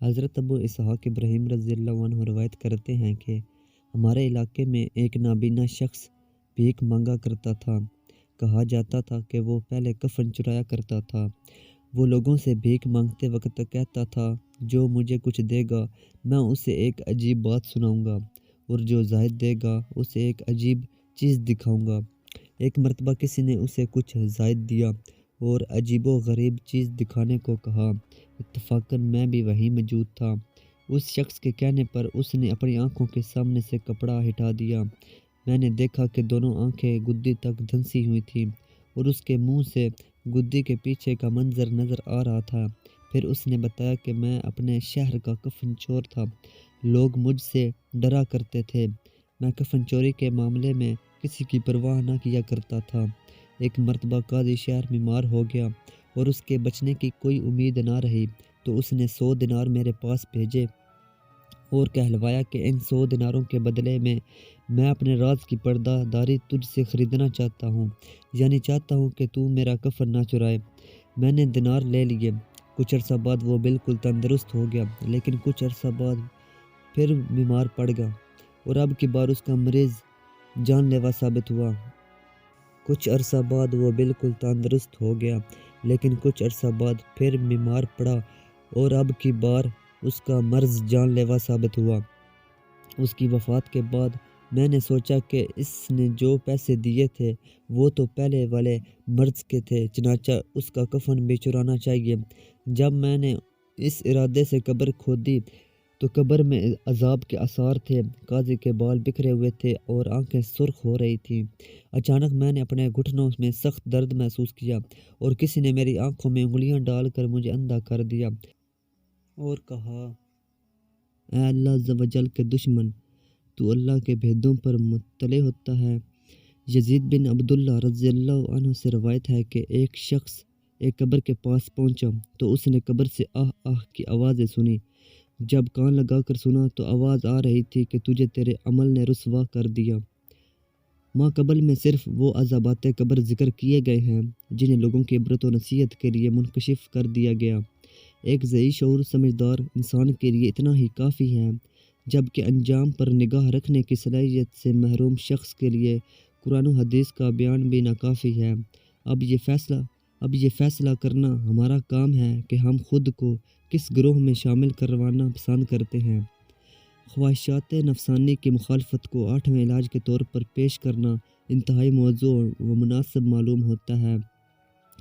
حضرت ابو اسحاق ابراہیم رضی اللہ عنہ روایت کرتے ہیں کہ ہمارے علاقے میں ایک نابینا شخص بھیک مانگا کرتا تھا۔ کہا جاتا تھا کہ وہ پہلے کفن چرایا کرتا تھا۔ وہ لوگوں سے بھیک مانگتے وقت کہتا تھا، جو مجھے کچھ دے گا میں اسے ایک عجیب بات سناؤں گا، اور جو زائد دے گا اسے ایک عجیب چیز دکھاؤں گا۔ ایک مرتبہ کسی نے اسے کچھ زائد دیا اور عجیب و غریب چیز دکھانے کو کہا۔ اتفاقاً میں بھی وہیں موجود تھا۔ اس شخص کے کہنے پر اس نے اپنی آنکھوں کے سامنے سے کپڑا ہٹا دیا۔ میں نے دیکھا کہ دونوں آنکھیں گدی تک دھنسی ہوئی تھیں اور اس کے منہ سے گدی کے پیچھے کا منظر نظر آ رہا تھا۔ پھر اس نے بتایا کہ میں اپنے شہر کا کفن چور تھا۔ لوگ مجھ سے ڈرا کرتے تھے۔ میں کفن چوری کے معاملے میں کسی کی پرواہ نہ کیا کرتا تھا۔ ایک مرتبہ قاضی شہر بیمار ہو گیا اور اس کے بچنے کی کوئی امید نہ رہی، تو اس نے 100 دینار میرے پاس بھیجے اور کہلوایا کہ ان 100 دیناروں کے بدلے میں اپنے راز کی پردہ داری تجھ سے خریدنا چاہتا ہوں، یعنی چاہتا ہوں کہ تو میرا کفن نہ چرائے۔ میں نے دینار لے لیے۔ کچھ عرصہ بعد وہ بالکل تندرست ہو گیا، لیکن کچھ عرصہ بعد پھر بیمار پڑ گیا اور اب کی بار اس کا مرض جان لیوا ثابت ہوا۔ کچھ عرصہ بعد وہ بالکل تندرست ہو گیا، لیکن کچھ عرصہ بعد پھر بیمار پڑا اور اب کی بار اس کا مرض جان لیوا ثابت ہوا۔ اس کی وفات کے بعد میں نے سوچا کہ اس نے جو پیسے دیے تھے وہ تو پہلے والے مرض کے تھے، چنانچہ اس کا کفن بھی چرانا چاہیے۔ جب میں نے اس ارادے سے قبر کھودی تو قبر میں عذاب کے آثار تھے۔ قاضی کے بال بکھرے ہوئے تھے اور آنکھیں سرخ ہو رہی تھیں۔ اچانک میں نے اپنے گھٹنوں میں سخت درد محسوس کیا اور کسی نے میری آنکھوں میں انگلیاں ڈال کر مجھے اندھا کر دیا اور کہا، اے اللہ عز و جل کے دشمن، تو اللہ کے بھیدوں پر مطلع ہوتا ہے۔ یزید بن عبداللہ رضی اللہ عنہ سے روایت ہے کہ ایک شخص ایک قبر کے پاس پہنچا تو اس نے قبر سے آہ آہ کی آوازیں سنی۔ جب کان لگا کر سنا تو آواز آ رہی تھی کہ تجھے تیرے عمل نے رسوا کر دیا۔ ماں قبل میں صرف وہ عذابات قبر ذکر کیے گئے ہیں جنہیں لوگوں کی عبرت و نصیحت کے لیے منکشف کر دیا گیا۔ ایک ذہی شعور سمجھدار انسان کے لیے اتنا ہی کافی ہے، جبکہ انجام پر نگاہ رکھنے کی صلاحیت سے محروم شخص کے لیے قرآن و حدیث کا بیان بھی ناکافی ہے۔ اب یہ فیصلہ کرنا ہمارا کام ہے کہ ہم خود کو کس گروہ میں شامل کروانا پسند کرتے ہیں۔ خواہشات نفسانی کی مخالفت کو 8ویں علاج کے طور پر پیش کرنا انتہائی موزوں و مناسب معلوم ہوتا ہے،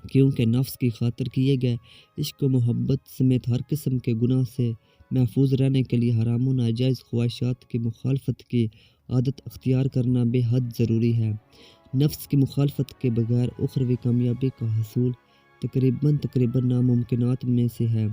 کیونکہ نفس کی خاطر کیے گئے عشق و محبت سمیت ہر قسم کے گناہ سے محفوظ رہنے کے لیے حرام و ناجائز خواہشات کی مخالفت کی عادت اختیار کرنا بے حد ضروری ہے۔ نفس کی مخالفت کے بغیر اخروی کامیابی کا حصول تقریباً ناممکنات میں سے ہے۔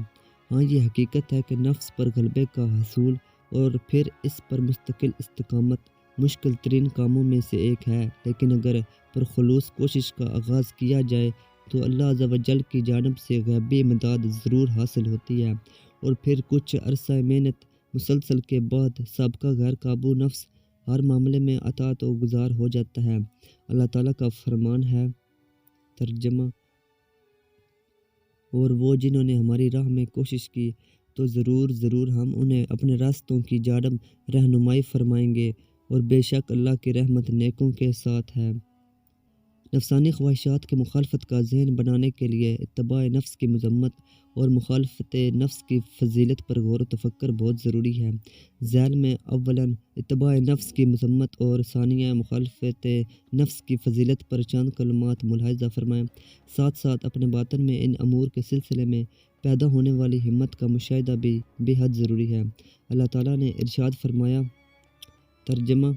ہاں، یہ حقیقت ہے کہ نفس پر غلبے کا حصول اور پھر اس پر مستقل استقامت مشکل ترین کاموں میں سے ایک ہے، لیکن اگر پرخلوص کوشش کا آغاز کیا جائے تو اللہ عز و جل کی جانب سے غیبی امداد ضرور حاصل ہوتی ہے، اور پھر کچھ عرصہ محنت مسلسل کے بعد سابقہ غیر قابو نفس ہر معاملے میں اطاعت و گزار ہو جاتا ہے۔ اللہ تعالیٰ کا فرمان ہے، ترجمہ، اور وہ جنہوں نے ہماری راہ میں کوشش کی تو ضرور ہم انہیں اپنے راستوں کی جانب رہنمائی فرمائیں گے، اور بے شک اللہ کی رحمت نیکوں کے ساتھ ہے۔ نفسانی خواہشات کی مخالفت کا ذہن بنانے کے لیے اتباع نفس کی مذمت اور مخالفت نفس کی فضیلت پر غور و تفکر بہت ضروری ہے۔ ذیل میں اولاً اتباع نفس کی مذمت اور ثانیہ مخالفت نفس کی فضیلت پر چند کلمات ملاحظہ فرمائیں۔ ساتھ ساتھ اپنے باطن میں ان امور کے سلسلے میں پیدا ہونے والی ہمت کا مشاہدہ بھی بے حد ضروری ہے۔ اللہ تعالیٰ نے ارشاد فرمایا، ترجمہ،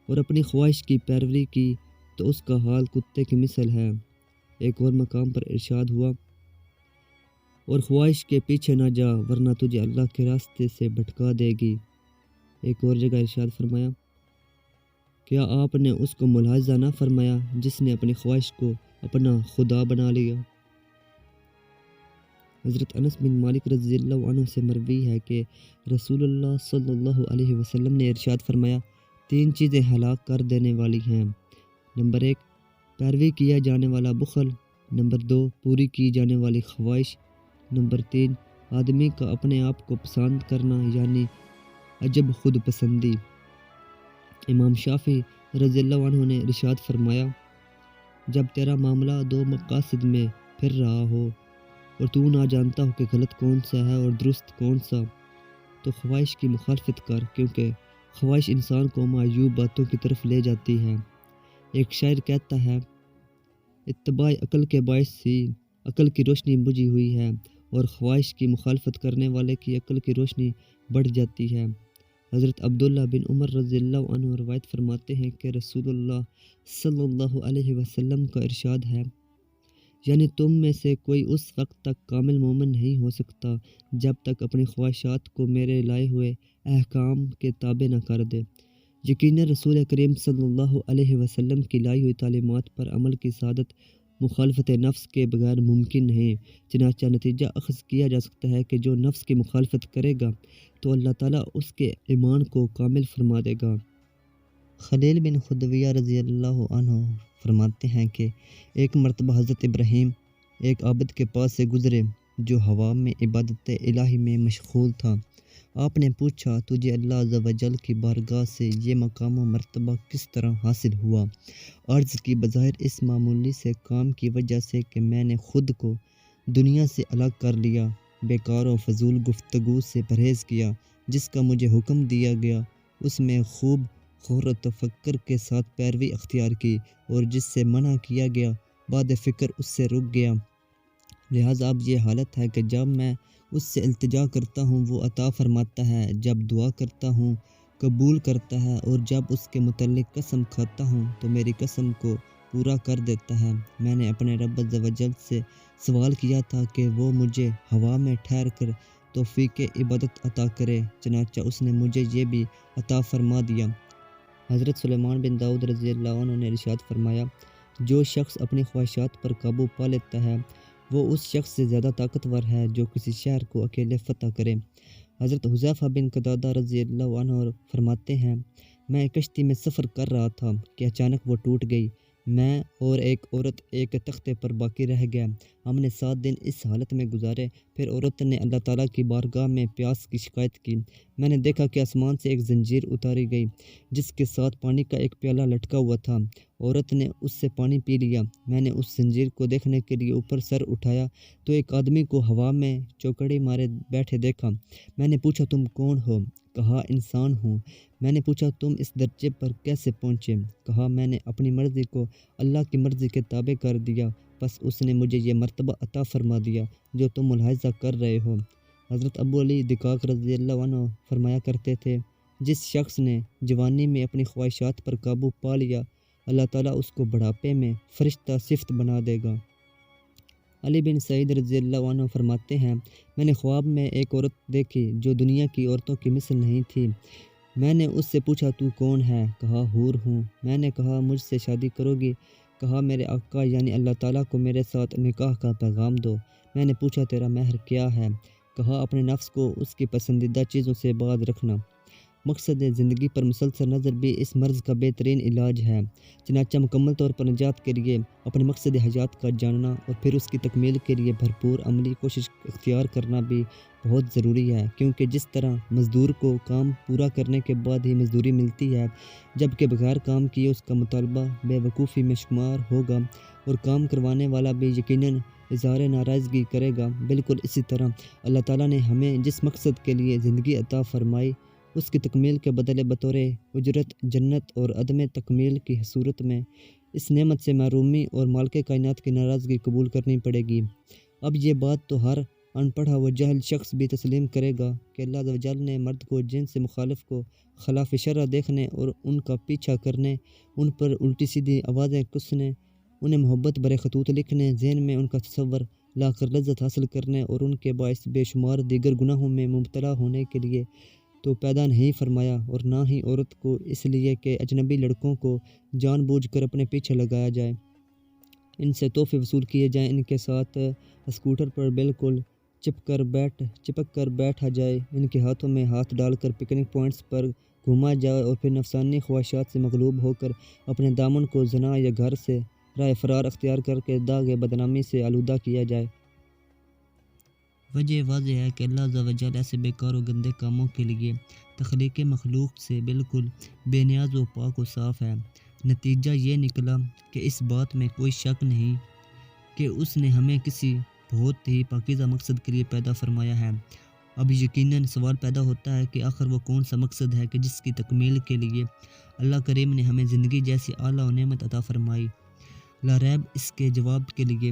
اور اپنی خواہش کی پیروی کی تو اس کا حال کتے کی مثل ہے۔ ایک اور مقام پر ارشاد ہوا، اور خواہش کے پیچھے نہ جا ورنہ تجھے اللہ کے راستے سے بھٹکا دے گی۔ ایک اور جگہ ارشاد فرمایا، کیا آپ نے اس کو ملاحظہ نہ فرمایا جس نے اپنی خواہش کو اپنا خدا بنا لیا؟ حضرت انس بن مالک رضی اللہ عنہ سے مروی ہے کہ رسول اللہ صلی اللہ علیہ وسلم نے ارشاد فرمایا، 3 چیزیں ہلاک کر دینے والی ہیں۔ نمبر 1، پیروی کیا جانے والا بخل۔ نمبر 2، پوری کی جانے والی خواہش۔ نمبر 3، آدمی کا اپنے آپ کو پسند کرنا یعنی عجب خود پسندی۔ امام شافعی رضی اللہ عنہ نے ارشاد فرمایا، جب تیرا معاملہ دو مقاصد میں پھر رہا ہو اور تو نہ جانتا ہو کہ غلط کون سا ہے اور درست کون سا، تو خواہش کی مخالفت کر، کیونکہ خواہش انسان کو معیوب باتوں کی طرف لے جاتی ہے۔ ایک شاعر کہتا ہے، اتباع عقل کے باعث ہی عقل کی روشنی بجھی ہوئی ہے اور خواہش کی مخالفت کرنے والے کی عقل کی روشنی بڑھ جاتی ہے۔ حضرت عبداللہ بن عمر رضی اللہ عنہ روایت فرماتے ہیں کہ رسول اللہ صلی اللہ علیہ وسلم کا ارشاد ہے، یعنی تم میں سے کوئی اس وقت تک کامل مومن نہیں ہو سکتا جب تک اپنی خواہشات کو میرے لائے ہوئے احکام کے تابع نہ کر دے۔ یقیناً رسول کریم صلی اللہ علیہ وسلم کی لائی ہوئی تعلیمات پر عمل کی سعادت مخالفت نفس کے بغیر ممکن نہیں، چنانچہ نتیجہ اخذ کیا جا سکتا ہے کہ جو نفس کی مخالفت کرے گا تو اللہ تعالیٰ اس کے ایمان کو کامل فرما دے گا۔ خلیل بن خدیویہ رضی اللہ عنہ فرماتے ہیں کہ ایک مرتبہ حضرت ابراہیم ایک عابد کے پاس سے گزرے جو ہوا میں عبادت الہی میں مشغول تھا۔ آپ نے پوچھا، تجھے اللہ عز و جل کی بارگاہ سے یہ مقام و مرتبہ کس طرح حاصل ہوا؟ عرض کی، بظاہر اس معمولی سے کام کی وجہ سے کہ میں نے خود کو دنیا سے الگ کر لیا، بیکار و فضول گفتگو سے پرہیز کیا، جس کا مجھے حکم دیا گیا اس میں خوب غور و تفکر کے ساتھ پیروی اختیار کی، اور جس سے منع کیا گیا بعد فکر اس سے رک گیا۔ لہٰذا اب یہ حالت ہے کہ جب میں اس سے التجا کرتا ہوں وہ عطا فرماتا ہے، جب دعا کرتا ہوں قبول کرتا ہے، اور جب اس کے متعلق قسم کھاتا ہوں تو میری قسم کو پورا کر دیتا ہے۔ میں نے اپنے رب عز و جل سے سوال کیا تھا کہ وہ مجھے ہوا میں ٹھہر کر توفیق عبادت عطا کرے، چنانچہ اس نے مجھے یہ بھی عطا فرما دیا۔ حضرت سلیمان بن داؤد رضی اللہ عنہ نے ارشاد فرمایا، جو شخص اپنی خواہشات پر قابو پا لیتا ہے وہ اس شخص سے زیادہ طاقتور ہے جو کسی شہر کو اکیلے فتح کرے۔ حضرت حذیفہ بن قتادہ رضی اللہ عنہ فرماتے ہیں، میں کشتی میں سفر کر رہا تھا کہ اچانک وہ ٹوٹ گئی، میں اور ایک عورت ایک تختے پر باقی رہ گئے۔ ہم نے 7 دن اس حالت میں گزارے، پھر عورت نے اللہ تعالیٰ کی بارگاہ میں پیاس کی شکایت کی۔ میں نے دیکھا کہ آسمان سے ایک زنجیر اتاری گئی جس کے ساتھ پانی کا ایک پیالہ لٹکا ہوا تھا، عورت نے اس سے پانی پی لیا۔ میں نے اس زنجیر کو دیکھنے کے لیے اوپر سر اٹھایا تو ایک آدمی کو ہوا میں چوکڑی مارے بیٹھے دیکھا۔ میں نے پوچھا، تم کون ہو؟ کہا، انسان ہوں۔ میں نے پوچھا، تم اس درجے پر کیسے پہنچے؟ کہا، میں نے اپنی مرضی کو اللہ کی مرضی کے تابع کر دیا، بس اس نے مجھے یہ مرتبہ عطا فرما دیا جو تم ملاحظہ کر رہے ہو۔ حضرت ابو علی دقاق رضی اللہ عنہ فرمایا کرتے تھے، جس شخص نے جوانی میں اپنی خواہشات پر قابو پا لیا، اللہ تعالیٰ اس کو بڑھاپے میں فرشتہ صفت بنا دے گا۔ علی بن سعید رضی اللہ عنہ فرماتے ہیں، میں نے خواب میں ایک عورت دیکھی جو دنیا کی عورتوں کی مثل نہیں تھی۔ میں نے اس سے پوچھا، تو کون ہے؟ کہا، حور ہوں۔ میں نے کہا، مجھ سے شادی کرو گی؟ کہا، میرے آقا یعنی اللہ تعالیٰ کو میرے ساتھ نکاح کا پیغام دو۔ میں نے پوچھا، تیرا مہر کیا ہے؟ کہا، اپنے نفس کو اس کی پسندیدہ چیزوں سے باز رکھنا۔ مقصد زندگی پر مسلسل نظر بھی اس مرض کا بہترین علاج ہے، چنانچہ مکمل طور پر نجات کے لیے اپنے مقصد حیات کا جاننا اور پھر اس کی تکمیل کے لیے بھرپور عملی کوشش اختیار کرنا بھی بہت ضروری ہے، کیونکہ جس طرح مزدور کو کام پورا کرنے کے بعد ہی مزدوری ملتی ہے، جبکہ بغیر کام کیے اس کا مطالبہ بے وقوفی میں شمار ہوگا اور کام کروانے والا بھی یقیناً اظہار ناراضگی کرے گا، بالکل اسی طرح اللہ تعالیٰ نے ہمیں جس مقصد کے لیے زندگی عطا فرمائی اس کی تکمیل کے بدلے بطور اجرت جنت اور عدم تکمیل کی صورت میں اس نعمت سے محرومی اور مالک کائنات کی ناراضگی قبول کرنی پڑے گی۔ اب یہ بات تو ہر ان پڑھا و جاہل شخص بھی تسلیم کرے گا کہ اللہ عز و جل نے مرد کو جن سے مخالف کو خلاف شرع دیکھنے اور ان کا پیچھا کرنے، ان پر الٹی سیدھی آوازیں کسنے، انہیں محبت برے خطوط لکھنے، ذہن میں ان کا تصور لا کر لذت حاصل کرنے اور ان کے باعث بے شمار دیگر گناہوں میں مبتلا ہونے کے لیے تو پیدا نہیں فرمایا، اور نہ ہی عورت کو اس لیے کہ اجنبی لڑکوں کو جان بوجھ کر اپنے پیچھے لگایا جائے، ان سے تحفے وصول کیے جائیں، ان کے ساتھ اسکوٹر پر بالکل چپک کر بیٹھا جائے، ان کے ہاتھوں میں ہاتھ ڈال کر پکنک پوائنٹس پر گھوما جائے اور پھر نفسانی خواہشات سے مغلوب ہو کر اپنے دامن کو زنا یا گھر سے راہ فرار اختیار کر کے داغ بدنامی سے آلودہ کیا جائے۔ وجہ واضح ہے کہ اللہ عز و جل ایسے بیکار و گندے کاموں کے لیے تخلیق مخلوق سے بالکل بے نیاز و پاک و صاف ہے۔ نتیجہ یہ نکلا کہ اس بات میں کوئی شک نہیں کہ اس نے ہمیں کسی بہت ہی پاکیزہ مقصد کے لیے پیدا فرمایا ہے۔ اب یقیناً سوال پیدا ہوتا ہے کہ آخر وہ کون سا مقصد ہے کہ جس کی تکمیل کے لیے اللہ کریم نے ہمیں زندگی جیسی اعلیٰ و نعمت عطا فرمائی۔ لا ریب اس کے جواب کے لیے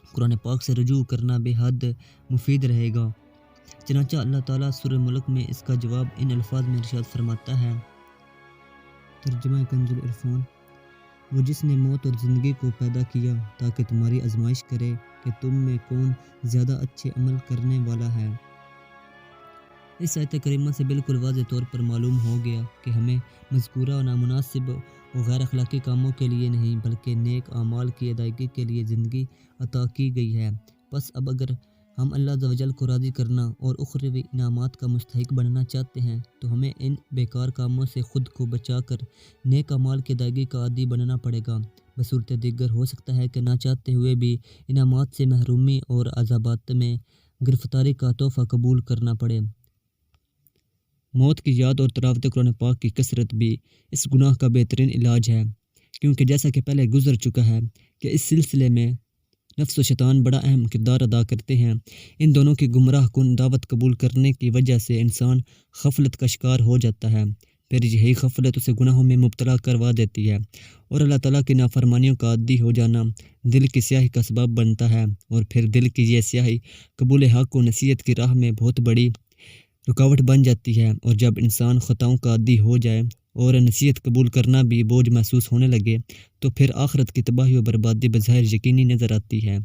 قرآن پاک سے رجوع کرنا بے حد مفید رہے گا۔ چنانچہ اللہ تعالیٰ سورہ ملک میں اس کا جواب ان الفاظ میں ارشاد فرماتا ہے، ترجمہ کنز العرفان: وہ جس نے موت اور زندگی کو پیدا کیا تاکہ تمہاری آزمائش کرے کہ تم میں کون زیادہ اچھے عمل کرنے والا ہے۔ اس آیت کریمہ سے بالکل واضح طور پر معلوم ہو گیا کہ ہمیں مذکورہ و نامناسب و غیر اخلاقی کاموں کے لیے نہیں بلکہ نیک اعمال کی ادائیگی کے لیے زندگی عطا کی گئی ہے۔ بس اب اگر ہم اللہ عز و جل کو راضی کرنا اور اخروی انعامات کا مستحق بننا چاہتے ہیں تو ہمیں ان بیکار کاموں سے خود کو بچا کر نیک اعمال کی ادائیگی کا عادی بننا پڑے گا۔ بصورت دیگر ہو سکتا ہے کہ نہ چاہتے ہوئے بھی انعامات سے محرومی اور عذابات میں گرفتاری کا تحفہ قبول کرنا پڑے۔ موت کی یاد اور تلاوت قرآن پاک کی کثرت بھی اس گناہ کا بہترین علاج ہے، کیونکہ جیسا کہ پہلے گزر چکا ہے کہ اس سلسلے میں نفس و شیطان بڑا اہم کردار ادا کرتے ہیں۔ ان دونوں کی گمراہ کن دعوت قبول کرنے کی وجہ سے انسان غفلت کا شکار ہو جاتا ہے، پھر یہی غفلت اسے گناہوں میں مبتلا کروا دیتی ہے، اور اللہ تعالیٰ کی نافرمانیوں کا عادی ہو جانا دل کی سیاہی کا سبب بنتا ہے، اور پھر دل کی یہ سیاہی قبول حق و نصیحت کی راہ میں بہت بڑی رکاوٹ بن جاتی ہے، اور جب انسان خطاؤں کا عادی ہو جائے اور نصیحت قبول کرنا بھی بوجھ محسوس ہونے لگے تو پھر آخرت کی تباہی و بربادی بظاہر یقینی نظر آتی ہے۔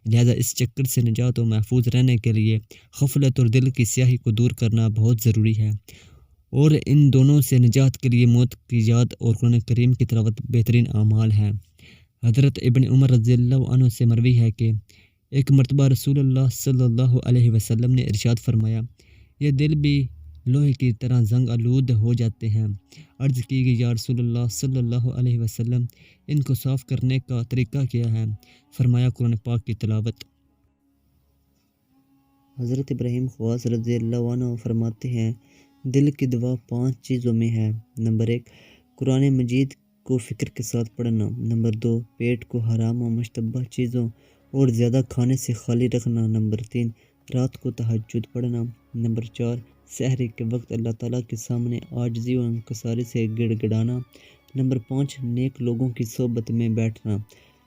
لہذا اس چکر سے نجات و محفوظ رہنے کے لیے غفلت اور دل کی سیاہی کو دور کرنا بہت ضروری ہے، اور ان دونوں سے نجات کے لیے موت کی یاد اور قرآن کریم کی تلاوت بہترین اعمال ہیں۔ حضرت ابن عمر رضی اللہ عنہ سے مروی ہے کہ ایک مرتبہ رسول اللہ صلی اللہ علیہ وسلم نے ارشاد فرمایا، یہ دل بھی لوہے کی طرح زنگ آلود ہو جاتے ہیں۔ عرض کی گئی، یا رسول اللہ صلی اللہ علیہ وسلم، ان کو صاف کرنے کا طریقہ کیا ہے؟ فرمایا، قرآن پاک کی تلاوت۔ حضرت ابراہیم خواص رضی اللہ عنہ فرماتے ہیں، دل کی دوا 5 چیزوں میں ہے۔ نمبر 1، قرآن مجید کو فکر کے ساتھ پڑھنا۔ نمبر 2، پیٹ کو حرام و مشتبہ چیزوں اور زیادہ کھانے سے خالی رکھنا۔ نمبر 3، رات کو تہجد پڑھنا۔ نمبر 4، سحری کے وقت اللہ تعالیٰ کے سامنے عاجزی و انکساری سے گڑ گڑانا۔ نمبر 5، نیک لوگوں کی صحبت میں بیٹھنا۔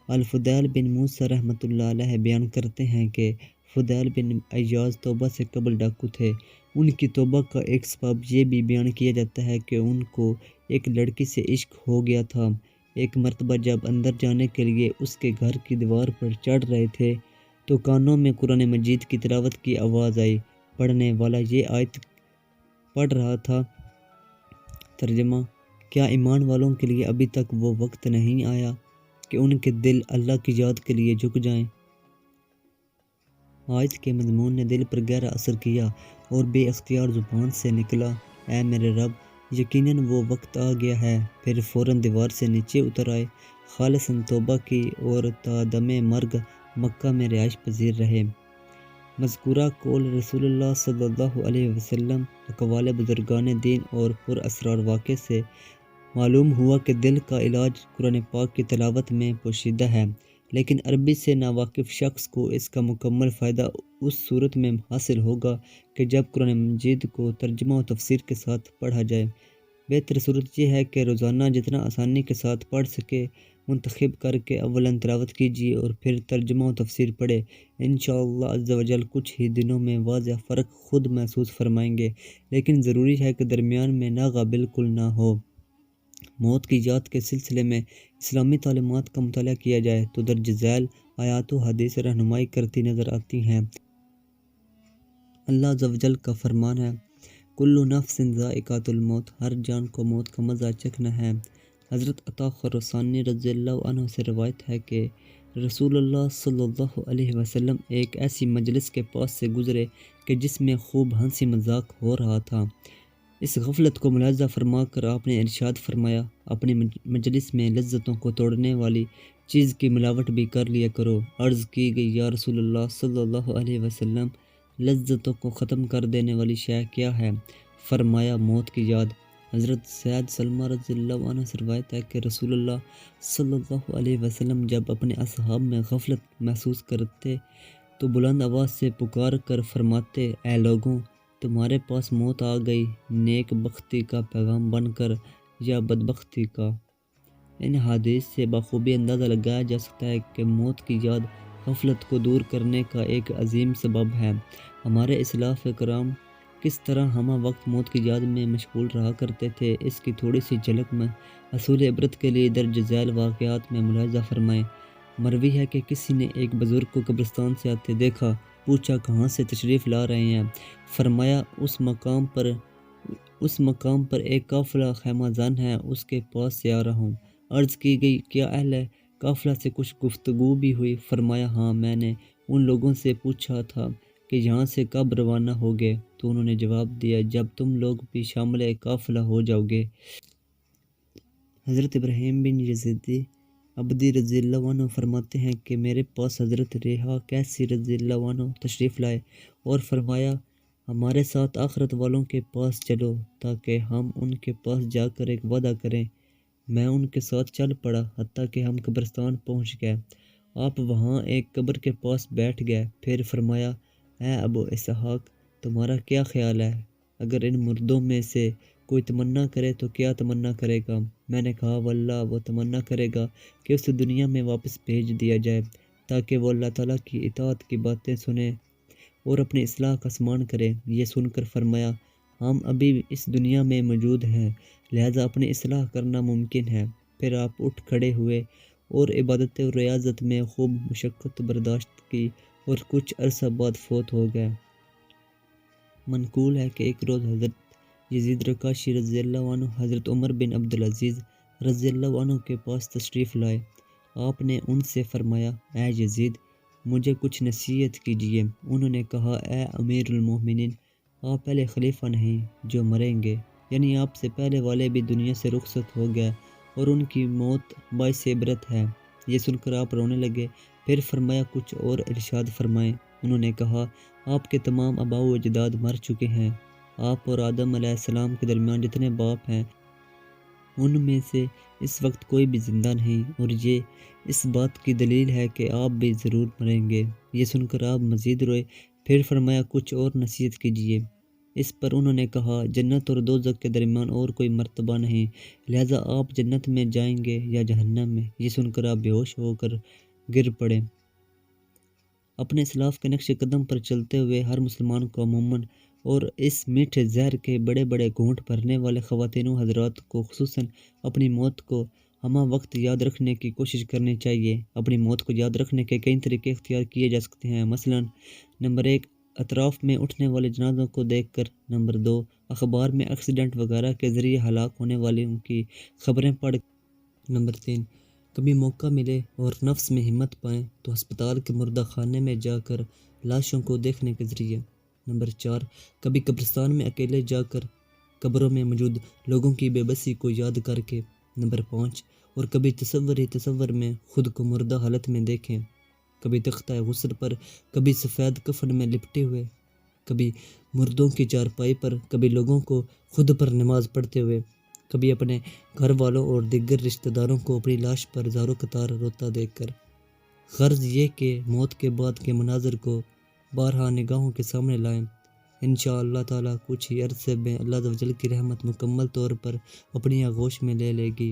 الفضیل بن موسیٰ رحمۃ اللہ علیہ بیان کرتے ہیں کہ فضیل بن عیاض توبہ سے قبل ڈاکو تھے۔ ان کی توبہ کا ایک سبب یہ بھی بیان کیا جاتا ہے کہ ان کو ایک لڑکی سے عشق ہو گیا تھا۔ ایک مرتبہ جب اندر جانے کے لیے اس کے گھر کی دیوار پر چڑھ رہے تھے تو کانوں میں قرآن مجید کی تلاوت کی آواز آئی۔ پڑھنے والا یہ آیت پڑھ رہا تھا، ترجمہ: کیا ایمان والوں کے لیے ابھی تک وہ وقت نہیں آیا کہ ان کے دل اللہ کی یاد کے لیے جھک جائیں؟ آیت کے مضمون نے دل پر گہرا اثر کیا اور بے اختیار زبان سے نکلا، اے میرے رب، یقیناً وہ وقت آ گیا ہے۔ پھر فوراً دیوار سے نیچے اتر آئے، خالصاً توبہ کی اور تا دم مرگ مکہ میں رہائش پذیر رہے۔ مذکورہ قول رسول اللہ صلی اللہ علیہ وسلم، اقوال بزرگان دین اور پر اسرار واقعے سے معلوم ہوا کہ دل کا علاج قرآن پاک کی تلاوت میں پوشیدہ ہے، لیکن عربی سے ناواقف شخص کو اس کا مکمل فائدہ اس صورت میں حاصل ہوگا کہ جب قرآن مجید کو ترجمہ و تفسیر کے ساتھ پڑھا جائے۔ بہتر صورت یہ ہے کہ روزانہ جتنا آسانی کے ساتھ پڑھ سکے منتخب کر کے اولاً تلاوت کیجیے اور پھر ترجمہ و تفسیر پڑھے۔ انشاءاللہ عز و جل کچھ ہی دنوں میں واضح فرق خود محسوس فرمائیں گے، لیکن ضروری ہے کہ درمیان میں ناغہ بالکل نہ ہو۔ موت کی یاد کے سلسلے میں اسلامی تعلیمات کا مطالعہ کیا جائے تو درج ذیل آیات و حدیث رہنمائی کرتی نظر آتی ہیں۔ اللہ عز و جل کا فرمان ہے، کل نفس ذائقۃ الموت، ہر جان کو موت کا مزہ چکھنا ہے۔ حضرت عطا خراسانی رضی اللہ عنہ سے روایت ہے کہ رسول اللہ صلی اللہ علیہ وسلم ایک ایسی مجلس کے پاس سے گزرے کہ جس میں خوب ہنسی مذاق ہو رہا تھا۔ اس غفلت کو ملاحظہ فرما کر آپ نے ارشاد فرمایا، اپنی مجلس میں لذتوں کو توڑنے والی چیز کی ملاوٹ بھی کر لیا کرو۔ عرض کی گئی، یا رسول اللہ صلی اللہ علیہ وسلم، لذتوں کو ختم کر دینے والی شے کیا ہے؟ فرمایا موت کی یاد۔ حضرت سید سلمہ رضی اللہ عنہ سے روایت ہے کہ رسول اللہ صلی اللہ علیہ وسلم جب اپنے اصحاب میں غفلت محسوس کرتے تو بلند آواز سے پکار کر فرماتے، اے لوگوں، تمہارے پاس موت آ گئی، نیک بختی کا پیغام بن کر یا بدبختی کا۔ ان حدیث سے بخوبی اندازہ لگایا جا سکتا ہے کہ موت کی یاد غفلت کو دور کرنے کا ایک عظیم سبب ہے۔ ہمارے اسلاف کرام کس طرح ہمہ وقت موت کی یاد میں مشغول رہا کرتے تھے، اس کی تھوڑی سی جھلک میں حصول عبرت کے لیے درج ذیل واقعات میں ملاحظہ فرمائیں۔ مروی ہے کہ کسی نے ایک بزرگ کو قبرستان سے آتے دیکھا، پوچھا کہاں سے تشریف لا رہے ہیں؟ فرمایا اس مقام پر ایک قافلہ خیمہ زن ہے، اس کے پاس سے آ رہا ہوں۔ عرض کی گئی، کیا اہل قافلہ سے کچھ گفتگو بھی ہوئی؟ فرمایا ہاں، میں نے ان لوگوں سے پوچھا تھا کہ یہاں سے کب روانہ ہوگے، تو انہوں نے جواب دیا، جب تم لوگ بھی شامل قافلہ ہو جاؤ گے۔ حضرت ابراہیم بن یزید عبدی رضی اللہ عنہ فرماتے ہیں کہ میرے پاس حضرت ریحہ کیسی رضی اللہ عنہ تشریف لائے اور فرمایا، ہمارے ساتھ آخرت والوں کے پاس چلو تاکہ ہم ان کے پاس جا کر ایک وعدہ کریں۔ میں ان کے ساتھ چل پڑا حتیٰ کہ ہم قبرستان پہنچ گئے۔ آپ وہاں ایک قبر کے پاس بیٹھ گئے، پھر فرمایا، اے ابو اسحاق، تمہارا کیا خیال ہے؟ اگر ان مردوں میں سے کوئی تمنا کرے تو کیا تمنا کرے گا؟ میں نے کہا، واللہ وہ تمنا کرے گا کہ اسے دنیا میں واپس بھیج دیا جائے تاکہ وہ اللہ تعالیٰ کی اطاعت کی باتیں سنے اور اپنی اصلاح کا سامان کرے۔ یہ سن کر فرمایا، ہم ابھی اس دنیا میں موجود ہیں، لہذا اپنی اصلاح کرنا ممکن ہے۔ پھر آپ اٹھ کھڑے ہوئے اور عبادت و ریاضت میں خوب مشقت برداشت کی اور کچھ عرصہ بعد فوت ہو گئے۔ منقول ہے کہ ایک روز حضرت یزید رقاشی رضی اللہ عنہ حضرت عمر بن عبدالعزیز رضی اللہ عنہ کے پاس تشریف لائے۔ آپ نے ان سے فرمایا، اے یزید، مجھے کچھ نصیحت کیجیے۔ انہوں نے کہا، اے امیر المومنین، آپ پہلے خلیفہ نہیں جو مریں گے، یعنی آپ سے پہلے والے بھی دنیا سے رخصت ہو گئے اور ان کی موت باعث عبرت ہے۔ یہ سن کر آپ رونے لگے، پھر فرمایا، کچھ اور ارشاد فرمائیں۔ انہوں نے کہا، آپ کے تمام آباء و اجداد مر چکے ہیں۔ آپ اور آدم علیہ السلام کے درمیان جتنے باپ ہیں ان میں سے اس وقت کوئی بھی زندہ نہیں، اور یہ اس بات کی دلیل ہے کہ آپ بھی ضرور مریں گے۔ یہ سن کر آپ مزید روئے، پھر فرمایا، کچھ اور نصیحت کیجیے۔ اس پر انہوں نے کہا، جنت اور دوزخ کے درمیان اور کوئی مرتبہ نہیں، لہذا آپ جنت میں جائیں گے یا جہنم میں۔ یہ سن کر آپ بے ہوش ہو کر گر پڑے۔ اپنے اسلاف کے نقش قدم پر چلتے ہوئے ہر مسلمان کو عموماً اور اس میٹھے زہر کے بڑے بڑے گھونٹ بھرنے والے خواتین و حضرات کو خصوصاً اپنی موت کو ہمہ وقت یاد رکھنے کی کوشش کرنی چاہیے۔ اپنی موت کو یاد رکھنے کے کئی طریقے اختیار کیے جا سکتے ہیں، مثلاً نمبر 1، اطراف میں اٹھنے والے جنازوں کو دیکھ کر۔ نمبر 2، اخبار میں ایکسیڈنٹ وغیرہ کے ذریعے ہلاک ہونے والوں کی خبریں پڑھ۔ نمبر 3، کبھی موقع ملے اور نفس میں ہمت پائیں تو ہسپتال کے مردہ خانے میں جا کر لاشوں کو دیکھنے کے ذریعے۔ نمبر 4، کبھی قبرستان میں اکیلے جا کر قبروں میں موجود لوگوں کی بے بسی کو یاد کر کے۔ نمبر 5، اور کبھی تصور میں خود کو مردہ حالت میں دیکھیں، کبھی تختہ غسل پر، کبھی سفید کفن میں لپٹے ہوئے، کبھی مردوں کی چارپائی پر، کبھی لوگوں کو خود پر نماز پڑھتے ہوئے، کبھی اپنے گھر والوں اور دیگر رشتہ داروں کو اپنی لاش پر زاروں قطار روتا دیکھ کر۔ غرض یہ کہ موت کے بعد کے مناظر کو بارہا نگاہوں کے سامنے لائیں۔ انشاءاللہ تعالیٰ کچھ ہی عرصے میں اللہ عز و جل کی رحمت مکمل طور پر اپنی آغوش میں لے لے گی۔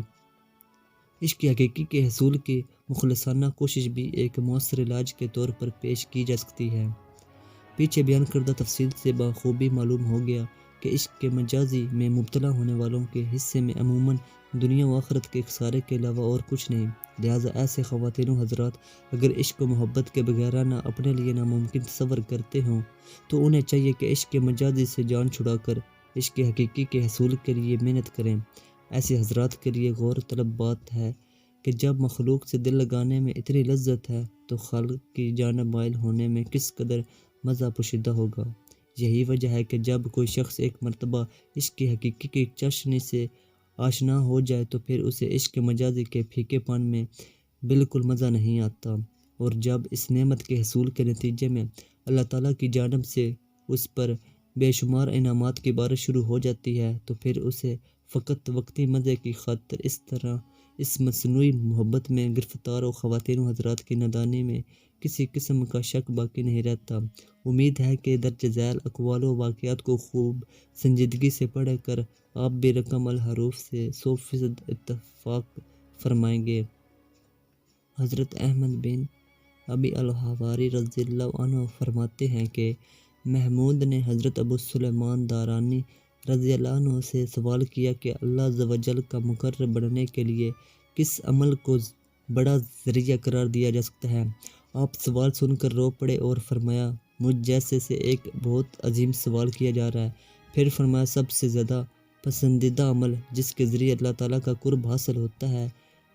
عشق حقیقی کے حصول کی مخلصانہ کوشش بھی ایک مؤثر علاج کے طور پر پیش کی جا سکتی ہے۔ پیچھے بیان کردہ تفصیل سے بخوبی معلوم ہو گیا کہ عشق کے مجازی میں مبتلا ہونے والوں کے حصے میں عموماً دنیا و آخرت کے خسارے کے علاوہ اور کچھ نہیں، لہٰذا ایسے خواتین و حضرات اگر عشق و محبت کے بغیرانہ اپنے لیے ناممکن تصور کرتے ہوں تو انہیں چاہیے کہ عشق کے مجازی سے جان چھڑا کر عشق حقیقی کے حصول کے لیے محنت کریں۔ ایسے حضرات کے لیے غور طلب بات ہے کہ جب مخلوق سے دل لگانے میں اتنی لذت ہے تو خالق کی جانب مائل ہونے میں کس قدر مزہ پوشیدہ ہوگا۔ یہی وجہ ہے کہ جب کوئی شخص ایک مرتبہ عشق حقیقی کی چاشنی سے آشنا ہو جائے تو پھر اسے عشق مجازی کے پھیکے پان میں بالکل مزہ نہیں آتا، اور جب اس نعمت کے حصول کے نتیجے میں اللہ تعالیٰ کی جانب سے اس پر بے شمار انعامات کی بارش شروع ہو جاتی ہے تو پھر اسے فقط وقتی مزے کی خاطر اس طرح اس مصنوعی محبت میں گرفتار و خواتین و حضرات کی نادانی میں کسی قسم کا شک باقی نہیں رہتا۔ امید ہے کہ درج ذیل اقوال و واقعات کو خوب سنجیدگی سے پڑھ کر آپ بھی رقم الحروف سے 100% اتفاق فرمائیں گے۔ حضرت احمد بن ابی الحواری رضی اللہ عنہ فرماتے ہیں کہ محمود نے حضرت ابو سلیمان دارانی رضی اللہ عنہ سے سوال کیا کہ اللہ عز و جل کا مقرب بننے کے لیے کس عمل کو بڑا ذریعہ قرار دیا جا سکتا ہے؟ آپ سوال سن کر رو پڑے اور فرمایا مجھ جیسے سے ایک بہت عظیم سوال کیا جا رہا ہے۔ پھر فرمایا سب سے زیادہ پسندیدہ عمل جس کے ذریعے اللہ تعالیٰ کا قرب حاصل ہوتا ہے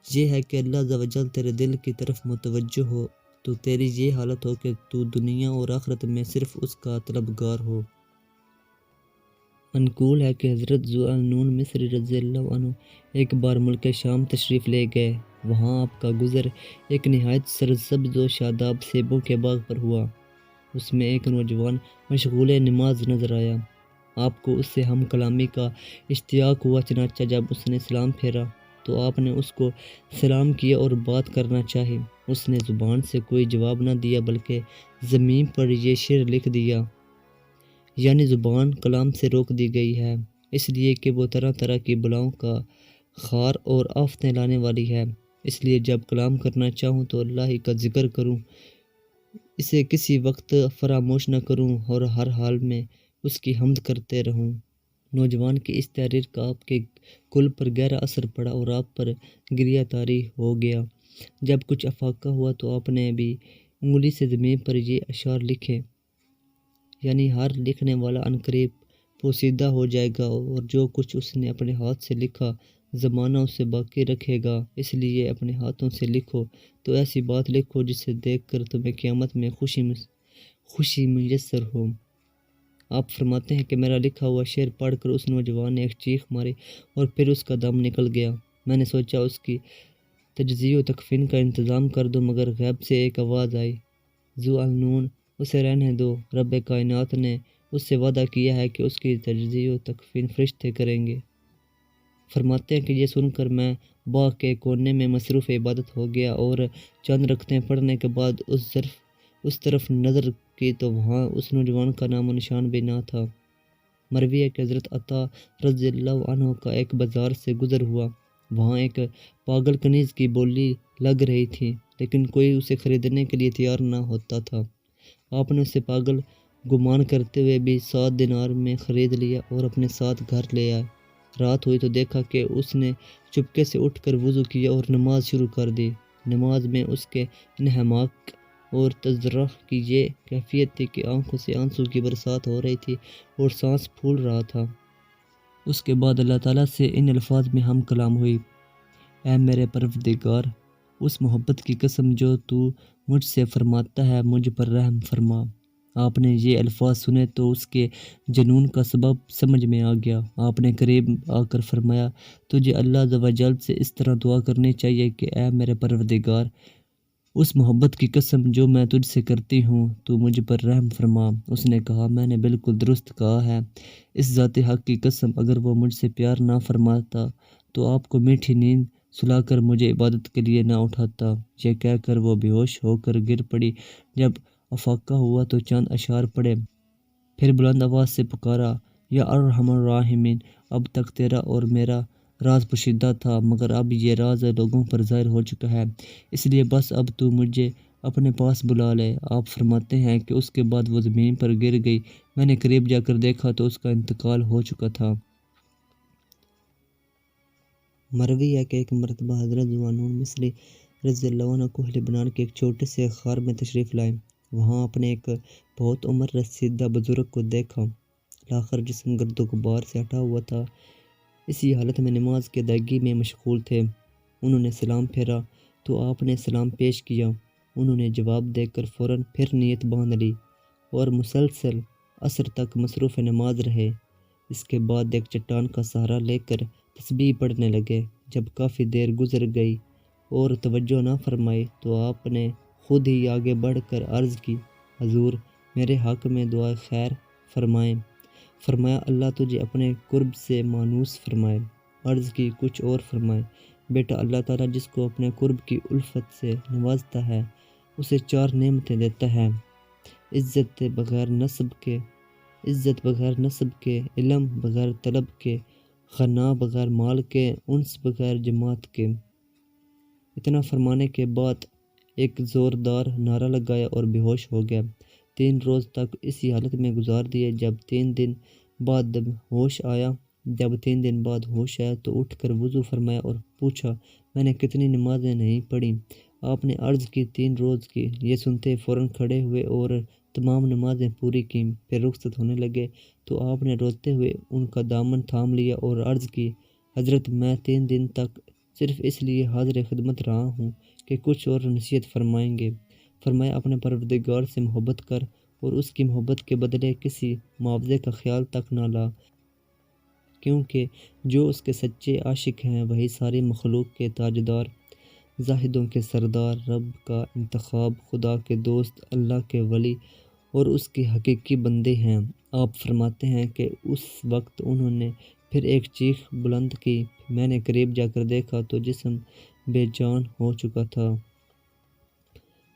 یہ ہے کہ اللہ عز و جل تیرے دل کی طرف متوجہ ہو تو تیری یہ حالت ہو کہ تو دنیا اور آخرت میں صرف اس کا طلبگار ہو۔ منقول ہے کہ حضرت ذو النون مصری رضی اللہ عنہ ایک بار ملک شام تشریف لے گئے۔ وہاں آپ کا گزر ایک نہایت سرسبز و شاداب سیبوں کے باغ پر ہوا۔ اس میں ایک نوجوان مشغول نماز نظر آیا۔ آپ کو اس سے ہم کلامی کا اشتیاق ہوا، چنانچہ جب اس نے سلام پھیرا تو آپ نے اس کو سلام کیا اور بات کرنا چاہی۔ اس نے زبان سے کوئی جواب نہ دیا بلکہ زمین پر یہ شعر لکھ دیا، یعنی زبان کلام سے روک دی گئی ہے اس لیے کہ وہ طرح طرح کی بلاؤں کا خار اور آفتیں لانے والی ہے۔ اس لیے جب کلام کرنا چاہوں تو اللہ ہی کا ذکر کروں، اسے کسی وقت فراموش نہ کروں اور ہر حال میں اس کی حمد کرتے رہوں۔ نوجوان کی اس تحریر کا آپ کے کل پر گہرا اثر پڑا اور آپ پر گریہ طاری ہو گیا۔ جب کچھ افاقہ ہوا تو آپ نے بھی انگلی سے زمین پر یہ اشعار لکھے، یعنی ہر لکھنے والا عنقریب پوسیدہ ہو جائے گا اور جو کچھ اس نے اپنے ہاتھ سے لکھا زمانہ اسے باقی رکھے گا، اس لیے اپنے ہاتھوں سے لکھو تو ایسی بات لکھو جسے دیکھ کر تمہیں قیامت میں خوشی میسر ہو۔ آپ فرماتے ہیں کہ میرا لکھا ہوا شعر پڑھ کر اس نوجوان نے ایک چیخ ماری اور پھر اس کا دم نکل گیا۔ میں نے سوچا اس کی تجزیہ و تکفین کا انتظام کر دوں، مگر غیب سے ایک آواز آئی، ذو النون اسے رہنے دو، رب کائنات نے اس سے وعدہ کیا ہے کہ اس کی تجزیہ و تکفین فرشتے کریں گے۔ فرماتے ہیں کہ یہ سن کر میں باغ کے کونے میں مصروف عبادت ہو گیا اور چند رکعتیں پڑھنے کے بعد اس طرف نظر کی تو وہاں اس نوجوان کا نام و نشان بھی نہ تھا۔ مروی ہے کہ حضرت عطا رضی اللہ عنہ کا ایک بازار سے گزر ہوا۔ وہاں ایک پاگل کنیز کی بولی لگ رہی تھی لیکن کوئی اسے خریدنے کے لیے تیار نہ ہوتا تھا۔ آپ نے اسے پاگل گمان کرتے ہوئے بھی 7 دینار میں خرید لیا اور اپنے ساتھ گھر لے آئے۔ رات ہوئی تو دیکھا کہ اس نے چپکے سے اٹھ کر وضو کیا اور نماز شروع کر دی۔ نماز میں اس کے انہماک اور تضرع کی یہ کیفیت تھی کہ آنکھوں سے آنسو کی برسات ہو رہی تھی اور سانس پھول رہا تھا۔ اس کے بعد اللہ تعالیٰ سے ان الفاظ میں ہم کلام ہوئی، اے میرے پروردگار، اس محبت کی قسم جو تو مجھ سے فرماتا ہے مجھ پر رحم فرما۔ آپ نے یہ الفاظ سنے تو اس کے جنون کا سبب سمجھ میں آ گیا۔ آپ نے قریب آ کر فرمایا، تجھے اللہ عز و جل سے اس طرح دعا کرنی چاہیے کہ اے میرے پروردگار، اس محبت کی قسم جو میں تجھ سے کرتی ہوں تو مجھ پر رحم فرما۔ اس نے کہا، میں نے بالکل درست کہا ہے، اس ذات حق کی قسم اگر وہ مجھ سے پیار نہ فرماتا تو آپ کو میٹھی نیند سلا کر مجھے عبادت کے لیے نہ اٹھاتا۔ یہ کہہ کر وہ بے ہوش ہو کر گر پڑی۔ جب افاقہ ہوا تو چند اشعار پڑھے، پھر بلند آواز سے پکارا، یا ارحم الراحمین۔ اب تک تیرا اور میرا راز پوشیدہ تھا مگر اب یہ راز لوگوں پر ظاہر ہو چکا ہے، اس لیے بس اب تو مجھے اپنے پاس بلا لے۔ آپ فرماتے ہیں کہ اس کے بعد وہ زمین پر گر گئی۔ میں نے قریب جا کر دیکھا تو اس کا انتقال ہو چکا تھا۔ مروی ہے کہ ایک مرتبہ حضرت ذو النون مصری رضی اللہ عنہ کوہ لبنان کے ایک چھوٹے سے غار میں تشریف لائے۔ وہاں آپ نے ایک بہت عمر رسیدہ بزرگ کو دیکھا، لاخر جسم گرد و غبار سے ہٹا ہوا تھا، اسی حالت میں نماز کی ادائیگی میں مشغول تھے۔ انہوں نے سلام پھیرا تو آپ نے سلام پیش کیا۔ انہوں نے جواب دے کر فوراً پھر نیت باندھ لی اور مسلسل عصر تک مصروف نماز رہے۔ اس کے بعد ایک چٹان کا سہارا لے کر تسبیح پڑھنے لگے۔ جب کافی دیر گزر گئی اور توجہ نہ فرمائی تو آپ نے خود ہی آگے بڑھ کر عرض کی، حضور، میرے حق میں دعائے خیر فرمائیں۔ فرمایا اللہ تجھے اپنے قرب سے مانوس فرمائے۔ عرض کی کچھ اور فرمائے۔ بیٹا اللہ تعالیٰ جس کو اپنے قرب کی الفت سے نوازتا ہے اسے 4 نعمتیں دیتا ہے: عزت بغیر نسب کے، علم بغیر طلب کے، غنا بغیر مال کے، انس بغیر جماعت کے۔ اتنا فرمانے کے بعد ایک زوردار نعرہ لگایا اور بے ہوش ہو گیا۔ 3 روز تک اسی حالت میں گزار دیے۔ جب 3 دن بعد ہوش آیا تو اٹھ کر وضو فرمایا اور پوچھا میں نے کتنی نمازیں نہیں پڑھی؟ آپ نے عرض کی 3 روز کی۔ یہ سنتے فوراً کھڑے ہوئے اور تمام نمازیں پوری کیں۔ پھر رخصت ہونے لگے تو آپ نے روتے ہوئے ان کا دامن تھام لیا اور عرض کی حضرت میں 3 دن تک صرف اس لیے حاضر خدمت رہا ہوں کہ کچھ اور نصیحت فرمائیں گے۔ فرمایا اپنے پروردگار سے محبت کر اور اس کی محبت کے بدلے کسی معاوضے کا خیال تک نہ لا، کیونکہ جو اس کے سچے عاشق ہیں وہی ساری مخلوق کے تاجدار، زاہدوں کے سردار، رب کا انتخاب، خدا کے دوست، اللہ کے ولی اور اس کے حقیقی بندے ہیں۔ آپ فرماتے ہیں کہ اس وقت انہوں نے پھر ایک چیخ بلند کی۔ میں نے قریب جا کر دیکھا تو جسم بے جان ہو چکا تھا۔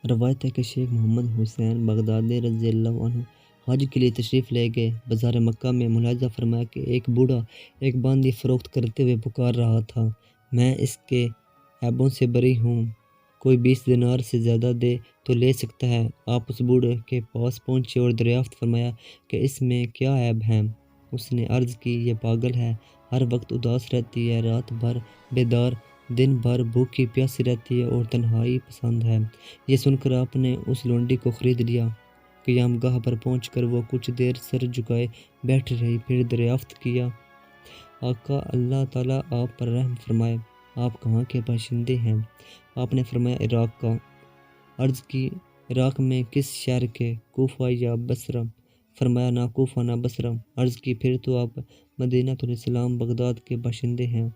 روایت ہے کہ شیخ محمد حسین بغدادی رضی اللہ عنہ حج کے لیے تشریف لے گئے۔ بازار مکہ میں ملاحظہ فرمایا کہ ایک بوڑھا ایک باندی فروخت کرتے ہوئے پکار رہا تھا، میں اس کے عیبوں سے بری ہوں، کوئی 20 دینار سے زیادہ دے تو لے سکتا ہے۔ آپ اس بوڑھے کے پاس پہنچے اور دریافت فرمایا کہ اس میں کیا عیب ہے؟ اس نے عرض کی یہ پاگل ہے، ہر وقت اداس رہتی ہے، رات بھر بیدار، دن بھر بھوکی پیاسی رہتی ہے اور تنہائی پسند ہے۔ یہ سن کر آپ نے اس لونڈی کو خرید لیا۔ قیام گاہ پر پہنچ کر وہ کچھ دیر سر جھکائے بیٹھ رہی، پھر دریافت کیا آقا اللہ تعالیٰ آپ پر رحم فرمائے، آپ کہاں کے باشندے ہیں؟ آپ نے فرمایا عراق کا۔ عرض کی عراق میں کس شہر کے؟ کوفہ یا بصرہ؟ فرمایا نہ کوفہ نہ بصرہ۔ عرض کی پھر تو آپ مدینۃ الاسلام بغداد کے باشندے ہیں؟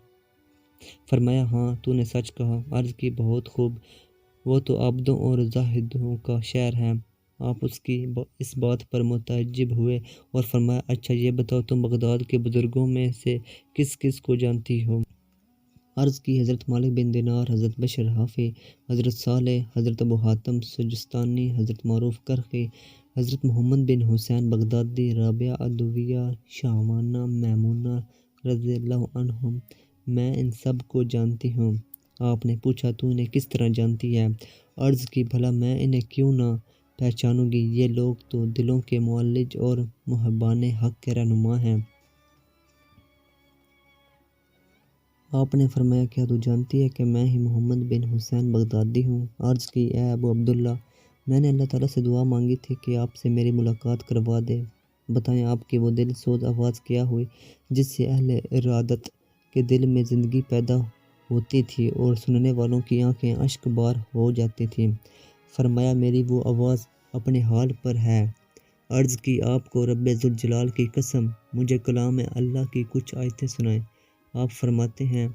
فرمایا ہاں تو نے سچ کہا۔ عرض کی بہت خوب، وہ تو عابدوں اور زاہدوں کا شہر ہے۔ آپ اس بات پر متعجب ہوئے اور فرمایا اچھا یہ بتاؤ تم بغداد کے بزرگوں میں سے کس کس کو جانتی ہو؟ عرض کی حضرت مالک بن دینار، حضرت بشر حافی، حضرت صالح، حضرت ابو حاتم سجستانی، حضرت معروف کرخی، حضرت محمد بن حسین بغدادی، رابعہ عدویہ، شعوانہ، میمونہ رضی اللہ عنہم، میں ان سب کو جانتی ہوں۔ آپ نے پوچھا تو انہیں کس طرح جانتی ہے؟ عرض کی بھلا میں انہیں کیوں نہ پہچانوں گی، یہ لوگ تو دلوں کے معالج اور محبان حق کے رہنما ہیں۔ آپ نے فرمایا کیا تو جانتی ہے کہ میں ہی محمد بن حسین بغدادی ہوں؟ عرض کی اے ابو عبداللہ، میں نے اللہ تعالیٰ سے دعا مانگی تھی کہ آپ سے میری ملاقات کروا دے، بتائیں آپ کی وہ دل سوز آواز کیا ہوئی جس سے اہل ارادت کے دل میں زندگی پیدا ہوتی تھی اور سننے والوں کی آنکھیں اشک بار ہو جاتی تھیں؟ فرمایا میری وہ آواز اپنے حال پر ہے۔ عرض کی آپ کو رب ذوالجلال کی قسم مجھے کلام اللہ کی کچھ آیتیں سنائیں۔ آپ فرماتے ہیں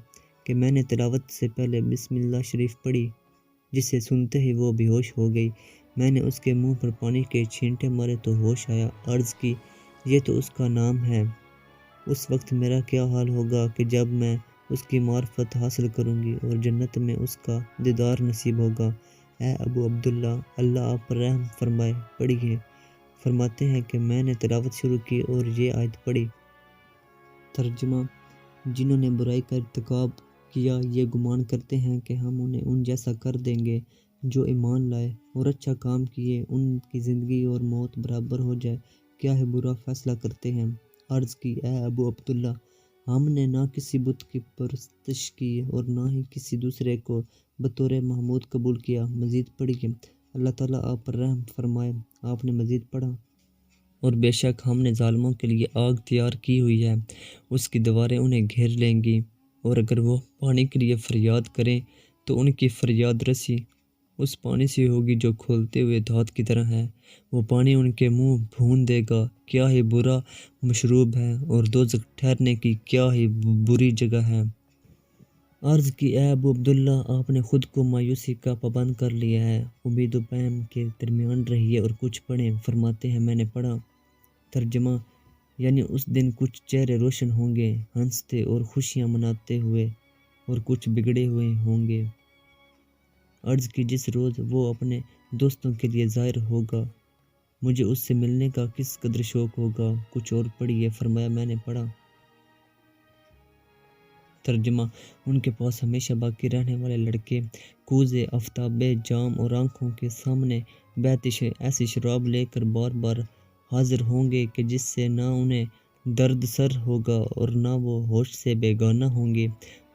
کہ میں نے تلاوت سے پہلے بسم اللہ شریف پڑھی، جسے سنتے ہی وہ بے ہوش ہو گئی۔ میں نے اس کے منہ پر پانی کے چھینٹے مارے تو ہوش آیا۔ عرض کی یہ تو اس کا نام ہے، اس وقت میرا کیا حال ہوگا کہ جب میں اس کی معرفت حاصل کروں گی اور جنت میں اس کا دیدار نصیب ہوگا۔ اے ابو عبداللہ اللہ آپ پر رحم فرمائے پڑھیے۔ فرماتے ہیں کہ میں نے تلاوت شروع کی اور یہ آیت پڑھی۔ ترجمہ: جنہوں نے برائی کا ارتکاب کیا یہ گمان کرتے ہیں کہ ہم انہیں ان جیسا کر دیں گے جو ایمان لائے اور اچھا کام کیے، ان کی زندگی اور موت برابر ہو جائے، کیا ہے برا فیصلہ کرتے ہیں۔ عرض کی اے ابو عبداللہ، ہم نے نہ کسی بت کی پرستش کی اور نہ ہی کسی دوسرے کو بطور معبود قبول کیا۔ مزید پڑھیے۔ اللہ تعالیٰ آپ پر رحم فرمائے۔ آپ نے مزید پڑھا اور بے شک ہم نے ظالموں کے لیے آگ تیار کی ہوئی ہے، اس کی دیواریں انہیں گھیر لیں گی اور اگر وہ پانی کے لیے فریاد کریں تو ان کی فریاد رسی اس پانی سے ہوگی جو کھولتے ہوئے دھات کی طرح ہے، وہ پانی ان کے منہ بھون دے گا، کیا ہی برا مشروب ہے اور دوزخ ٹھہرنے کی کیا ہی بری جگہ ہے۔ عرض کی اے ابو عبداللہ آپ نے خود کو مایوسی کا پابند کر لیا ہے، امید و پیم کے درمیان رہیے اور کچھ پڑھیں۔ فرماتے ہیں میں نے پڑھا۔ ترجمہ یعنی اس دن کچھ چہرے روشن ہوں گے ہنستے اور خوشیاں مناتے ہوئے اور کچھ بگڑے ہوئے ہوں گے۔ عرض کی جس روز وہ اپنے دوستوں کے لیے ظاہر ہوگا مجھے اس سے ملنے کا کس قدر شوق ہوگا۔ کچھ اور پڑھیے۔ فرمایا میں نے پڑھا۔ ترجمہ ان کے پاس ہمیشہ باقی رہنے والے لڑکے کوزے آفتاب جام اور آنکھوں کے سامنے بہتی ایسی شراب لے کر بار بار حاضر ہوں گے کہ جس سے نہ انہیں درد سر ہوگا اور نہ وہ ہوش سے بیگانہ ہوں گے،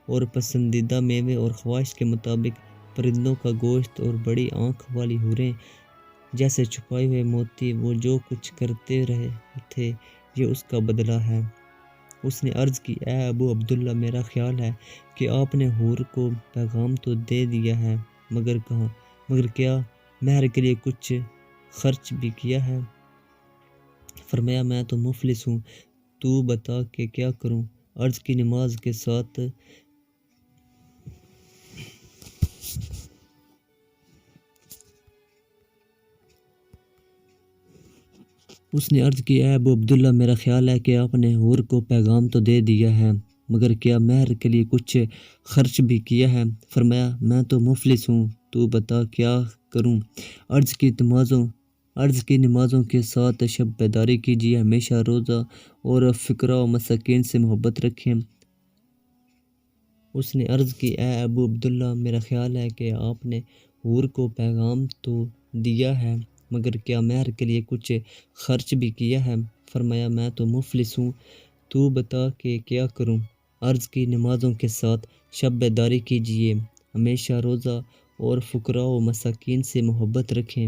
اور پسندیدہ میوے اور خواہش کے مطابق پرندوں کا گوشت اور بڑی آنکھ والی حوریں جیسے چھپائے ہوئے موتی، وہ جو کچھ کرتے رہے تھے یہ اس کا بدلہ ہے۔ اس نے عرض کی اے ابو عبداللہ میرا خیال ہے کہ آپ نے حور کو پیغام تو دے دیا ہے مگر کیا مہر کے لیے کچھ خرچ بھی کیا ہے؟ فرمایا میں تو مفلس ہوں، تو بتا کہ کیا کروں؟ عرض کی نماز کے ساتھ اس نے عرض کی اے ابو عبداللہ میرا خیال ہے کہ آپ نے حور کو پیغام تو دے دیا ہے مگر کیا مہر کے لیے کچھ خرچ بھی کیا ہے؟ فرمایا میں تو مفلس ہوں، تو بتا کیا کروں؟ عرض کی نمازوں کے ساتھ شب بیداری کیجیے، ہمیشہ روزہ اور فقراء و مساکین سے محبت رکھیں۔ اس نے عرض کی اے ابو عبداللہ میرا خیال ہے کہ آپ نے حور کو پیغام تو دیا ہے مگر کیا مہر کے لیے کچھ خرچ بھی کیا ہے؟ فرمایا میں تو مفلس ہوں، تو بتا کہ کیا کروں؟ عرض کی نمازوں کے ساتھ شب بیداری کیجیے، ہمیشہ روزہ اور فقراء و مساکین سے محبت رکھیں۔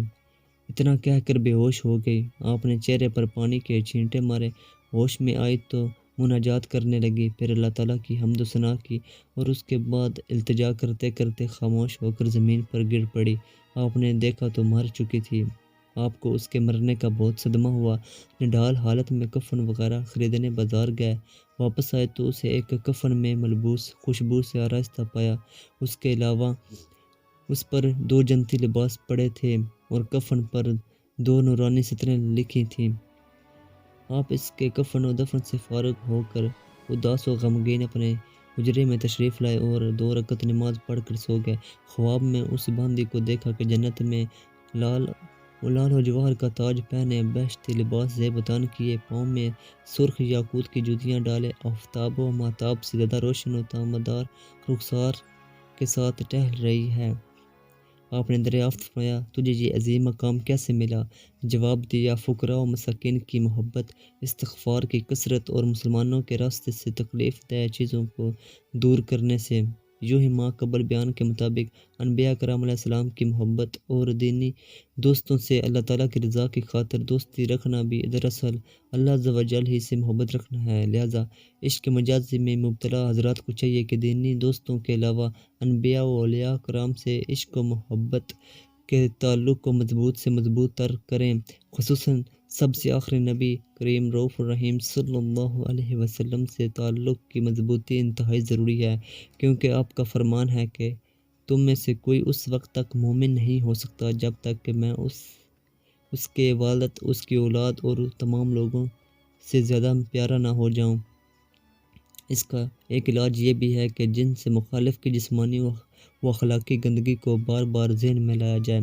اتنا کہہ کر بے ہوش ہو گئی۔ آپ نے چہرے پر پانی کے چھینٹے مارے، ہوش میں آئی تو مناجات کرنے لگی، پھر اللہ تعالیٰ کی حمد و ثنا کی اور اس کے بعد التجا کرتے کرتے خاموش ہو کر زمین پر گر پڑی۔ آپ نے دیکھا تو مر چکی تھی۔ آپ کو اس کے مرنے کا بہت صدمہ ہوا۔ نڈال حالت میں کفن وغیرہ خریدنے بازار گئے، واپس آئے تو اسے ایک کفن میں ملبوس خوشبو سے آراستہ پایا۔ اس کے علاوہ اس پر 2 جنتی لباس پڑے تھے اور کفن پر 2 نورانی سطریں لکھی تھیں۔ آپ اس کے کفن و دفن سے فارغ ہو کر اداس و غمگین اپنے حجرے میں تشریف لائے اور 2 رکعت نماز پڑھ کر سو گئے۔ خواب میں اس باندی کو دیکھا کہ جنت میں لال و جواہر کا تاج پہنے، بہشتی لباس زیبتان کیے، پاؤں میں سرخ یاقوت کی جوتیاں ڈالے، آفتاب و ماہتاب سے زیادہ روشن و تابدار رخسار کے ساتھ ٹہل رہی ہے۔ آپ نے دریافت فرمایا تجھے یہ عظیم مقام کیسے ملا؟ جواب دیا فقراء و مساکین کی محبت، استغفار کی کثرت اور مسلمانوں کے راستے سے تکلیف دہ چیزوں کو دور کرنے سے۔ یوں ہی ماں قبل بیان کے مطابق انبیاء کرام علیہ السلام کی محبت اور دینی دوستوں سے اللہ تعالیٰ کی رضا کی خاطر دوستی رکھنا بھی دراصل اللہ عز و جل ہی سے محبت رکھنا ہے۔ لہٰذا عشق مجازی میں مبتلا حضرات کو چاہیے کہ دینی دوستوں کے علاوہ انبیاء و اولیاء کرام سے عشق و محبت کے تعلق کو مضبوط سے مضبوط تر کریں، خصوصاً سب سے آخری نبی کریم رؤوف الرحیم صلی اللہ علیہ وسلم سے تعلق کی مضبوطی انتہائی ضروری ہے، کیونکہ آپ کا فرمان ہے کہ تم میں سے کوئی اس وقت تک مومن نہیں ہو سکتا جب تک کہ میں اس کے والد، اس کی اولاد اور تمام لوگوں سے زیادہ پیارا نہ ہو جاؤں۔ اس کا ایک علاج یہ بھی ہے کہ جن سے مخالف کی جسمانی و اخلاقی گندگی کو بار بار ذہن میں لایا جائے۔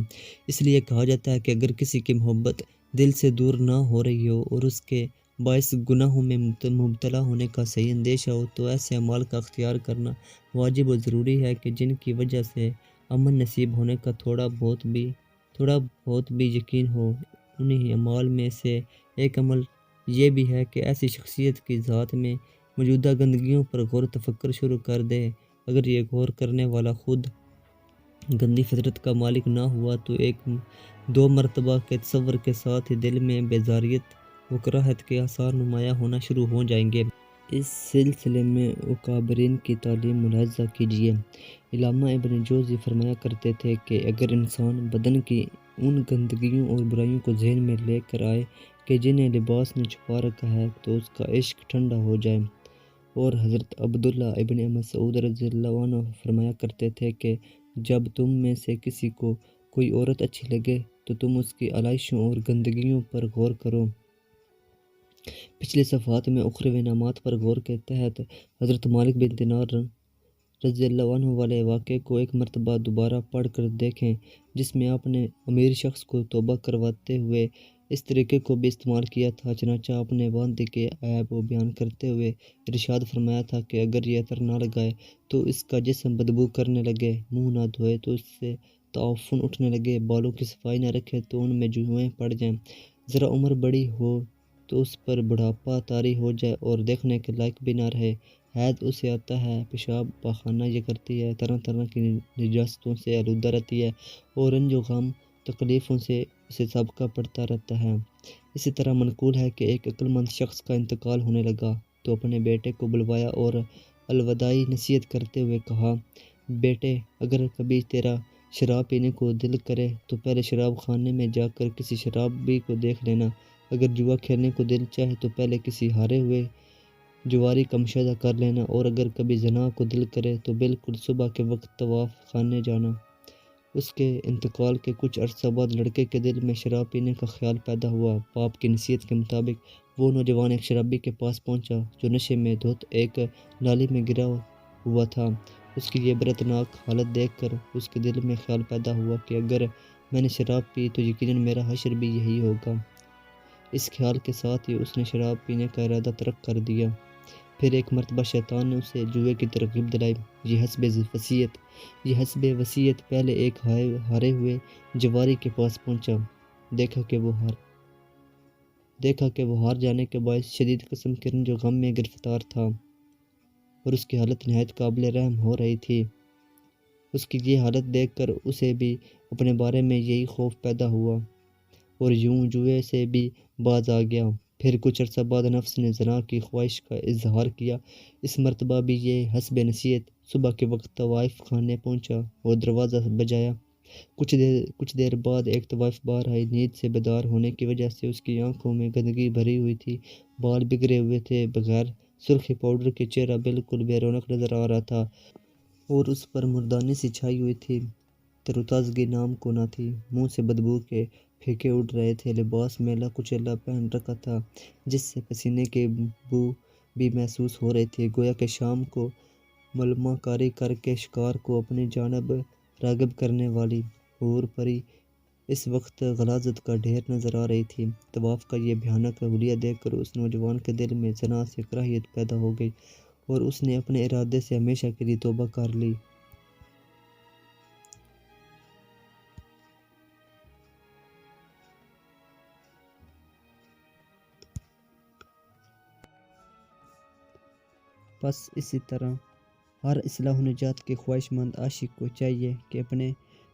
اس لیے کہا جاتا ہے کہ اگر کسی کی محبت دل سے دور نہ ہو رہی ہو اور اس کے باعث گناہوں میں مبتلا ہونے کا صحیح اندیشہ ہو تو ایسے اعمال کا اختیار کرنا واجب و ضروری ہے کہ جن کی وجہ سے امن نصیب ہونے کا تھوڑا بہت بھی یقین ہو۔ انہی اعمال میں سے ایک عمل یہ بھی ہے کہ ایسی شخصیت کی ذات میں موجودہ گندگیوں پر غور و تفکر شروع کر دے۔ اگر یہ غور کرنے والا خود گندی فطرت کا مالک نہ ہوا تو 1-2 مرتبہ کے تصور کے ساتھ ہی دل میں بیزاریت و کراہت کے آثار نمایاں ہونا شروع ہو جائیں گے۔ اس سلسلے میں اکابرین کی تعلیم ملاحظہ کیجیے۔ علامہ ابن جوزی فرمایا کرتے تھے کہ اگر انسان بدن کی ان گندگیوں اور برائیوں کو ذہن میں لے کر آئے کہ جنہیں لباس نے چھپا رکھا ہے تو اس کا عشق ٹھنڈا ہو جائے۔ اور حضرت عبداللہ ابن مسعود رضی اللہ عنہ فرمایا کرتے تھے کہ جب تم میں سے کسی کو کوئی عورت اچھی لگے تو تم اس کی علائشوں اور گندگیوں پر غور کرو۔ پچھلے صفحات میں اخروی انعامات پر غور کے تحت حضرت مالک بن دینار رضی اللہ عنہ والے واقعے کو ایک مرتبہ دوبارہ پڑھ کر دیکھیں، جس میں آپ نے امیر شخص کو توبہ کرواتے ہوئے اس طریقے کو بھی استعمال کیا تھا۔ چنانچہ آپ نے باندے کے عیب و بیان کرتے ہوئے ارشاد فرمایا تھا کہ اگر یہ عطر نہ لگائے تو اس کا جسم بدبو کرنے لگے، منہ نہ دھوئے تو اس سے تعفن اٹھنے لگے، بالوں کی صفائی نہ رکھے تو ان میں جوئیں پڑ جائیں، ذرا عمر بڑی ہو تو اس پر بڑھاپا طاری ہو جائے اور دیکھنے کے لائق بھی نہ رہے، حیض اسے آتا ہے، پیشاب پاخانہ یہ کرتی ہے، طرح طرح کی نجاستوں سے آلودہ رہتی ہے اور رنج و غم تکلیفوں سے اسے سابقہ پڑتا رہتا ہے۔ اسی طرح منقول ہے کہ ایک عقل مند شخص کا انتقال ہونے لگا تو اپنے بیٹے کو بلوایا اور الوداعی نصیحت کرتے ہوئے کہا، بیٹے، اگر کبھی تیرا شراب پینے کو دل کرے تو پہلے شراب خانے میں جا کر کسی شرابی کو دیکھ لینا، اگر جوا کھیلنے کو دل چاہے تو پہلے کسی ہارے ہوئے جواری کا مشاہدہ کر لینا، اور اگر کبھی زنا کو دل کرے تو بالکل صبح کے وقت طواف خانے جانا۔ اس کے انتقال کے کچھ عرصہ بعد لڑکے کے دل میں شراب پینے کا خیال پیدا ہوا۔ باپ کی نصیحت کے مطابق وہ نوجوان ایک شرابی کے پاس پہنچا جو نشے میں دھت ایک نالی میں گرا ہوا تھا۔ اس کی یہ عبرتناک حالت دیکھ کر اس کے دل میں خیال پیدا ہوا کہ اگر میں نے شراب پی تو یقیناً میرا حشر بھی یہی ہوگا۔ اس خیال کے ساتھ ہی اس نے شراب پینے کا ارادہ ترک کر دیا۔ پھر ایک مرتبہ شیطان نے اسے جوئے کی ترغیب دلائی۔ یہ حسب وصیت پہلے ایک ہارے ہوئے جواری کے پاس پہنچا، دیکھا کہ وہ ہار جانے کے باعث شدید قسم کے رنج و غم میں گرفتار تھا اور اس کی حالت نہایت قابل رحم ہو رہی تھی۔ اس کی یہ حالت دیکھ کر اسے بھی اپنے بارے میں یہی خوف پیدا ہوا اور یوں جوئے سے بھی باز آ گیا۔ پھر کچھ عرصہ بعد نفس نے زنا کی خواہش کا اظہار کیا۔ اس مرتبہ بھی یہ حسب نصیحت صبح کے وقت طوائف خانے پہنچا اور دروازہ بجایا۔ کچھ دیر بعد ایک طوائف باہر آئی۔ نیند سے بیدار ہونے کی وجہ سے اس کی آنکھوں میں گندگی بھری ہوئی تھی، بال بگڑے ہوئے تھے، بغیر سرخی پاؤڈر کے چہرہ بالکل بے رونق نظر آ رہا تھا اور اس پر مردانی سی چھائی ہوئی تھی، تر و تازگی نام کو نہ تھی، منہ سے بدبو کے پھیکے اڑ رہے تھے، لباس میلا کچیلا پہن رکھا تھا جس سے پسینے کی بو بھی محسوس ہو رہی تھی، گویا کہ شام کو ملمہ کاری کر کے شکار کو اپنی جانب راغب کرنے والی حور پری اس وقت غلاظت کا ڈھیر نظر آ رہی تھی۔ طواف کا یہ بھیانک حلیہ دیکھ کر اس نوجوان کے دل میں زنا سے کراہیت پیدا ہو گئی اور اس نے اپنے ارادے سے ہمیشہ کے لیے توبہ کر لی۔ بس اسی طرح ہر اصلاح و نجات کے خواہش مند عاشق کو چاہیے کہ اپنے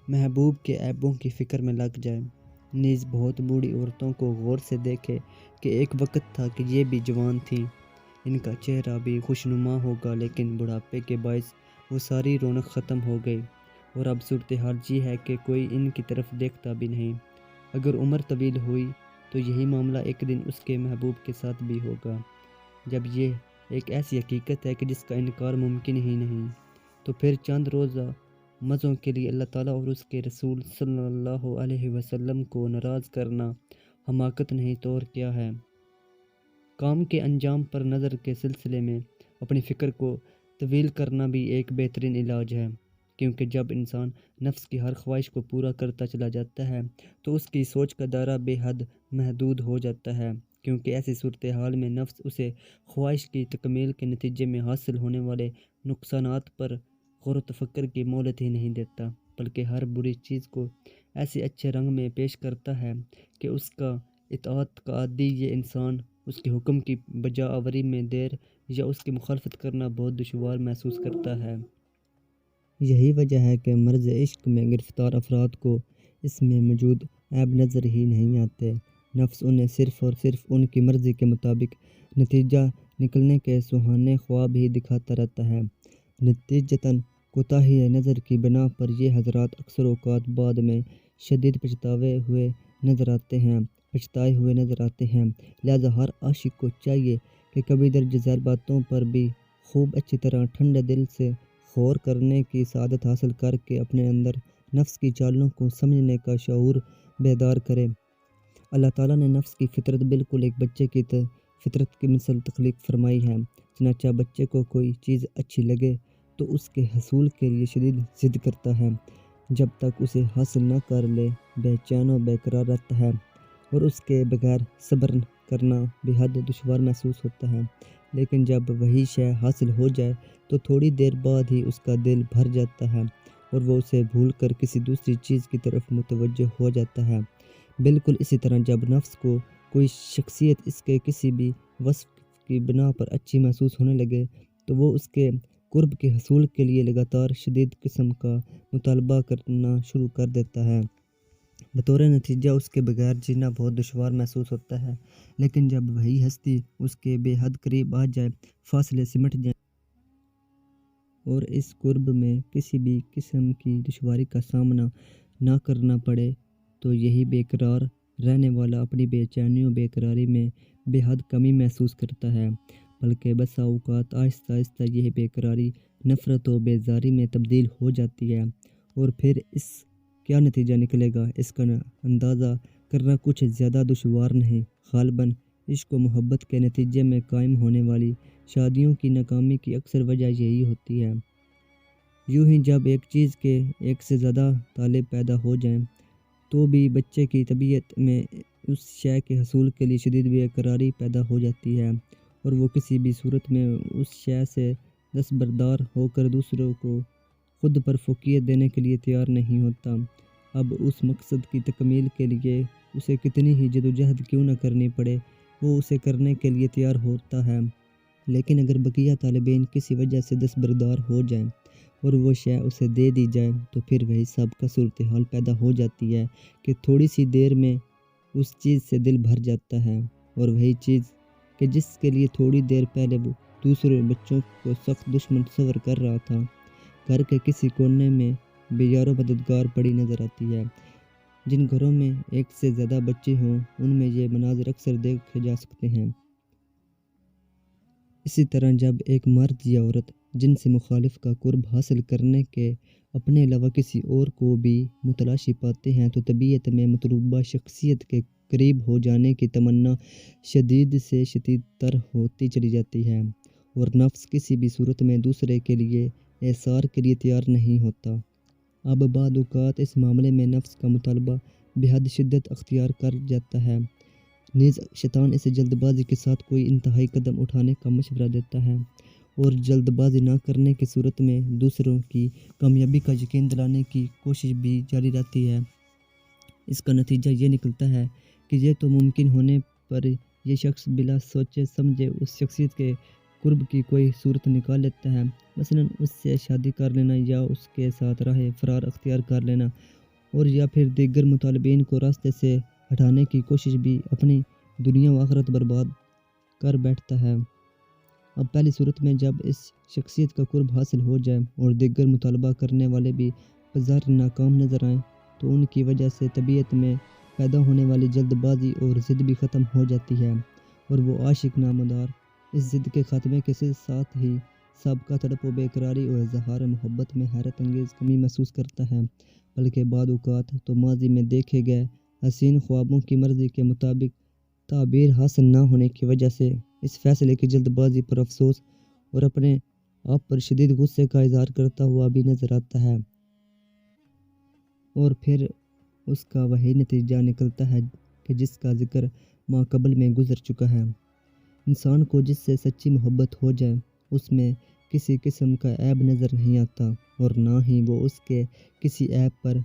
محبوب کے عیبوں کی فکر میں لگ جائے، نیز بہت بوڑھی عورتوں کو غور سے دیکھے کہ ایک وقت تھا کہ یہ بھی جوان تھیں، ان کا چہرہ بھی خوشنما ہوگا، لیکن بڑھاپے کے باعث وہ ساری رونق ختم ہو گئی اور اب صورتحال یہ ہے کہ کوئی ان کی طرف دیکھتا بھی نہیں۔ اگر عمر طویل ہوئی تو یہی معاملہ ایک دن اس کے محبوب کے ساتھ بھی ہوگا۔ جب یہ ایک ایسی حقیقت ہے کہ جس کا انکار ممکن ہی نہیں، تو پھر چند روزہ مزوں کے لیے اللہ تعالیٰ اور اس کے رسول صلی اللہ علیہ وسلم کو ناراض کرنا حماقت نہیں تو اور کیا ہے۔ کام کے انجام پر نظر کے سلسلے میں اپنی فکر کو طویل کرنا بھی ایک بہترین علاج ہے، کیونکہ جب انسان نفس کی ہر خواہش کو پورا کرتا چلا جاتا ہے تو اس کی سوچ کا دائرہ بے حد محدود ہو جاتا ہے، کیونکہ ایسی صورتحال میں نفس اسے خواہش کی تکمیل کے نتیجے میں حاصل ہونے والے نقصانات پر غور و تفکر کی مہلت ہی نہیں دیتا، بلکہ ہر بری چیز کو ایسے اچھے رنگ میں پیش کرتا ہے کہ اس کا اطاعت کا عادی یہ انسان اس کے حکم کی بجا آوری میں دیر یا اس کی مخالفت کرنا بہت دشوار محسوس کرتا ہے۔ یہی وجہ ہے کہ مرض عشق میں گرفتار افراد کو اس میں موجود عیب نظر ہی نہیں آتے۔ نفس انہیں صرف اور صرف ان کی مرضی کے مطابق نتیجہ نکلنے کے سہانے خواب ہی دکھاتا رہتا ہے۔ نتیجتاً کوتاہی نظر کی بنا پر یہ حضرات اکثر اوقات بعد میں شدید پچھتائے ہوئے نظر آتے ہیں، لہذا ہر عاشق کو چاہیے کہ کبھی درج ذیل باتوں پر بھی خوب اچھی طرح ٹھنڈے دل سے غور کرنے کی سعادت حاصل کر کے اپنے اندر نفس کی چالوں کو سمجھنے کا شعور بیدار کرے۔ اللہ تعالیٰ نے نفس کی فطرت بالکل ایک بچے کی فطرت کی مثل تخلیق فرمائی ہے۔ چنانچہ بچے کو کوئی چیز اچھی لگے تو اس کے حصول کے لیے شدید ضد کرتا ہے، جب تک اسے حاصل نہ کر لے بے چین و بے قرار رہتا ہے اور اس کے بغیر صبر کرنا بے حد دشوار محسوس ہوتا ہے، لیکن جب وہی شے حاصل ہو جائے تو تھوڑی دیر بعد ہی اس کا دل بھر جاتا ہے اور وہ اسے بھول کر کسی دوسری چیز کی طرف متوجہ ہو جاتا ہے۔ بالکل اسی طرح جب نفس کو کوئی شخصیت اس کے کسی بھی وصف کی بنا پر اچھی محسوس ہونے لگے تو وہ اس کے قرب کے حصول کے لیے لگاتار شدید قسم کا مطالبہ کرنا شروع کر دیتا ہے۔ بطور نتیجہ اس کے بغیر جینا بہت دشوار محسوس ہوتا ہے، لیکن جب وہی ہستی اس کے بے حد قریب آ جائے، فاصلے سمٹ جائیں اور اس قرب میں کسی بھی قسم کی دشواری کا سامنا نہ کرنا پڑے تو یہی بے قرار رہنے والا اپنی بے چینی و بے قراری میں بے حد کمی محسوس کرتا ہے، بلکہ بسا اوقات آہستہ آہستہ یہ بے قراری نفرت و بیزاری میں تبدیل ہو جاتی ہے، اور پھر اس کیا نتیجہ نکلے گا اس کا اندازہ کرنا کچھ زیادہ دشوار نہیں۔ غالباً عشق و محبت کے نتیجے میں قائم ہونے والی شادیوں کی ناکامی کی اکثر وجہ یہی ہوتی ہے۔ یوں ہی جب ایک چیز کے ایک سے زیادہ طالب پیدا ہو جائیں تو بھی بچے کی طبیعت میں اس شے کے حصول کے لیے شدید بے قراری پیدا ہو جاتی ہے اور وہ کسی بھی صورت میں اس شے سے دستبردار ہو کر دوسروں کو خود پر فوقیت دینے کے لیے تیار نہیں ہوتا۔ اب اس مقصد کی تکمیل کے لیے اسے کتنی ہی جدوجہد کیوں نہ کرنی پڑے، وہ اسے کرنے کے لیے تیار ہوتا ہے، لیکن اگر بقیہ طالبین کسی وجہ سے دستبردار ہو جائیں اور وہ شے اسے دے دی جائے تو پھر وہی سب کا صورتحال پیدا ہو جاتی ہے کہ تھوڑی سی دیر میں اس چیز سے دل بھر جاتا ہے، اور وہی چیز کہ جس کے لیے تھوڑی دیر پہلے وہ دوسرے بچوں کو سخت دشمن تصور کر رہا تھا، گھر کے کسی کونے میں بے یار و مددگار پڑی نظر آتی ہے۔ جن گھروں میں ایک سے زیادہ بچے ہوں ان میں یہ مناظر اکثر دیکھے جا سکتے ہیں۔ اسی طرح جب ایک مرد یا عورت جنس مخالف کا قرب حاصل کرنے کے اپنے علاوہ کسی اور کو بھی متلاشی پاتے ہیں تو طبیعت میں مطلوبہ شخصیت کے قریب ہو جانے کی تمنا شدید سے شدید تر ہوتی چلی جاتی ہے، اور نفس کسی بھی صورت میں دوسرے کے لیے ایثار کے لیے تیار نہیں ہوتا۔ اب بعض اوقات اس معاملے میں نفس کا مطالبہ بے حد شدت اختیار کر جاتا ہے، نیز شیطان اسے جلد بازی کے ساتھ کوئی انتہائی قدم اٹھانے کا مشورہ دیتا ہے، اور جلد بازی نہ کرنے کی صورت میں دوسروں کی کامیابی کا یقین دلانے کی کوشش بھی جاری رہتی ہے۔ اس کا نتیجہ یہ نکلتا ہے کہ یہ تو ممکن ہونے پر یہ شخص بلا سوچے سمجھے اس شخصیت کے قرب کی کوئی صورت نکال لیتا ہے، مثلاً اس سے شادی کر لینا یا اس کے ساتھ راہ فرار اختیار کر لینا، اور یا پھر دیگر مطالبین کو راستے سے ہٹانے کی کوشش بھی اپنی دنیا و آخرت برباد کر بیٹھتا ہے۔ اب پہلی صورت میں جب اس شخصیت کا قرب حاصل ہو جائے اور دیگر مطالبہ کرنے والے بھی بظاہر ناکام نظر آئیں تو ان کی وجہ سے طبیعت میں پیدا ہونے والی جلد بازی اور ضد بھی ختم ہو جاتی ہے، اور وہ عاشق نامدار اس ضد کے خاتمے کے ساتھ ہی سابقہ تڑپ و بے قراری اور اظہار محبت میں حیرت انگیز کمی محسوس کرتا ہے، بلکہ بعض اوقات تو ماضی میں دیکھے گئے حسین خوابوں کی مرضی کے مطابق تعبیر حاصل نہ ہونے کی وجہ سے اس فیصلے کی جلد بازی پر افسوس اور اپنے آپ پر شدید غصے کا اظہار کرتا ہوا بھی نظر آتا ہے، اور پھر اس کا وہی نتیجہ نکلتا ہے کہ جس کا ذکر ماقبل میں گزر چکا ہے۔ انسان کو جس سے سچی محبت ہو جائے اس میں کسی قسم کا عیب نظر نہیں آتا، اور نہ ہی وہ اس کے کسی عیب پر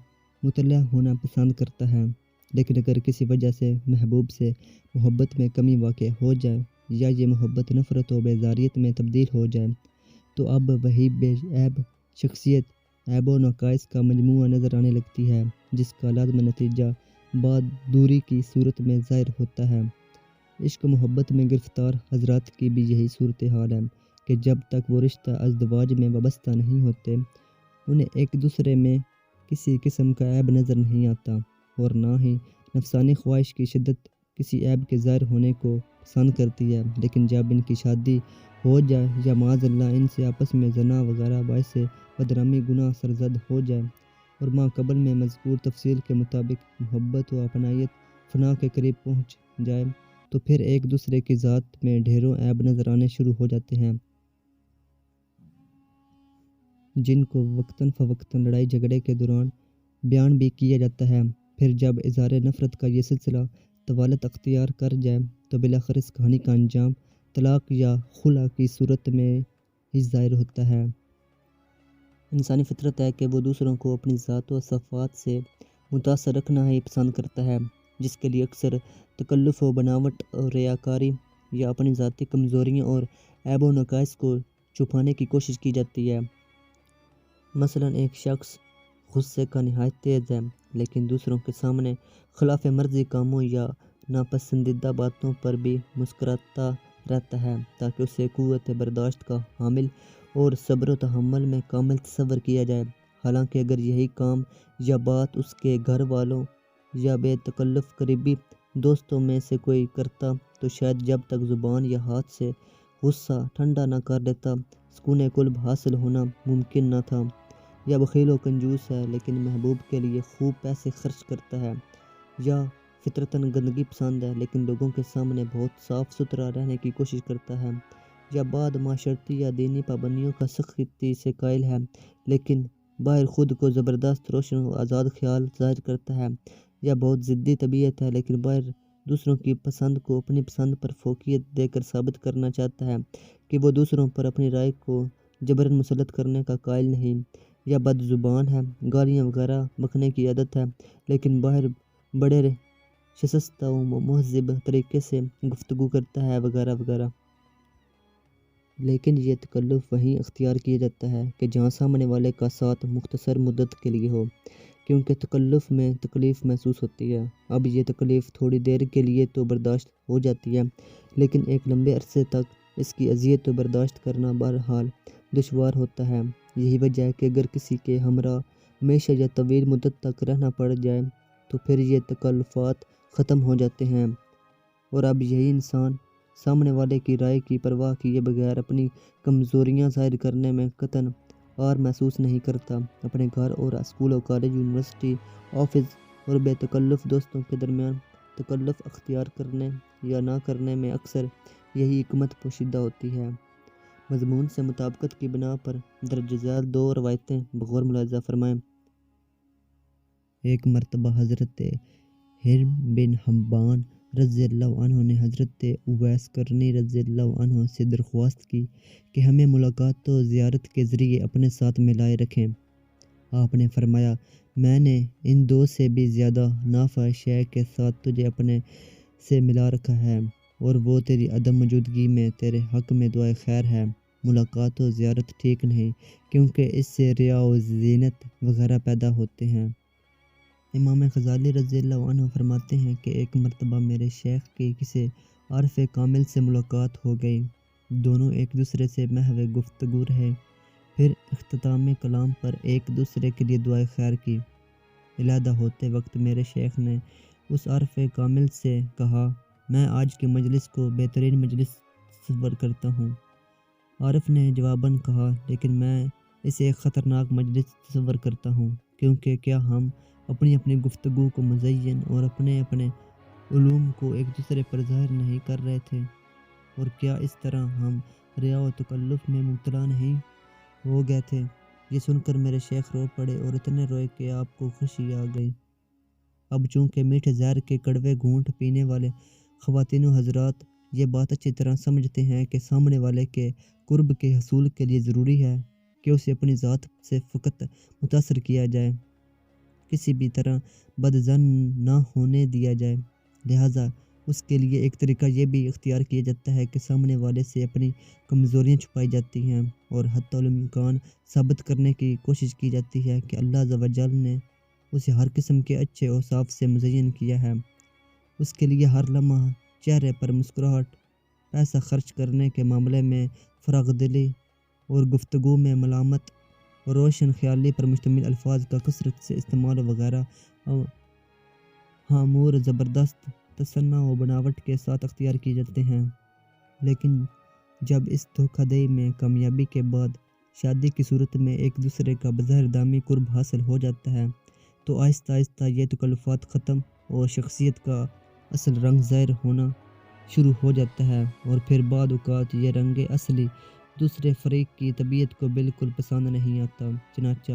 مطلع ہونا پسند کرتا ہے، لیکن اگر کسی وجہ سے محبوب سے محبت میں کمی واقع ہو جائے یا یہ محبت نفرت و بیزاریت میں تبدیل ہو جائے تو اب وہی بے عیب شخصیت عیب و نقائص کا مجموعہ نظر آنے لگتی ہے، جس کا لازم نتیجہ بعد دوری کی صورت میں ظاہر ہوتا ہے۔ عشق و محبت میں گرفتار حضرات کی بھی یہی صورتحال ہے کہ جب تک وہ رشتہ ازدواج میں وابستہ نہیں ہوتے انہیں ایک دوسرے میں کسی قسم کا عیب نظر نہیں آتا، اور نہ ہی نفسانی خواہش کی شدت کسی عیب کے ظاہر ہونے کو پسند کرتی ہے، لیکن جب ان کی شادی ہو جائے یا معاذ اللہ ان سے آپس میں زنا وغیرہ باعث بدنامی گناہ سرزد ہو جائے اور ماقبل میں مذکور تفصیل کے مطابق محبت و اپنائیت فنا کے قریب پہنچ جائے تو پھر ایک دوسرے کی ذات میں ڈھیروں عیب نظر آنے شروع ہو جاتے ہیں، جن کو وقتاً فوقتاً لڑائی جھگڑے کے دوران بیان بھی کیا جاتا ہے۔ پھر جب اظہار نفرت کا یہ سلسلہ طوالت اختیار کر جائے تو بالآخر اس کہانی کا انجام طلاق یا خلع کی صورت میں ہی ظاہر ہوتا ہے۔ انسانی فطرت ہے کہ وہ دوسروں کو اپنی ذات و صفات سے متاثر رکھنا ہی پسند کرتا ہے، جس کے لیے اکثر تکلف و بناوٹ اور ریاکاری یا اپنی ذاتی کمزوریوں اور عیب و نقائص کو چھپانے کی کوشش کی جاتی ہے۔ مثلاً ایک شخص غصے کا نہایت تیز ہے، لیکن دوسروں کے سامنے خلاف مرضی کاموں یا ناپسندیدہ باتوں پر بھی مسکراتا رہتا ہے تاکہ اسے قوت برداشت کا حامل اور صبر و تحمل میں کامل تصور کیا جائے۔ حالانکہ اگر یہی کام یا بات اس کے گھر والوں یا بے تکلف قریبی دوستوں میں سے کوئی کرتا تو شاید جب تک زبان یا ہاتھ سے غصہ ٹھنڈا نہ کر لیتا سکون قلب حاصل ہونا ممکن نہ تھا۔ یا بخیل و کنجوس ہے لیکن محبوب کے لیے خوب پیسے خرچ کرتا ہے، یا فطرتاً گندگی پسند ہے لیکن لوگوں کے سامنے بہت صاف ستھرا رہنے کی کوشش کرتا ہے، یا بعد معاشرتی یا دینی پابندیوں کا سختی سے قائل ہے لیکن باہر خود کو زبردست روشن و آزاد خیال ظاہر کرتا ہے، یا بہت ضدی طبیعت ہے لیکن باہر دوسروں کی پسند کو اپنی پسند پر فوقیت دے کر ثابت کرنا چاہتا ہے کہ وہ دوسروں پر اپنی رائے کو جبراً مسلط کرنے کا قائل نہیں، یا بد زبان ہے، گالیاں وغیرہ بکنے کی عادت ہے لیکن باہر بڑے شائستہ و مہذب طریقے سے گفتگو کرتا ہے وغیرہ وغیرہ۔ لیکن یہ تکلف وہیں اختیار کیا جاتا ہے کہ جہاں سامنے والے کا ساتھ مختصر مدت کے لیے ہو، کیونکہ تکلف میں تکلیف محسوس ہوتی ہے۔ اب یہ تکلیف تھوڑی دیر کے لیے تو برداشت ہو جاتی ہے لیکن ایک لمبے عرصے تک اس کی اذیت و برداشت کرنا بہرحال دشوار ہوتا ہے۔ یہی وجہ ہے کہ اگر کسی کے ہمراہ ہمیشہ یا طویل مدت تک رہنا پڑ جائے تو پھر یہ تکلفات ختم ہو جاتے ہیں، اور اب یہی انسان سامنے والے کی رائے کی پرواہ کیے بغیر اپنی کمزوریاں ظاہر کرنے میں قطعاً عار محسوس نہیں کرتا۔ اپنے گھر اور اسکول و کالج، یونیورسٹی، آفس اور بے تکلف دوستوں کے درمیان تکلف اختیار کرنے یا نہ کرنے میں اکثر یہی حکمت پوشیدہ ہوتی ہے۔ مضمون سے مطابقت کی بنا پر درج ذیل دو روایتیں بغور ملاحظہ فرمائیں۔ ایک مرتبہ حضرت حرم بن حبان رضی اللہ عنہ نے حضرت اویس قرنی رضی اللہ عنہ سے درخواست کی کہ ہمیں ملاقات و زیارت کے ذریعے اپنے ساتھ ملائے رکھیں۔ آپ نے فرمایا، میں نے ان دو سے بھی زیادہ نافع شے کے ساتھ تجھے اپنے سے ملا رکھا ہے، اور وہ تیری عدم موجودگی میں تیرے حق میں دعائے خیر ہے۔ ملاقات و زیارت ٹھیک نہیں، کیونکہ اس سے ریا و زینت وغیرہ پیدا ہوتے ہیں۔ امام غزالی رضی اللہ عنہ فرماتے ہیں کہ ایک مرتبہ میرے شیخ کی کسی عارف کامل سے ملاقات ہو گئی، دونوں ایک دوسرے سے محو گفتگو رہے، پھر اختتام کلام پر ایک دوسرے کے لیے دعائے خیر کی۔ علیحدہ ہوتے وقت میرے شیخ نے اس عارف کامل سے کہا، میں آج کی مجلس کو بہترین مجلس تصور کرتا ہوں۔ عارف نے جواباً کہا، لیکن میں اسے ایک خطرناک مجلس تصور کرتا ہوں، کیونکہ کیا ہم اپنی اپنی گفتگو کو مزین اور اپنے اپنے علوم کو ایک دوسرے پر ظاہر نہیں کر رہے تھے، اور کیا اس طرح ہم ریا و تکلف میں مبتلا نہیں ہو گئے تھے؟ یہ سن کر میرے شیخ رو پڑے اور اتنے روئے کہ آپ کو خوشی آ گئی۔ اب چونکہ میٹھے زہر کے کڑوے گھونٹ پینے والے خواتین و حضرات یہ بات اچھی طرح سمجھتے ہیں کہ سامنے والے کے قرب کے حصول کے لیے ضروری ہے کہ اسے اپنی ذات سے فقط متاثر کیا جائے، کسی بھی طرح بد ظن نہ ہونے دیا جائے، لہٰذا اس کے لیے ایک طریقہ یہ بھی اختیار کیا جاتا ہے کہ سامنے والے سے اپنی کمزوریاں چھپائی جاتی ہیں اور حتی الامکان ثابت کرنے کی کوشش کی جاتی ہے کہ اللہ عز و جل نے اسے ہر قسم کے اچھے اوصاف سے مزین کیا ہے۔ اس کے لیے ہر لمحہ چہرے پر مسکراہٹ، پیسہ خرچ کرنے کے معاملے میں فراغ دلی اور گفتگو میں ملامت اور روشن خیالی پر مشتمل الفاظ کا کثرت سے استعمال وغیرہ امور زبردست تصنع و بناوٹ کے ساتھ اختیار کیے جاتے ہیں۔ لیکن جب اس دھوکہ دہی میں کامیابی کے بعد شادی کی صورت میں ایک دوسرے کا بظاہر دامی قرب حاصل ہو جاتا ہے تو آہستہ آہستہ یہ تکلفات ختم اور شخصیت کا اصل رنگ ظاہر ہونا شروع ہو جاتا ہے اور پھر بعض اوقات یہ رنگ اصلی دوسرے فریق کی طبیعت کو بالکل پسند نہیں آتا، چنانچہ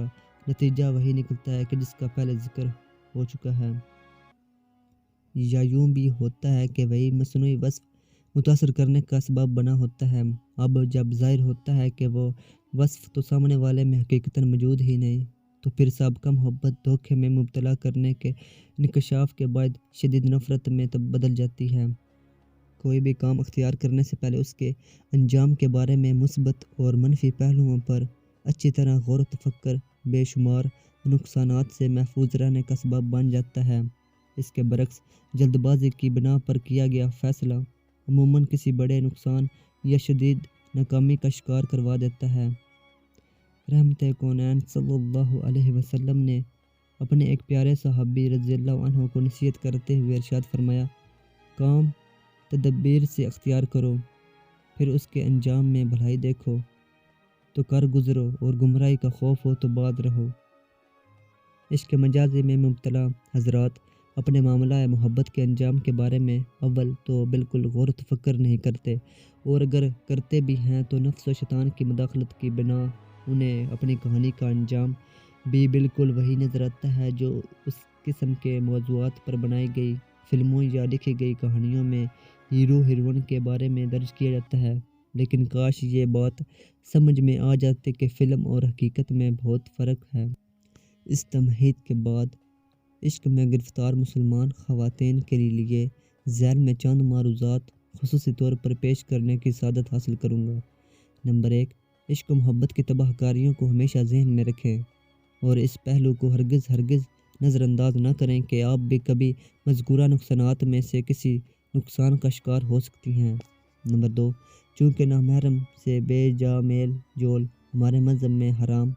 نتیجہ وہی نکلتا ہے کہ جس کا پہلے ذکر ہو چکا ہے، یا یوں بھی ہوتا ہے کہ وہی مصنوعی وصف متاثر کرنے کا سبب بنا ہوتا ہے۔ اب جب ظاہر ہوتا ہے کہ وہ وصف تو سامنے والے میں حقیقتاً موجود ہی نہیں، تو پھر سابقہ محبت دھوکے میں مبتلا کرنے کے انکشاف کے بعد شدید نفرت میں بدل جاتی ہے۔ کوئی بھی کام اختیار کرنے سے پہلے اس کے انجام کے بارے میں مثبت اور منفی پہلوؤں پر اچھی طرح غور و تفکر بے شمار نقصانات سے محفوظ رہنے کا سبب بن جاتا ہے۔ اس کے برعکس جلد بازی کی بنا پر کیا گیا فیصلہ عموماً کسی بڑے نقصان یا شدید ناکامی کا شکار کروا دیتا ہے۔ رحمت کونین صلی اللہ علیہ وسلم نے اپنے ایک پیارے صحابی رضی اللہ عنہ کو نصیحت کرتے ہوئے ارشاد فرمایا، کام تدبیر سے اختیار کرو، پھر اس کے انجام میں بھلائی دیکھو تو کر گزرو، اور گمراہی کا خوف ہو تو بعد رہو۔ عشق مجازی میں مبتلا حضرات اپنے معاملہ محبت کے انجام کے بارے میں اول تو بالکل غور و تفکر نہیں کرتے، اور اگر کرتے بھی ہیں تو نفس و شیطان کی مداخلت کی بنا انہیں اپنی کہانی کا انجام بھی بالکل وہی نظر آتا ہے جو اس قسم کے موضوعات پر بنائی گئی فلموں یا لکھی گئی کہانیوں میں ہیرو ہیروئن کے بارے میں درج کیا جاتا ہے۔ لیکن کاش یہ بات سمجھ میں آ جاتے کہ فلم اور حقیقت میں بہت فرق ہے۔ اس تمہید کے بعد عشق میں گرفتار مسلمان خواتین کے لیے ذیل میں چند معروضات خصوصی طور پر پیش کرنے کی سعادت حاصل کروں گا۔ نمبر 1، عشق و محبت کی تباہ کاریوں کو ہمیشہ ذہن میں رکھیں اور اس پہلو کو ہرگز نظر انداز نہ کریں کہ آپ بھی کبھی مذکورہ نقصانات میں سے کسی نقصان کا شکار ہو سکتی ہیں۔ نمبر 2، چونکہ نامحرم سے بے جا میل جول ہمارے مذہب میں حرام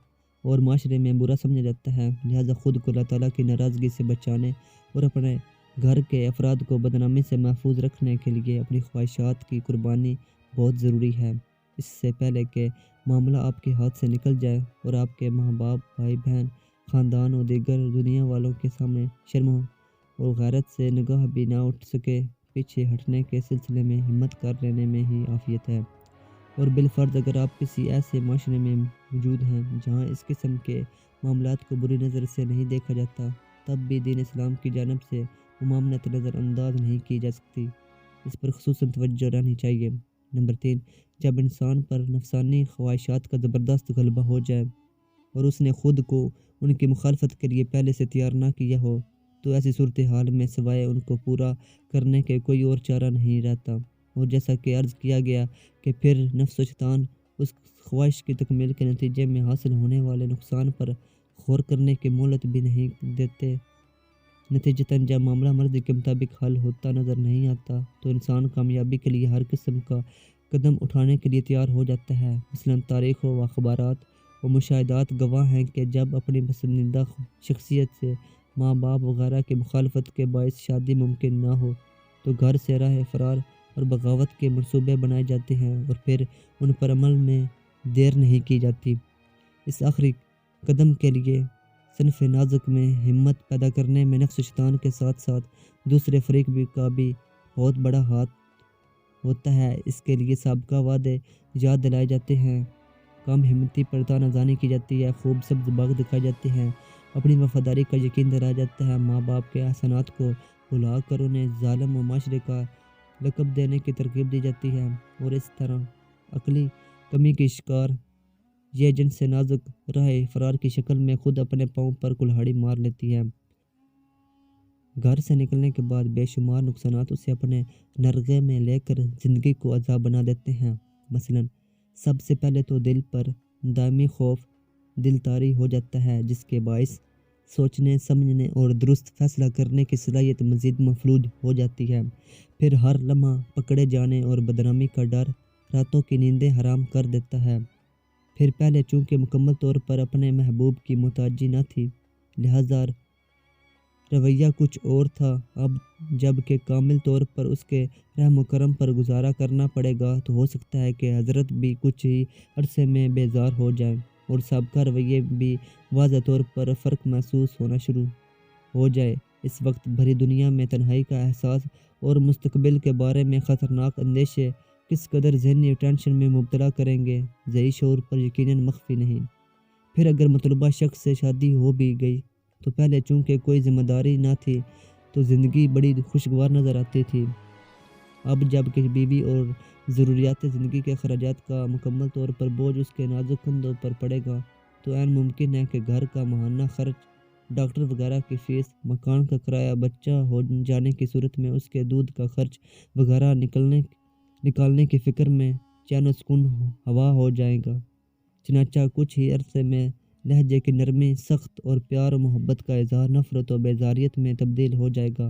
اور معاشرے میں برا سمجھا جاتا ہے، لہٰذا خود کو اللہ تعالیٰ کی ناراضگی سے بچانے اور اپنے گھر کے افراد کو بدنامی سے محفوظ رکھنے کے لیے اپنی خواہشات کی قربانی بہت ضروری ہے۔ اس سے پہلے کہ معاملہ آپ کے ہاتھ سے نکل جائے اور آپ کے ماں باپ، بھائی بہن، خاندان و دیگر دنیا والوں کے سامنے شرم اور غیرت سے نگاہ بھی نہ اٹھ سکے، پیچھے ہٹنے کے سلسلے میں ہمت کر لینے میں ہی عافیت ہے۔ اور بالفرض اگر آپ کسی ایسے معاشرے میں موجود ہیں جہاں اس قسم کے معاملات کو بری نظر سے نہیں دیکھا جاتا، تب بھی دین اسلام کی جانب سے ممانعت نظر انداز نہیں کی جا سکتی، اس پر خصوصاً توجہ رہنی چاہیے۔ نمبر 3، جب انسان پر نفسانی خواہشات کا زبردست غلبہ ہو جائے اور اس نے خود کو ان کی مخالفت کے لیے پہلے سے تیار نہ کیا ہو، تو ایسی صورتحال میں سوائے ان کو پورا کرنے کے کوئی اور چارہ نہیں رہتا، اور جیسا کہ عرض کیا گیا کہ پھر نفس و شیطان اس خواہش کی تکمیل کے نتیجے میں حاصل ہونے والے نقصان پر غور کرنے کی مہلت بھی نہیں دیتے۔ نتیجتاً جب معاملہ مرضی کے مطابق حل ہوتا نظر نہیں آتا تو انسان کامیابی کے لیے ہر قسم کا قدم اٹھانے کے لیے تیار ہو جاتا ہے۔ مثلاً تاریخ و اخبارات و مشاہدات گواہ ہیں کہ جب اپنی پسندیدہ شخصیت سے ماں باپ وغیرہ کی مخالفت کے باعث شادی ممکن نہ ہو تو گھر سے راہ فرار اور بغاوت کے منصوبے بنائے جاتے ہیں، اور پھر ان پر عمل میں دیر نہیں کی جاتی۔ اس آخری قدم کے لیے صنف نازک میں ہمت پیدا کرنے میں نفس و شیطان کے ساتھ ساتھ دوسرے فریق کا بھی بہت بڑا ہاتھ ہوتا ہے۔ اس کے لیے سابقہ وعدے یاد دلائے جاتے ہیں، کم ہمتی پر تانہ زنی کی جاتی ہے، خوب سبز باغ دکھائے جاتے ہیں، اپنی وفاداری کا یقین دلایا جاتا ہے، ماں باپ کے احسانات کو بھلا کر انہیں ظالم و معاشرے کا لقب دینے کی ترغیب دی جاتی ہے، اور اس طرح عقلی کمی کی شکار یہ جنس نازک راہ فرار کی شکل میں خود اپنے پاؤں پر کلہاڑی مار لیتی ہے۔ گھر سے نکلنے کے بعد بے شمار نقصانات اسے اپنے نرغے میں لے کر زندگی کو عذاب بنا دیتے ہیں۔ مثلاً سب سے پہلے تو دل پر دائمی خوف دل تاری ہو جاتا ہے، جس کے باعث سوچنے سمجھنے اور درست فیصلہ کرنے کی صلاحیت مزید مفلوج ہو جاتی ہے۔ پھر ہر لمحہ پکڑے جانے اور بدنامی کا ڈر راتوں کی نیندیں حرام کر دیتا ہے۔ پھر پہلے چونکہ مکمل طور پر اپنے محبوب کی محتاجی نہ تھی، لہٰذا رویہ کچھ اور تھا، اب جب کہ کامل طور پر اس کے رحم و کرم پر گزارا کرنا پڑے گا تو ہو سکتا ہے کہ حضرت بھی کچھ ہی عرصے میں بیزار ہو جائیں اور سابقہ رویے بھی واضح طور پر فرق محسوس ہونا شروع ہو جائے۔ اس وقت بھری دنیا میں تنہائی کا احساس اور مستقبل کے بارے میں خطرناک اندیشے کس قدر ذہنی ٹینشن میں مبتلا کریں گے، ذہنی شعور پر یقیناً مخفی نہیں۔ پھر اگر مطلوبہ شخص سے شادی ہو بھی گئی تو پہلے چونکہ کوئی ذمہ داری نہ تھی تو زندگی بڑی خوشگوار نظر آتی تھی۔ اب جب کہ بیوی اور ضروریات زندگی کے اخراجات کا مکمل طور پر بوجھ اس کے نازک کندھوں پر پڑے گا تو عین ممکن ہے کہ گھر کا ماہانہ خرچ، ڈاکٹر وغیرہ کی فیس، مکان کا کرایہ، بچہ ہو جانے کی صورت میں اس کے دودھ کا خرچ وغیرہ نکالنے کی فکر میں چین و سکون ہوا ہو جائے گا۔ چنانچہ کچھ ہی عرصے میں لہجے کی نرمی، سخت اور پیار و محبت کا اظہار نفرت و بیزاریت میں تبدیل ہو جائے گا،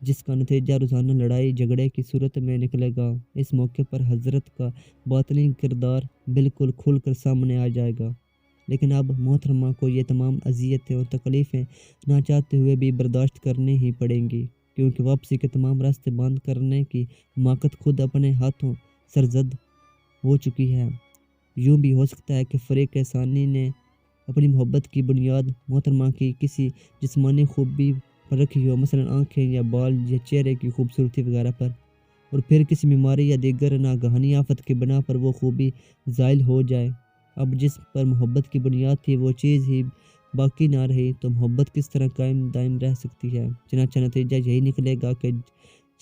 جس کا نتیجہ روزانہ لڑائی جھگڑے کی صورت میں نکلے گا۔ اس موقع پر حضرت کا باطنی کردار بالکل کھل کر سامنے آ جائے گا، لیکن اب محترمہ کو یہ تمام اذیتیں اور تکلیفیں نہ چاہتے ہوئے بھی برداشت کرنی ہی پڑیں گی، کیونکہ واپسی کے تمام راستے بند کرنے کی حماقت خود اپنے ہاتھوں سرزد ہو چکی ہے۔ یوں بھی ہو سکتا ہے کہ فریق ثانی نے اپنی محبت کی بنیاد محترمہ کی کسی جسمانی خوبی پر رکھی ہو، مثلا آنکھیں یا بال یا چہرے کی خوبصورتی وغیرہ پر، اور پھر کسی بیماری یا دیگر ناگہانی آفت کی بنا پر وہ خوبی زائل ہو جائے۔ اب جس پر محبت کی بنیاد تھی وہ چیز ہی باقی نہ رہی تو محبت کس طرح قائم دائم رہ سکتی ہے؟ چنانچہ نتیجہ یہی نکلے گا کہ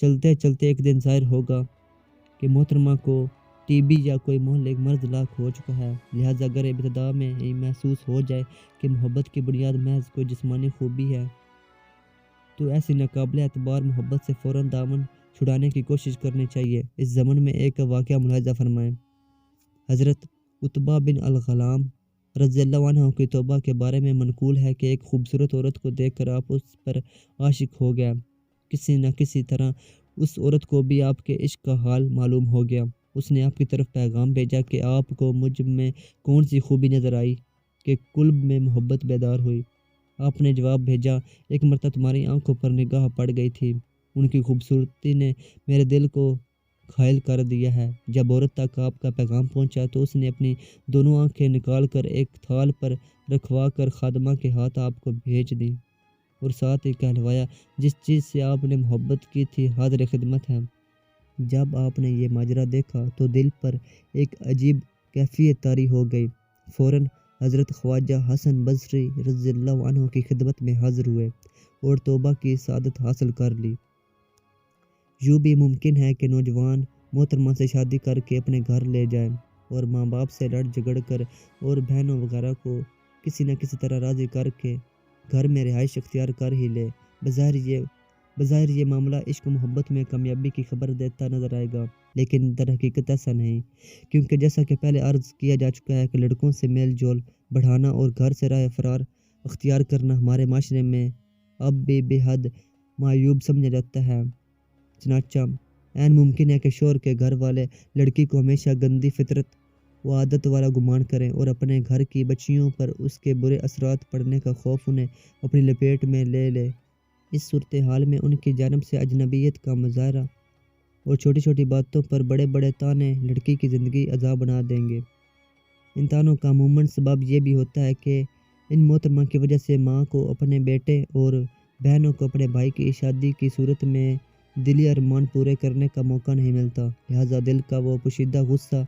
چلتے چلتے ایک دن ظاہر ہوگا کہ محترمہ کو ٹی بی یا کوئی مہلک مرض لاحق ہو چکا ہے۔ لہٰذا اگر ابتدا میں ہی محسوس ہو جائے کہ محبت کی بنیاد محض کوئی جسمانی خوبی ہے تو ایسی ناقابل اعتبار محبت سے فوراً دامن چھڑانے کی کوشش کرنی چاہیے۔ اس ضمن میں ایک واقعہ ملاحظہ فرمائیں۔ حضرت عتبہ بن الغلام رضی اللہ عنہ کی توبہ کے بارے میں منقول ہے کہ ایک خوبصورت عورت کو دیکھ کر آپ اس پر عاشق ہو گیا۔ کسی نہ کسی طرح اس عورت کو بھی آپ کے عشق کا حال معلوم ہو گیا۔ اس نے آپ کی طرف پیغام بھیجا کہ آپ کو مجھ میں کون سی خوبی نظر آئی کہ قلب میں محبت بیدار ہوئی۔ آپ نے جواب بھیجا، ایک مرتبہ تمہاری آنکھوں پر نگاہ پڑ گئی تھی، ان کی خوبصورتی نے میرے دل کو گھائل کر دیا ہے۔ جب عورت تک آپ کا پیغام پہنچا تو اس نے اپنی دونوں آنکھیں نکال کر ایک تھال پر رکھوا کر خادمہ کے ہاتھ آپ کو بھیج دیں اور ساتھ ہی کہلوایا، جس چیز سے آپ نے محبت کی تھی حاضر خدمت ہے۔ جب آپ نے یہ ماجرا دیکھا تو دل پر ایک عجیب کیفیت طاری ہو گئی۔ فوراً حضرت خواجہ حسن بصری رضی اللہ عنہ کی خدمت میں حاضر ہوئے اور توبہ کی سعادت حاصل کر لی۔ یوں بھی ممکن ہے کہ نوجوان محترمہ سے شادی کر کے اپنے گھر لے جائے اور ماں باپ سے لڑ جھگڑ کر اور بہنوں وغیرہ کو کسی نہ کسی طرح راضی کر کے گھر میں رہائش اختیار کر ہی لے۔ بظاہر یہ معاملہ عشق و محبت میں کامیابی کی خبر دیتا نظر آئے گا، لیکن در حقیقت ایسا نہیں، کیونکہ جیسا کہ پہلے عرض کیا جا چکا ہے کہ لڑکوں سے میل جول بڑھانا اور گھر سے راہ فرار اختیار کرنا ہمارے معاشرے میں اب بھی بے حد معیوب سمجھا جاتا ہے۔ چنانچہ عین ممکن ہے کہ شوہر کے گھر والے لڑکی کو ہمیشہ گندی فطرت و عادت والا گمان کریں اور اپنے گھر کی بچیوں پر اس کے برے اثرات پڑنے کا خوف انہیں اپنی لپیٹ میں لے لے۔ اس صورتحال میں ان کی جانب سے اجنبیت کا مظاہرہ اور چھوٹی چھوٹی باتوں پر بڑے بڑے طعنے لڑکی کی زندگی عذاب بنا دیں گے۔ ان طعنوں کا عموماً سبب یہ بھی ہوتا ہے کہ ان محترمہ کی وجہ سے ماں کو اپنے بیٹے اور بہنوں کو اپنے بھائی کی شادی کی صورت میں دلی ارمان پورے کرنے کا موقع نہیں ملتا، لہٰذا دل کا وہ پوشیدہ غصہ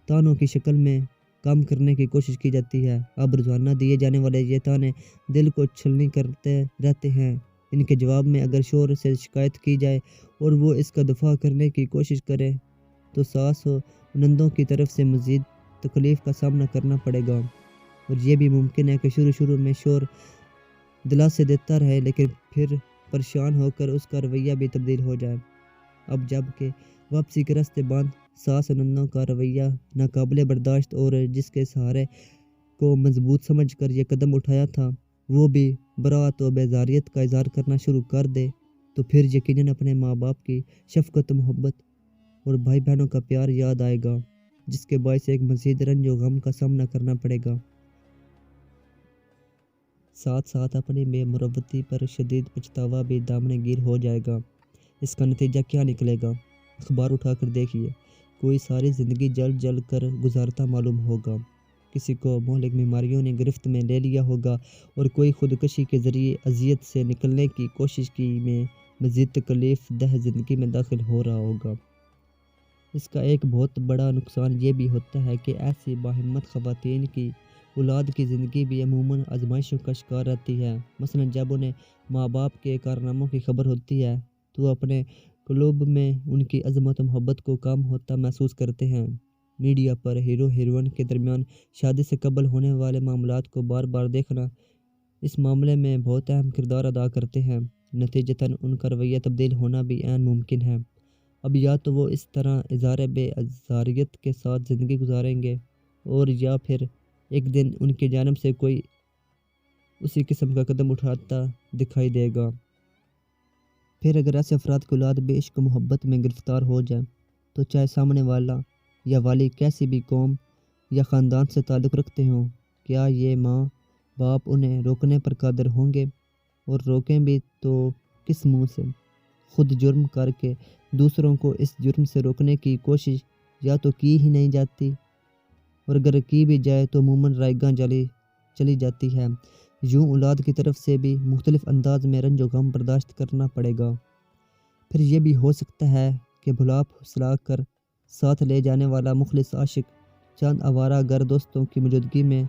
طعنوں کی شکل میں کم کرنے کی کوشش کی جاتی ہے۔ اب روزانہ دیے جانے والے یہ طعنے دل کو چھلنی کرتے رہتے ہیں۔ ان کے جواب میں اگر شوہر سے شکایت کی جائے اور وہ اس کا دفاع کرنے کی کوشش کرے تو ساس و نندوں کی طرف سے مزید تکلیف کا سامنا کرنا پڑے گا، اور یہ بھی ممکن ہے کہ شروع میں شوہر دلاسے دیتا رہے لیکن پھر پریشان ہو کر اس کا رویہ بھی تبدیل ہو جائے۔ اب جب کہ واپسی کے راستے بند ساس و نندوں کا رویہ ناقابل برداشت اور جس کے سہارے کو مضبوط سمجھ کر یہ قدم اٹھایا تھا وہ بھی برات و بیزاریت کا اظہار کرنا شروع کر دے تو پھر یقیناً اپنے ماں باپ کی شفقت و محبت اور بھائی بہنوں کا پیار یاد آئے گا، جس کے باعث ایک مزید رنج و غم کا سامنا کرنا پڑے گا۔ ساتھ ساتھ اپنی بے مروتی پر شدید پچھتاوا بھی دامنے گیر ہو جائے گا۔ اس کا نتیجہ کیا نکلے گا؟ اخبار اٹھا کر دیکھیے، کوئی ساری زندگی جل جل کر گزارتا معلوم ہوگا، کسی کو مہلک بیماریوں نے گرفت میں لے لیا ہوگا اور کوئی خودکشی کے ذریعے اذیت سے نکلنے کی کوشش میں مزید تکلیف دہ زندگی میں داخل ہو رہا ہوگا۔ اس کا ایک بہت بڑا نقصان یہ بھی ہوتا ہے کہ ایسی باہمت خواتین کی اولاد کی زندگی بھی عموماً آزمائشوں کا شکار رہتی ہے۔ مثلاً جب انہیں ماں باپ کے کارناموں کی خبر ہوتی ہے تو اپنے قلوب میں ان کی عظمت و محبت کو کم ہوتا محسوس کرتے ہیں۔ میڈیا پر ہیرو ہیروئن کے درمیان شادی سے قبل ہونے والے معاملات کو بار بار دیکھنا اس معاملے میں بہت اہم کردار ادا کرتے ہیں۔ نتیجتاً ان کا رویہ تبدیل ہونا بھی عین ممکن ہے۔ اب یا تو وہ اس طرح اظہار بے ازاریت کے ساتھ زندگی گزاریں گے اور یا پھر ایک دن ان کی جانب سے کوئی اسی قسم کا قدم اٹھاتا دکھائی دے گا۔ پھر اگر ایسے افراد کی اولاد بے عشق و محبت میں گرفتار ہو جائے تو چاہے سامنے والا یا والی کیسی بھی قوم یا خاندان سے تعلق رکھتے ہوں، کیا یہ ماں باپ انہیں روکنے پر قادر ہوں گے؟ اور روکیں بھی تو کس منہ سے؟ خود جرم کر کے دوسروں کو اس جرم سے روکنے کی کوشش یا تو کی ہی نہیں جاتی، اور اگر کی بھی جائے تو عموماً رائیگاں چلی جاتی ہے۔ یوں اولاد کی طرف سے بھی مختلف انداز میں رنج و غم برداشت کرنا پڑے گا۔ پھر یہ بھی ہو سکتا ہے کہ بھلا پھسلا کر ساتھ لے جانے والا مخلص عاشق چند آوارہ گر دوستوں کی موجودگی میں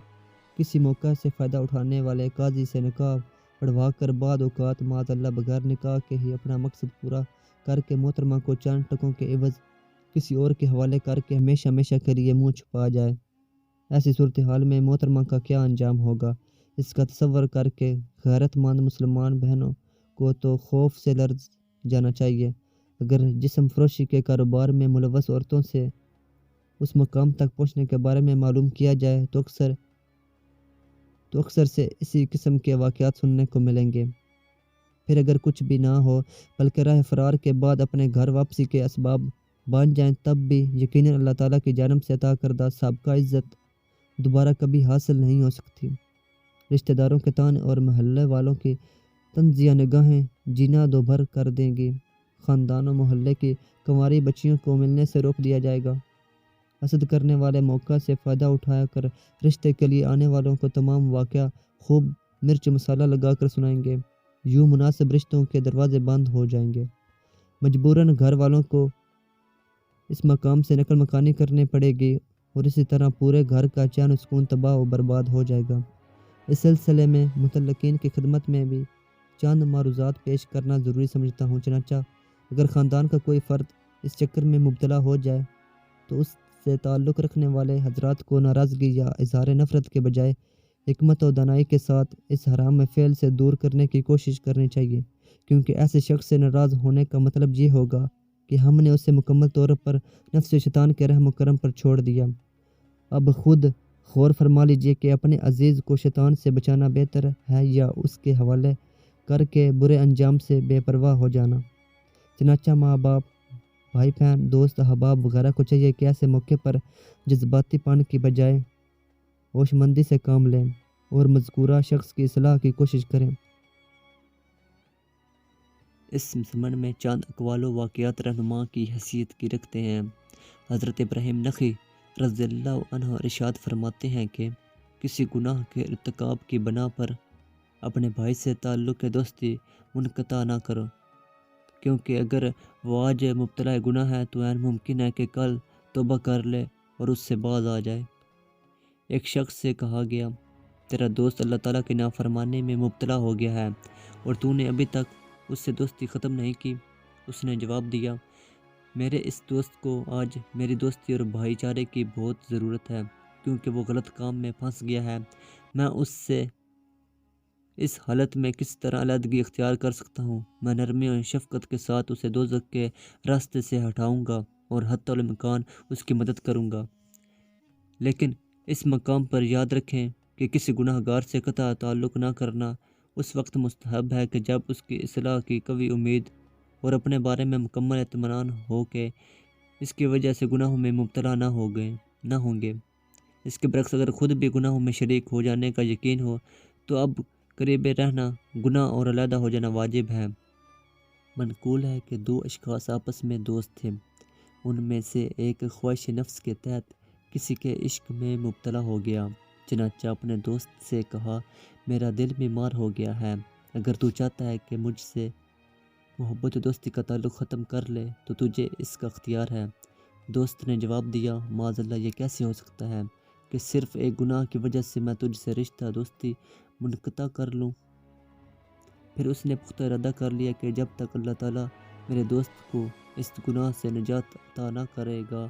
کسی موقع سے فائدہ اٹھانے والے قاضی سے نکاح پڑھوا کر بعد اوقات معاذ اللہ بغیر نکاح کے ہی اپنا مقصد پورا کر کے محترمہ کو چند ٹکوں کے عوض کسی اور کے حوالے کر کے ہمیشہ ہمیشہ کے لیے منہ چھپا جائے۔ ایسی صورتحال میں محترمہ کا کیا انجام ہوگا، اس کا تصور کر کے غیرت مند مسلمان بہنوں کو تو خوف سے لرز جانا چاہیے۔ اگر جسم فروشی کے کاروبار میں ملوث عورتوں سے اس مقام تک پہنچنے کے بارے میں معلوم کیا جائے تو اکثر سے اسی قسم کے واقعات سننے کو ملیں گے۔ پھر اگر کچھ بھی نہ ہو بلکہ راہ فرار کے بعد اپنے گھر واپسی کے اسباب بن جائیں، تب بھی یقیناً اللہ تعالیٰ کی جانب سے عطا کردہ سابقہ عزت دوبارہ کبھی حاصل نہیں ہو سکتی۔ رشتہ داروں کے تانے اور محلے والوں کی طنزیہ نگاہیں جینا دوبھر کر دیں گی۔ خاندان و محلے کی کنواری بچیوں کو ملنے سے روک دیا جائے گا۔ حسد کرنے والے موقع سے فائدہ اٹھا کر رشتے کے لیے آنے والوں کو تمام واقعہ خوب مرچ مسالہ لگا کر سنائیں گے۔ یوں مناسب رشتوں کے دروازے بند ہو جائیں گے۔ مجبوراً گھر والوں کو اس مقام سے نقل مکانی کرنی پڑے گی اور اسی طرح پورے گھر کا چین و سکون تباہ و برباد ہو جائے گا۔ اس سلسلے میں متعلقین کی خدمت میں بھی چند معروضات پیش کرنا ضروری سمجھتا ہوں۔ چنانچہ اگر خاندان کا کوئی فرد اس چکر میں مبتلا ہو جائے تو اس سے تعلق رکھنے والے حضرات کو ناراضگی یا اظہار نفرت کے بجائے حکمت و دانائی کے ساتھ اس حرام فعل سے دور کرنے کی کوشش کرنی چاہیے، کیونکہ ایسے شخص سے ناراض ہونے کا مطلب یہ ہوگا کہ ہم نے اسے مکمل طور پر نفس شیطان کے رحم و کرم پر چھوڑ دیا۔ اب خود غور فرما لیجئے کہ اپنے عزیز کو شیطان سے بچانا بہتر ہے یا اس کے حوالے کر کے برے انجام سے بے پرواہ ہو جانا۔ چنانچہ ماں باپ، بھائی بہن، دوست احباب وغیرہ کو چاہیے کہ ایسے موقع پر جذباتی پن کی بجائے ہوش مندی سے کام لیں اور مذکورہ شخص کی اصلاح کی کوشش کریں۔ اس ضمن میں چند اقوال و واقعات رہنما کی حیثیت کی رکھتے ہیں۔ حضرت ابراہیم نخعی رضی اللہ عنہ ارشاد فرماتے ہیں کہ کسی گناہ کے ارتکاب کی بنا پر اپنے بھائی سے تعلق دوستی منقطع نہ کرو، کیونکہ اگر وہ آج مبتلا گناہ ہے تو عین ممکن ہے کہ کل توبہ کر لے اور اس سے باز آ جائے۔ ایک شخص سے کہا گیا، تیرا دوست اللہ تعالیٰ کی نافرمانی میں مبتلا ہو گیا ہے اور تو نے ابھی تک اس سے دوستی ختم نہیں کی۔ اس نے جواب دیا، میرے اس دوست کو آج میری دوستی اور بھائی چارے کی بہت ضرورت ہے، کیونکہ وہ غلط کام میں پھنس گیا ہے۔ میں اس سے اس حالت میں کس طرح علیحدگی اختیار کر سکتا ہوں؟ میں نرمی اور شفقت کے ساتھ اسے دوزخ کے راستے سے ہٹاؤں گا اور حتی الامکان اس کی مدد کروں گا۔ لیکن اس مقام پر یاد رکھیں کہ کسی گناہ گار سے قطع تعلق نہ کرنا اس وقت مستحب ہے کہ جب اس کی اصلاح کی قوی امید اور اپنے بارے میں مکمل اطمینان ہو کہ اس کی وجہ سے گناہوں میں مبتلا نہ ہوں گے۔ اس کے برعکس اگر خود بھی گناہوں میں شریک ہو جانے کا یقین ہو تو اب قریب رہنا گناہ اور علیحدہ ہو جانا واجب ہے۔ منقول ہے کہ دو اشخاص آپس میں دوست تھے۔ ان میں سے ایک خواہش نفس کے تحت کسی کے عشق میں مبتلا ہو گیا۔ چنانچہ اپنے دوست سے کہا، میرا دل بیمار ہو گیا ہے، اگر تو چاہتا ہے کہ مجھ سے محبت و دوستی کا تعلق ختم کر لے تو تجھے اس کا اختیار ہے۔ دوست نے جواب دیا، معاذ اللہ، یہ کیسے ہو سکتا ہے کہ صرف ایک گناہ کی وجہ سے میں تجھ سے رشتہ دوستی منقطع کر لوں؟ پھر اس نے پختہ ارادہ کر لیا کہ جب تک اللہ تعالیٰ میرے دوست کو اس گناہ سے نجات عطا نہ کرے گا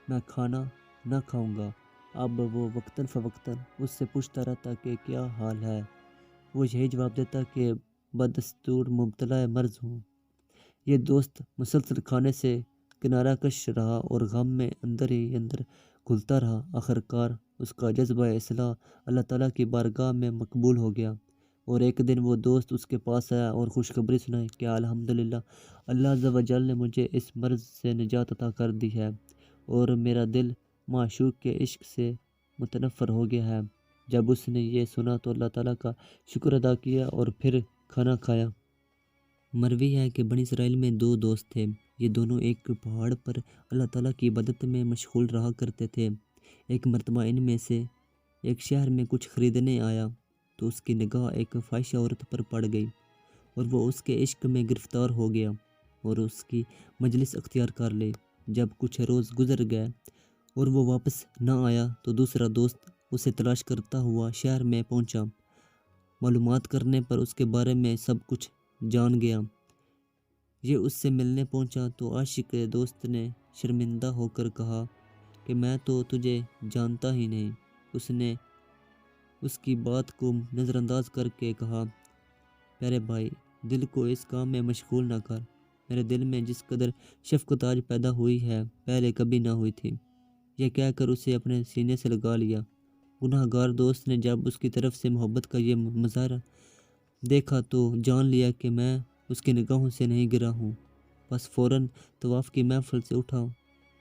میں کھانا نہ کھاؤں گا۔ اب وہ وقتاً فوقتاً اس سے پوچھتا رہتا کہ کیا حال ہے۔ وہ یہی جواب دیتا کہ بدستور مبتلا مرض ہوں۔ یہ دوست مسلسل کھانے سے کنارہ کش رہا اور غم میں اندر ہی اندر گھلتا رہا۔ آخرکار اس کا جذبہ اصلاح اللہ تعالیٰ کی بارگاہ میں مقبول ہو گیا، اور ایک دن وہ دوست اس کے پاس آیا اور خوشخبری سنائی کہ الحمدللہ، اللہ عز و جل نے مجھے اس مرض سے نجات عطا کر دی ہے اور میرا دل معشوق کے عشق سے متنفر ہو گیا ہے۔ جب اس نے یہ سنا تو اللہ تعالیٰ کا شکر ادا کیا اور پھر کھانا کھایا۔ مروی ہے کہ بنی اسرائیل میں دو دوست تھے۔ یہ دونوں ایک پہاڑ پر اللہ تعالیٰ کی عبادت میں مشغول رہا کرتے تھے۔ ایک مرتبہ ان میں سے ایک شہر میں کچھ خریدنے آیا تو اس کی نگاہ ایک فاحشہ عورت پر پڑ گئی اور وہ اس کے عشق میں گرفتار ہو گیا اور اس کی مجلس اختیار کر لی۔ جب کچھ روز گزر گئے اور وہ واپس نہ آیا تو دوسرا دوست اسے تلاش کرتا ہوا شہر میں پہنچا۔ معلومات کرنے پر اس کے بارے میں سب کچھ جان گیا۔ یہ اس سے ملنے پہنچا تو عاشق دوست نے شرمندہ ہو کر کہا کہ میں تو تجھے جانتا ہی نہیں۔ اس نے اس کی بات کو نظر انداز کر کے کہا، پیارے بھائی، دل کو اس کام میں مشغول نہ کر۔ میرے دل میں جس قدر شفقت آج پیدا ہوئی ہے پہلے کبھی نہ ہوئی تھی۔ یہ کہہ کر اسے اپنے سینے سے لگا لیا۔ گناہ گار دوست نے جب اس کی طرف سے محبت کا یہ مظاہرہ دیکھا تو جان لیا کہ میں اس کی نگاہوں سے نہیں گرا ہوں۔ بس فوراً طواف کی محفل سے اٹھا،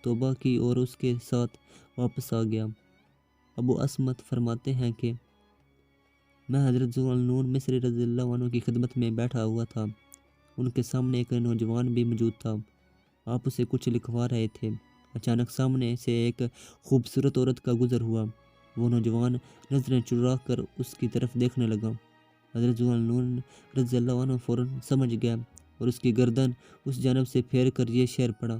توبہ کی اور اس کے ساتھ واپس آ گیا۔ ابو عصمت فرماتے ہیں کہ میں حضرت ذو النون مصری رضی اللہ عنہ کی خدمت میں بیٹھا ہوا تھا۔ ان کے سامنے ایک نوجوان بھی موجود تھا۔ آپ اسے کچھ لکھوا رہے تھے۔ اچانک سامنے سے ایک خوبصورت عورت کا گزر ہوا۔ وہ نوجوان نظریں چرا کر اس کی طرف دیکھنے لگا۔ حضرت ذو النون رضی اللہ عنہ فوراً سمجھ گیا اور اس کی گردن اس جانب سے پھیر کر یہ شعر پڑھا،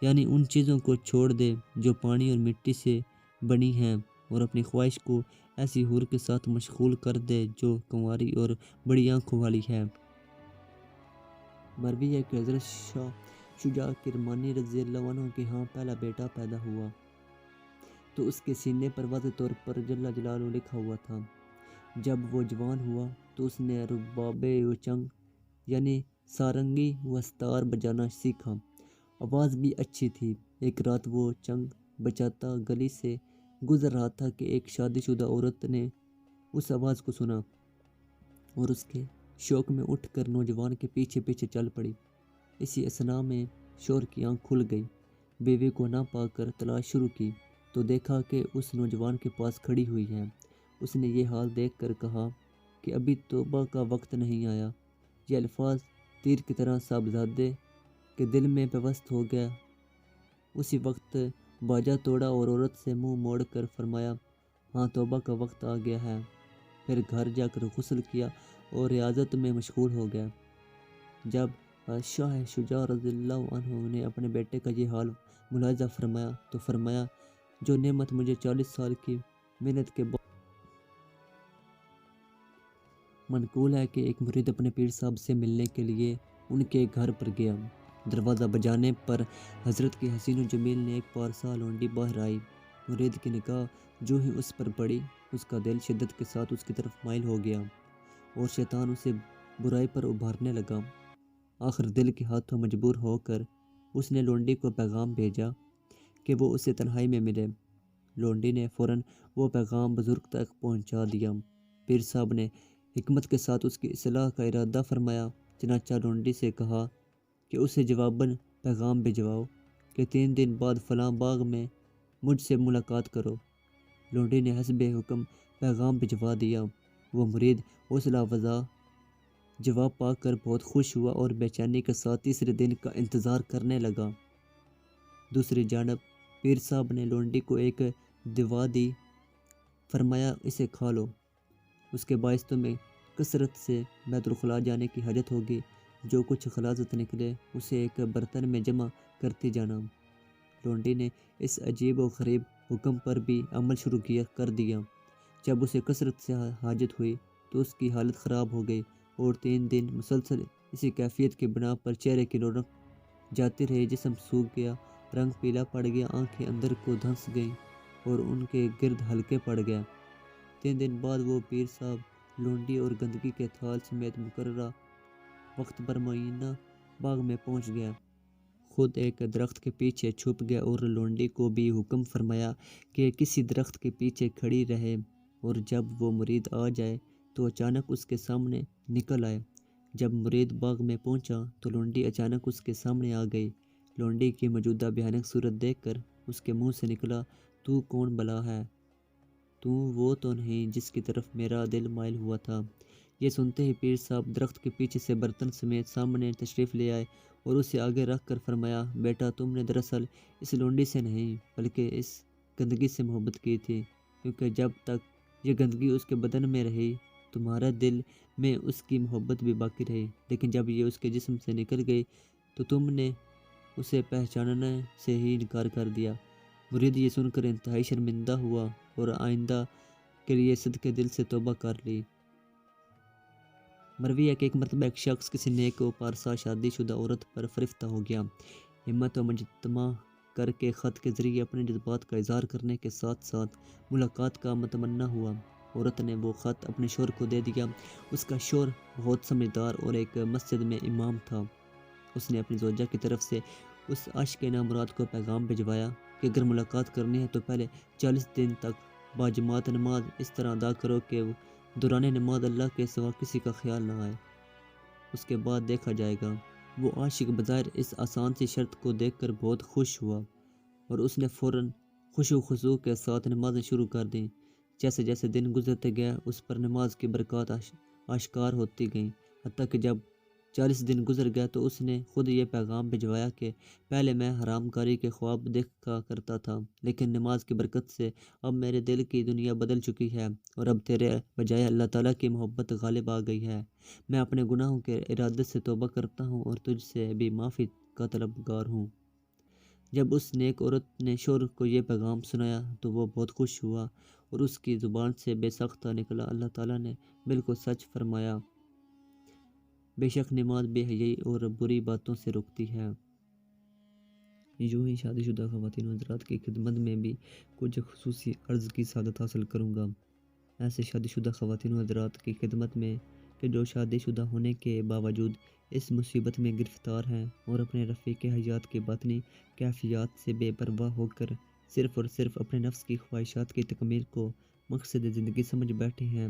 یعنی ان چیزوں کو چھوڑ دے جو پانی اور مٹی سے بنی ہیں اور اپنی خواہش کو ایسی حور کے ساتھ مشغول کر دے جو کنواری اور بڑی آنکھوں والی ہے۔ مروی ہے کہ حضرت شاہ شجاع کرمانی رضی اللہ عنہ کے ہاں پہلا بیٹا پیدا ہوا تو اس کے سینے پر واضح طور پر جل جلالہ لکھا ہوا تھا۔ جب وہ جوان ہوا تو اس نے رباب و چنگ یعنی سارنگی و استار بجانا سیکھا۔ آواز بھی اچھی تھی۔ ایک رات وہ چنگ بجاتا گلی سے گزر رہا تھا کہ ایک شادی شدہ عورت نے اس آواز کو سنا اور اس کے شوق میں اٹھ کر نوجوان کے پیچھے پیچھے چل پڑی۔ اسی اثناء میں شور کی آنکھ کھل گئی۔ بیوی کو نہ پا کر تلاش شروع کی تو دیکھا کہ اس نوجوان کے پاس کھڑی ہوئی ہے۔ اس نے یہ حال دیکھ کر کہا کہ ابھی توبہ کا وقت نہیں آیا۔ یہ الفاظ تیر کی طرح صاحبزادے کے دل میں پیوست ہو گیا۔ اسی وقت باجا توڑا اور عورت سے منہ موڑ کر فرمایا، ہاں توبہ کا وقت آ گیا ہے۔ پھر گھر جا کر غسل کیا اور ریاضت میں مشغول ہو گیا۔ جب شاہ شجاع رضی اللہ عنہ نے اپنے بیٹے کا یہ حال ملاحظہ فرمایا تو فرمایا، جو نعمت مجھے 40 سال کی محنت کے بعد منقول ہے کہ ایک مرید اپنے پیر صاحب سے ملنے کے لیے ان کے گھر پر گیا۔ دروازہ بجانے پر حضرت کی حسین و جمیل نے ایک پارسا لونڈی باہر آئی۔ مرید کی نگاہ جو ہی اس پر پڑی اس کا دل شدت کے ساتھ اس کی طرف مائل ہو گیا اور شیطان اسے برائی پر ابھارنے لگا۔ آخر دل کے ہاتھوں مجبور ہو کر اس نے لونڈی کو پیغام بھیجا کہ وہ اسے تنہائی میں ملے۔ لونڈی نے فوراً وہ پیغام بزرگ تک پہنچا دیا۔ پیر صاحب نے حکمت کے ساتھ اس کی اصلاح کا ارادہ فرمایا، چنانچہ لونڈی سے کہا کہ اسے جواباً پیغام بھجواؤ کہ 3 دن بعد فلاں باغ میں مجھ سے ملاقات کرو۔ لونڈی نے حسب حکم پیغام بھجوا دیا۔ وہ مرید حوصلہ افزا جواب پا کر بہت خوش ہوا اور بے چینی کے ساتھ تیسرے دن کا انتظار کرنے لگا۔ دوسری جانب پیر صاحب نے لونڈی کو ایک دوا دی، فرمایا اسے کھا لو، اس کے باعث تمہیں کثرت سے بیت الخلاء جانے کی حاجت ہوگی۔ جو کچھ خلاصت نکلے اسے ایک برتن میں جمع کرتی جانا۔ لونڈی نے اس عجیب و غریب حکم پر بھی عمل شروع کر دیا۔ جب اسے کثرت سے حاجت ہوئی تو اس کی حالت خراب ہو گئی اور 3 دن مسلسل اسی کیفیت کی بنا پر چہرے کی رونق جاتی رہی۔ جسم سوکھ گیا، رنگ پیلا پڑ گیا، آنکھیں اندر کو دھنس گئیں اور ان کے گرد ہلکے پڑ گیا۔ 3 دن بعد وہ پیر صاحب لونڈی اور گندگی کے تھال سمیت مقررہ وقت پر معینہ باغ میں پہنچ گیا۔ خود ایک درخت کے پیچھے چھپ گیا اور لونڈی کو بھی حکم فرمایا کہ کسی درخت کے پیچھے کھڑی رہے اور جب وہ مرید آ جائے تو اچانک اس کے سامنے نکل آئے۔ جب مرید باغ میں پہنچا تو لونڈی اچانک اس کے سامنے آ گئی۔ لونڈی کی موجودہ بھیانک صورت دیکھ کر اس کے منہ سے نکلا، تو کون بلا ہے؟ تو وہ تو نہیں جس کی طرف میرا دل مائل ہوا تھا۔ یہ سنتے ہی پیر صاحب درخت کے پیچھے سے برتن سمیت سامنے تشریف لے آئے اور اسے آگے رکھ کر فرمایا، بیٹا تم نے دراصل اس لونڈی سے نہیں بلکہ اس گندگی سے محبت کی تھی، کیونکہ جب تک یہ گندگی اس کے بدن میں رہی تمہارا دل میں اس کی محبت بھی باقی رہی، لیکن جب یہ اس کے جسم سے نکل گئی تو تم نے اسے پہچاننے سے ہی انکار کر دیا۔ مرید یہ سن کر انتہائی شرمندہ ہوا اور آئندہ کے لیے صدقے دل سے توبہ کر لی۔ مروی ہے کہ ایک مرتبہ ایک شخص کسی نیک و پارسا شادی شدہ عورت پر فرفتہ ہو گیا۔ ہمت و مجتمع کر کے خط کے ذریعے اپنے جذبات کا اظہار کرنے کے ساتھ ساتھ ملاقات کا متمنا ہوا۔ عورت نے وہ خط اپنے شوہر کو دے دیا۔ اس کا شوہر بہت سمجھدار اور ایک مسجد میں امام تھا۔ اس نے اپنی زوجہ کی طرف سے اس عاشق نامراد کو پیغام بھجوایا کہ اگر ملاقات کرنی ہے تو پہلے 40 دن تک باجماعت نماز اس طرح ادا کرو کہ دوران نماز اللہ کے سوا کسی کا خیال نہ آئے، اس کے بعد دیکھا جائے گا۔ وہ عاشق بظاہر اس آسان سی شرط کو دیکھ کر بہت خوش ہوا اور اس نے فوراً خشوع و خضوع کے ساتھ نمازیں شروع کر دیں۔ جیسے جیسے دن گزرتے گئے اس پر نماز کی برکات آشکار ہوتی گئیں، حتیٰ کہ جب 40 دن گزر گئے تو اس نے خود یہ پیغام بھجوایا کہ پہلے میں حرام کاری کے خواب دیکھا کرتا تھا، لیکن نماز کی برکت سے اب میرے دل کی دنیا بدل چکی ہے اور اب تیرے بجائے اللہ تعالیٰ کی محبت غالب آ گئی ہے۔ میں اپنے گناہوں کے ارادے سے توبہ کرتا ہوں اور تجھ سے بھی معافی کا طلبگار ہوں۔ جب اس نیک عورت نے شوہر کو یہ پیغام سنایا تو وہ بہت خوش ہوا اور اس کی زبان سے بے ساختہ نکلا، اللہ تعالیٰ نے بالکل سچ فرمایا، بے شک نماز بے حیائی اور بری باتوں سے روکتی ہے۔ یوں ہی شادی شدہ خواتین و حضرات کی خدمت میں بھی کچھ خصوصی عرض کی سعادت حاصل کروں گا۔ ایسے شادی شدہ خواتین و حضرات کی خدمت میں کہ جو شادی شدہ ہونے کے باوجود اس مصیبت میں گرفتار ہیں اور اپنے رفیق حیات کی باطنی کیفیات سے بے پرواہ ہو کر صرف اور صرف اپنے نفس کی خواہشات کی تکمیل کو مقصد زندگی سمجھ بیٹھے ہیں،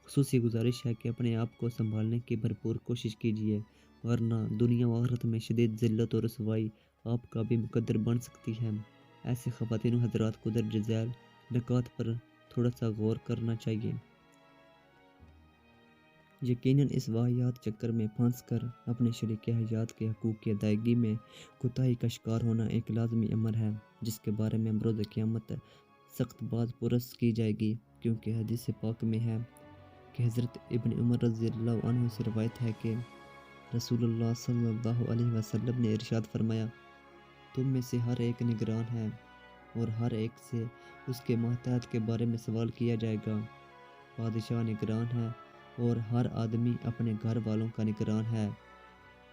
خصوصی گزارش ہے کہ اپنے آپ کو سنبھالنے کی بھرپور کوشش کیجیے، ورنہ دنیا و آخرت میں شدید ذلت اور رسوائی آپ کا بھی مقدر بن سکتی ہے۔ ایسے خواتین و حضرات کو درج ذیل نکات پر تھوڑا سا غور کرنا چاہیے۔ یقیناً اس واہیات چکر میں پھنس کر اپنے شریک حیات کے حقوق کی ادائیگی میں کوتاہی کا شکار ہونا ایک لازمی امر ہے، جس کے بارے میں بروز قیامت سخت باز پرس کی جائے گی، کیونکہ حدیث پاک میں ہے کہ حضرت ابن عمر رضی اللہ عنہ سے روایت ہے کہ رسول اللہ صلی اللہ علیہ وسلم نے ارشاد فرمایا، تم میں سے ہر ایک نگران ہے اور ہر ایک سے اس کے ماتحت کے بارے میں سوال کیا جائے گا۔ بادشاہ نگران ہے اور ہر آدمی اپنے گھر والوں کا نگران ہے،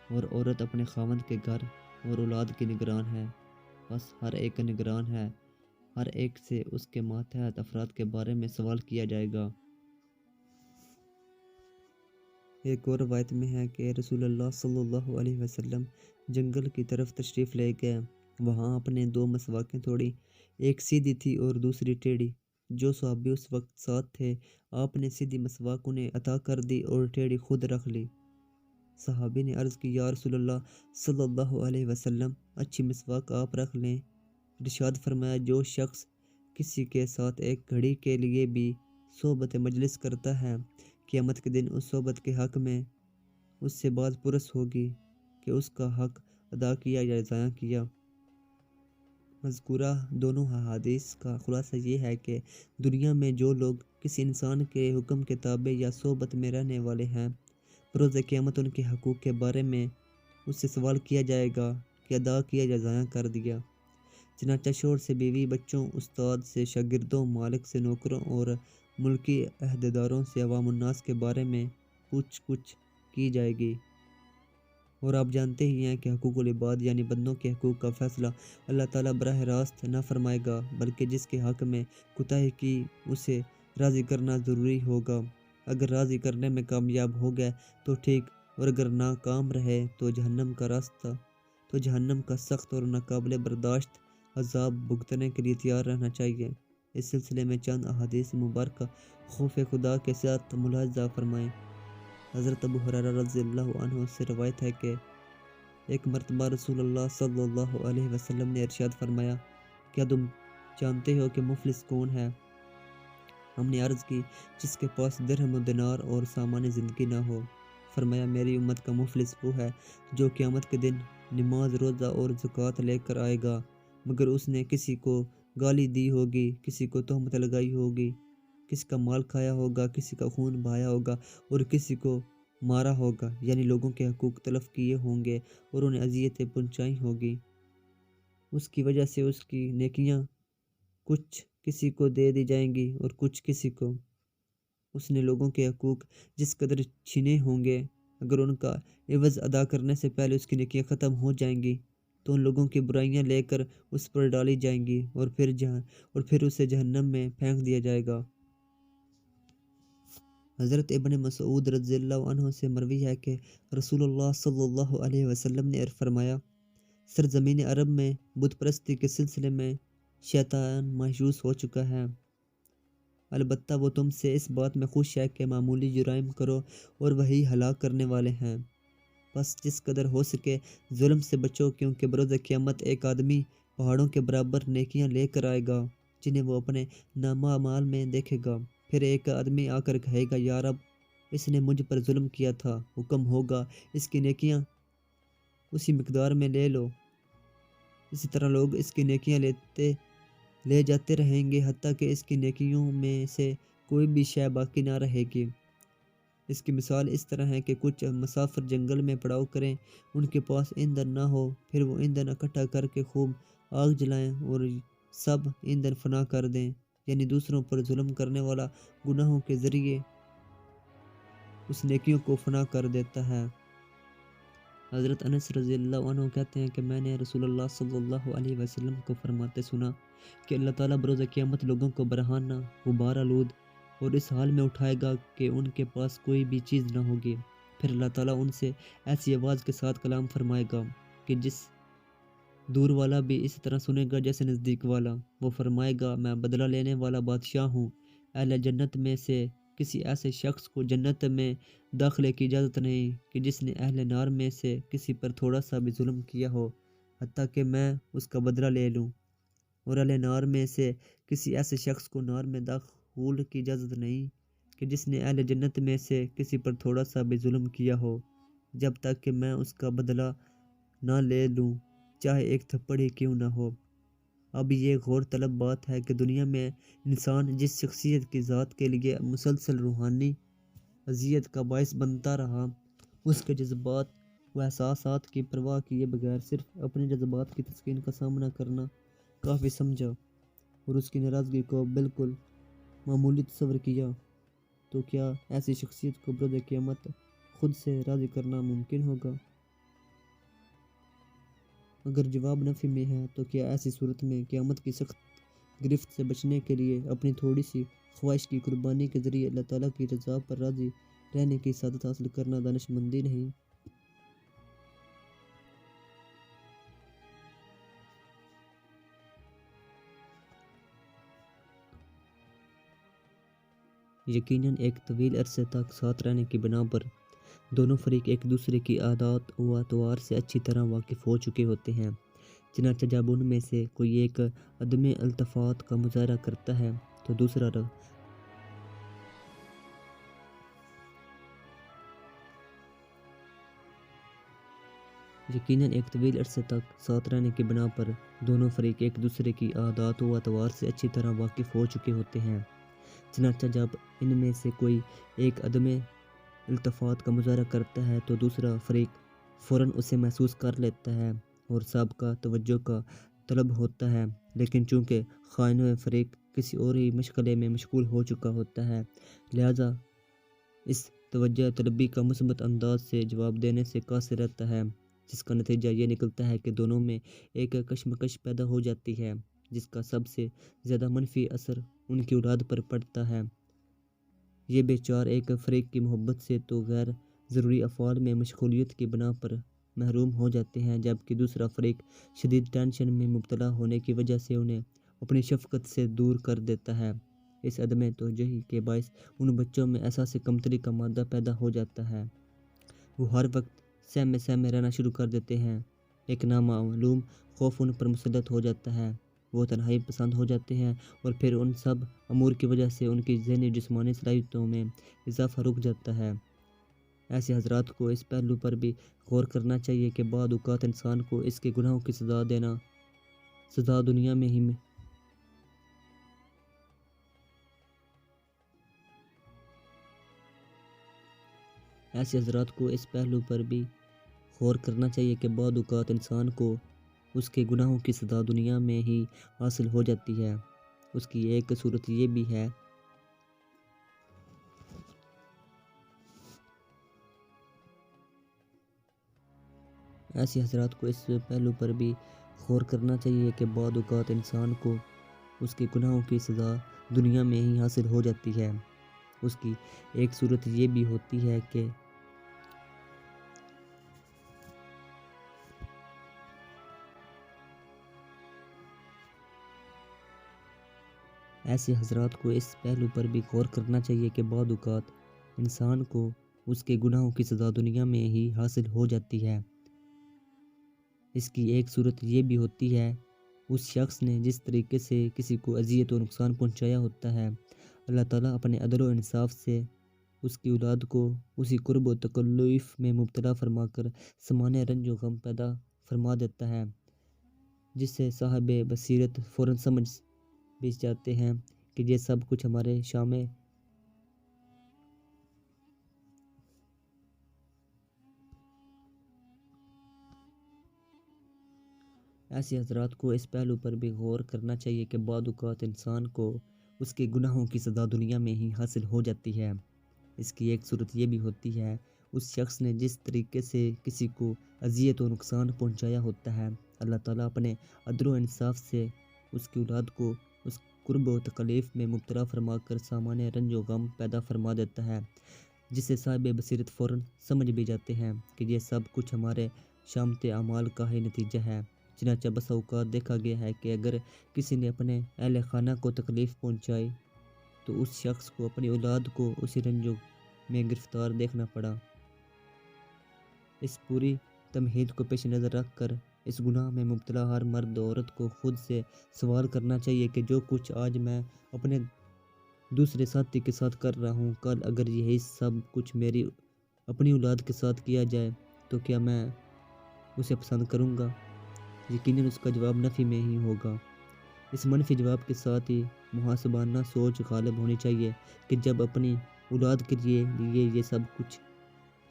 اور عورت اپنے خاوند کے گھر اور اولاد کی نگران ہے، بس ہر ایک نگران ہے، ہر ایک سے اس کے ماتحت افراد کے بارے میں سوال کیا جائے گا۔ ایک اور روایت میں ہے کہ رسول اللہ صلی اللہ علیہ وسلم جنگل کی طرف تشریف لے گئے، وہاں اپنے 2 مسواکیں توڑی، ایک سیدھی تھی اور دوسری ٹیڑھی۔ جو صحابی اس وقت ساتھ تھے آپ نے سیدھی مسواک انہیں عطا کر دی اور ٹیڑھی خود رکھ لی۔ صحابی نے عرض کی، یا رسول اللہ صلی اللہ علیہ وسلم، اچھی مسواک آپ رکھ لیں۔ ارشاد فرمایا، جو شخص کسی کے ساتھ ایک گھڑی کے لیے بھی صحبت مجلس کرتا ہے، قیامت کے دن اس صحبت کے حق میں اس سے باز پرس ہوگی کہ اس کا حق ادا کیا یا ضائع کیا۔ مذکورہ دونوں احادیث کا خلاصہ یہ ہے کہ دنیا میں جو لوگ کسی انسان کے حکم کے تابع یا صحبت میں رہنے والے ہیں، بروز قیامت ان کے حقوق کے بارے میں اس سے سوال کیا جائے گا کہ ادا کیا یا ضائع کر دیا۔ چنانچہ شوہر سے بیوی، بچوں، استاد سے شاگردوں، مالک سے نوکروں اور ملکی عہدیداروں سے عوام الناس کے بارے میں پوچھ گچھ کی جائے گی۔ اور آپ جانتے ہی ہیں کہ حقوق العباد یعنی بندوں کے حقوق کا فیصلہ اللہ تعالیٰ براہ راست نہ فرمائے گا، بلکہ جس کے حق میں کوتاہی کی اسے راضی کرنا ضروری ہوگا۔ اگر راضی کرنے میں کامیاب ہو گئے تو ٹھیک، اور اگر ناکام رہے تو جہنم کا سخت اور ناقابل برداشت عذاب بھگتنے کے لیے تیار رہنا چاہیے۔ اس سلسلے میں چند احادیث مبارکہ خوف خدا کے ساتھ ملاحظہ فرمائیں۔ حضرت ابو ہریرہ رضی اللہ عنہ سے روایت ہے کہ ایک مرتبہ رسول اللہ صلی اللہ علیہ وسلم نے ارشاد فرمایا، کیا تم جانتے ہو کہ مفلس کون ہے؟ ہم نے عرض کی، جس کے پاس درہم و دینار اور سامان زندگی نہ ہو۔ فرمایا، میری امت کا مفلس وہ ہے جو قیامت کے دن نماز، روزہ اور زکوٰۃ لے کر آئے گا، مگر اس نے کسی کو گالی دی ہوگی، کسی کو تہمت لگائی ہوگی، کسی کا مال کھایا ہوگا، کسی کا خون بہایا ہوگا اور کسی کو مارا ہوگا، یعنی لوگوں کے حقوق تلف کیے ہوں گے اور انہیں اذیتیں پہنچائی ہوگی۔ اس کی وجہ سے اس کی نیکیاں کچھ کسی کو دے دی جائیں گی اور کچھ کسی کو۔ اس نے لوگوں کے حقوق جس قدر چھینے ہوں گے، اگر ان کا عوض ادا کرنے سے پہلے اس کی نیکیاں ختم ہو جائیں گی تو ان لوگوں کی برائیاں لے کر اس پر ڈالی جائیں گی اور پھر اسے جہنم میں پھینک دیا جائے گا۔ حضرت ابن مسعود رضی اللہ عنہ سے مروی ہے کہ رسول اللہ صلی اللہ علیہ وسلم نے فرمایا، سرزمین عرب میں بت پرستی کے سلسلے میں شیطان مایوس ہو چکا ہے، البتہ وہ تم سے اس بات میں خوش ہے کہ معمولی جرائم کرو اور وہی ہلاک کرنے والے ہیں۔ بس جس قدر ہو سکے ظلم سے بچو، کیونکہ بروز قیامت ایک آدمی پہاڑوں کے برابر نیکیاں لے کر آئے گا جنہیں وہ اپنے نامہ اعمال میں دیکھے گا۔ پھر ایک آدمی آ کر کہے گا، یا رب، اس نے مجھ پر ظلم کیا تھا۔ حکم ہوگا، اس کی نیکیاں اسی مقدار میں لے لو۔ اسی طرح لوگ اس کی نیکیاں لے جاتے رہیں گے حتیٰ کہ اس کی نیکیوں میں سے کوئی بھی شے باقی نہ رہے گی۔ اس کی مثال اس طرح ہے کہ کچھ مسافر جنگل میں پڑاؤ کریں، ان کے پاس ایندھن نہ ہو، پھر وہ ایندھن اکٹھا کر کے خوب آگ جلائیں اور سب ایندھن فنا کر دیں، یعنی دوسروں پر ظلم کرنے والا گناہوں کے ذریعے اس نیکیوں کو فنا کر دیتا ہے۔ حضرت انس رضی اللہ عنہ کہتے ہیں کہ میں نے رسول اللہ صلی اللہ علیہ وسلم کو فرماتے سنا کہ اللہ تعالیٰ بروز قیامت لوگوں کو برہنہ، غبار آلود اور اس حال میں اٹھائے گا کہ ان کے پاس کوئی بھی چیز نہ ہوگی۔ پھر اللہ تعالیٰ ان سے ایسی آواز کے ساتھ کلام فرمائے گا کہ جس دور والا بھی اسی طرح سنے گا جیسے نزدیک والا۔ وہ فرمائے گا، میں بدلہ لینے والا بادشاہ ہوں۔ اہل جنت میں سے کسی ایسے شخص کو جنت میں داخلے کی اجازت نہیں کہ جس نے اہل نار میں سے کسی پر تھوڑا سا بھی ظلم کیا ہو، حتیٰ کہ میں اس کا بدلہ لے لوں، اور اہل نار میں سے کسی ایسے شخص کو نار میں دخول کی اجازت نہیں کہ جس نے اہل جنت میں سے کسی پر تھوڑا سا بھی ظلم کیا ہو، جب تک کہ میں اس کا بدلہ نہ لے لوں، چاہے ایک تھپڑ ہی کیوں نہ ہو۔ اب یہ غور طلب بات ہے کہ دنیا میں انسان جس شخصیت کی ذات کے لیے مسلسل روحانی اذیت کا باعث بنتا رہا، اس کے جذبات و احساسات کی پرواہ کیے بغیر صرف اپنے جذبات کی تسکین کا سامنا کرنا کافی سمجھا اور اس کی ناراضگی کو بالکل معمولی تصور کیا، تو کیا ایسی شخصیت کو بروز قیامت خود سے راضی کرنا ممکن ہوگا؟ اگر جواب نفی میں ہے تو کیا ایسی صورت میں قیامت کی سخت گرفت سے بچنے کے لیے اپنی تھوڑی سی خواہش کی قربانی کے ذریعے اللہ تعالیٰ کی رضا پر راضی رہنے کی سعادت حاصل کرنا دانش مندی نہیں؟ یقیناً ایک طویل عرصے تک ساتھ رہنے کی بنا پر دونوں فریق ایک دوسرے کی عادات و اطوار سے اچھی طرح واقف ہو چکے ہوتے ہیں، چنانچہ جب ان میں سے کوئی ایک عدم التفات کا مظاہرہ کرتا ہے تو دوسرا یقیناً ایک طویل عرصے تک ساتھ رہنے کی بنا پر دونوں فریق ایک دوسرے کی عادات و اطوار سے اچھی طرح واقف ہو چکے ہوتے ہیں، چنانچہ جب ان میں سے کوئی ایک عدم التفات کا مظاہرہ کرتا ہے تو دوسرا فریق فوراً اسے محسوس کر لیتا ہے اور سابقہ توجہ کا طلب ہوتا ہے، لیکن چونکہ خائن فریق کسی اور ہی مشغلے میں مشغول ہو چکا ہوتا ہے، لہذا اس توجہ طلبی کا مثبت انداز سے جواب دینے سے قاصر رہتا ہے، جس کا نتیجہ یہ نکلتا ہے کہ دونوں میں ایک کشمکش پیدا ہو جاتی ہے، جس کا سب سے زیادہ منفی اثر ان کی اولاد پر پڑتا ہے۔ یہ بیچار ایک فریق کی محبت سے تو غیر ضروری افعال میں مشغولیت کی بنا پر محروم ہو جاتے ہیں، جبکہ دوسرا فریق شدید ٹینشن میں مبتلا ہونے کی وجہ سے انہیں اپنی شفقت سے دور کر دیتا ہے۔ اس عدم توجہی کے باعث ان بچوں میں احساس کمتری کا مادہ پیدا ہو جاتا ہے، وہ ہر وقت سہمے رہنا شروع کر دیتے ہیں، ایک نامعلوم خوف ان پر مسلط ہو جاتا ہے، وہ تنہائی پسند ہو جاتے ہیں اور پھر ان سب امور کی وجہ سے ان کی ذہنی جسمانی صلاحیتوں میں اضافہ رک جاتا ہے۔ ایسے حضرات کو اس پہلو پر بھی غور کرنا چاہیے کہ بعض اوقات انسان کو اس کے گناہوں کی سزا دنیا میں ہی ایسے حضرات کو اس پہلو پر بھی غور کرنا چاہیے کہ بعض اوقات انسان کو اس کے گناہوں کی سزا دنیا میں ہی حاصل ہو جاتی ہے۔ اس کی ایک صورت یہ بھی ہے ایسے حضرات کو اس پہلو پر بھی غور کرنا چاہیے کہ بعض اوقات انسان کو اس کے گناہوں کی سزا دنیا میں ہی حاصل ہو جاتی ہے۔ اس کی ایک صورت یہ بھی ہوتی ہے کہ ایسے حضرات کو اس پہلو پر بھی غور کرنا چاہیے کہ بعض اوقات انسان کو اس کے گناہوں کی سزا دنیا میں ہی حاصل ہو جاتی ہے۔ اس کی ایک صورت یہ بھی ہوتی ہے اس شخص نے جس طریقے سے کسی کو اذیت و نقصان پہنچایا ہوتا ہے، اللہ تعالیٰ اپنے عدل و انصاف سے اس کی اولاد کو اسی قرب و تکلیف میں مبتلا فرما کر سمانے رنج و غم پیدا فرما دیتا ہے، جس سے صاحب بصیرت فوراً سمجھ بھی جاتے ہیں کہ یہ سب کچھ ہمارے شامل ایسے حضرات کو اس پہلو پر بھی غور کرنا چاہیے کہ بعض اوقات انسان کو اس کے گناہوں کی سزا دنیا میں ہی حاصل ہو جاتی ہے۔ اس کی ایک صورت یہ بھی ہوتی ہے اس شخص نے جس طریقے سے کسی کو اذیت و نقصان پہنچایا ہوتا ہے، اللہ تعالیٰ اپنے عدل و انصاف سے اس کی اولاد کو اس قرب و تکلیف میں مبتلا فرما کر سامانے رنج و غم پیدا فرما دیتا ہے، جس سے صاحب بصیرت فوراً سمجھ بھی جاتے ہیں کہ یہ سب کچھ ہمارے شامت اعمال کا ہی نتیجہ ہے۔ چنانچہ بسا اوقات دیکھا گیا ہے کہ اگر کسی نے اپنے اہل خانہ کو تکلیف پہنچائی تو اس شخص کو اپنی اولاد کو اسی رنجوں میں گرفتار دیکھنا پڑا۔ اس پوری تمہید کو پیش نظر رکھ کر اس گناہ میں مبتلا ہر مرد و عورت کو خود سے سوال کرنا چاہیے کہ جو کچھ آج میں اپنے دوسرے ساتھی کے ساتھ کر رہا ہوں، کل اگر یہی سب کچھ میری اپنی اولاد کے ساتھ کیا جائے تو کیا میں اسے پسند کروں گا؟ یقیناً اس کا جواب نفی میں ہی ہوگا۔ اس منفی جواب کے ساتھ ہی محاسبانہ سوچ غالب ہونی چاہیے کہ جب اپنی اولاد کے لیے یہ سب کچھ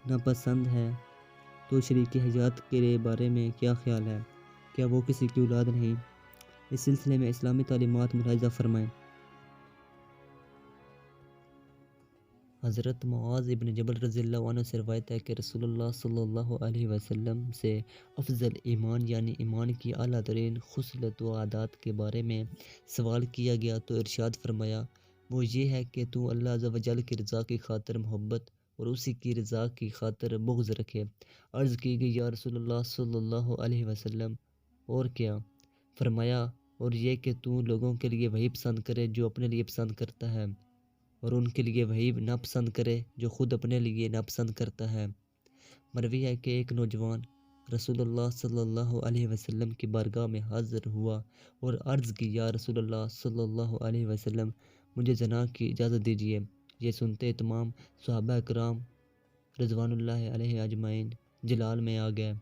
ناپسند ہے تو شریک حیات کے بارے میں کیا خیال ہے؟ کیا وہ کسی کی اولاد نہیں؟ اس سلسلے میں اسلامی تعلیمات ملاحظہ فرمائیں۔ حضرت معاذ ابن جبل رضی اللہ عنہ سے روایت ہے کہ رسول اللہ صلی اللہ علیہ وسلم سے افضل ایمان یعنی ایمان کی اعلیٰ ترین خصلت و عادات کے بارے میں سوال کیا گیا تو ارشاد فرمایا، وہ یہ ہے کہ تو اللہ عز و جل کی رضا کی خاطر محبت اور اسی کی رضا کی خاطر بغض رکھے۔ عرض کی گئی، یا رسول اللہ صلی اللہ علیہ وسلم، اور کیا؟ فرمایا، اور یہ کہ تو لوگوں کے لیے وہی پسند کرے جو اپنے لیے پسند کرتا ہے، اور ان کے لیے وہی ناپسند کرے جو خود اپنے لیے ناپسند کرتا ہے۔ مروی ہے کہ ایک نوجوان رسول اللہ صلی اللہ علیہ وسلم کی بارگاہ میں حاضر ہوا اور عرض کی، یا رسول اللہ صلی اللہ علیہ وسلم، مجھے زنا کی اجازت دیجیے۔ یہ سنتے تمام صحابہ کرام رضوان اللہ علیہ اجمعین جلال میں آ گئے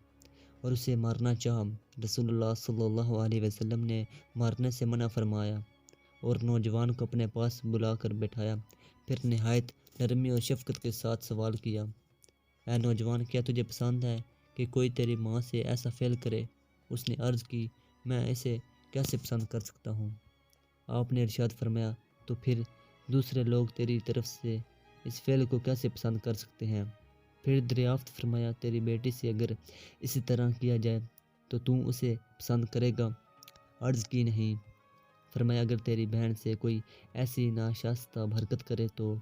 اور اسے مارنا چاہا۔ رسول اللہ صلی اللہ علیہ وسلم نے مارنے سے منع فرمایا اور نوجوان کو اپنے پاس بلا کر بٹھایا، پھر نہایت نرمی اور شفقت کے ساتھ سوال کیا، اے نوجوان، کیا تجھے پسند ہے کہ کوئی تیری ماں سے ایسا فعل کرے؟ اس نے عرض کی، میں اسے کیسے پسند کر سکتا ہوں؟ آپ نے ارشاد فرمایا، تو پھر دوسرے لوگ تیری طرف سے اس فعل کو کیسے پسند کر سکتے ہیں؟ پھر دریافت فرمایا، تیری بیٹی سے اگر اسی طرح کیا جائے تو اسے پسند کرے گا؟ عرض کی نہیں۔ فرمایا، اگر تیری بہن سے کوئی ایسی ناشائستہ حرکت کرے تو،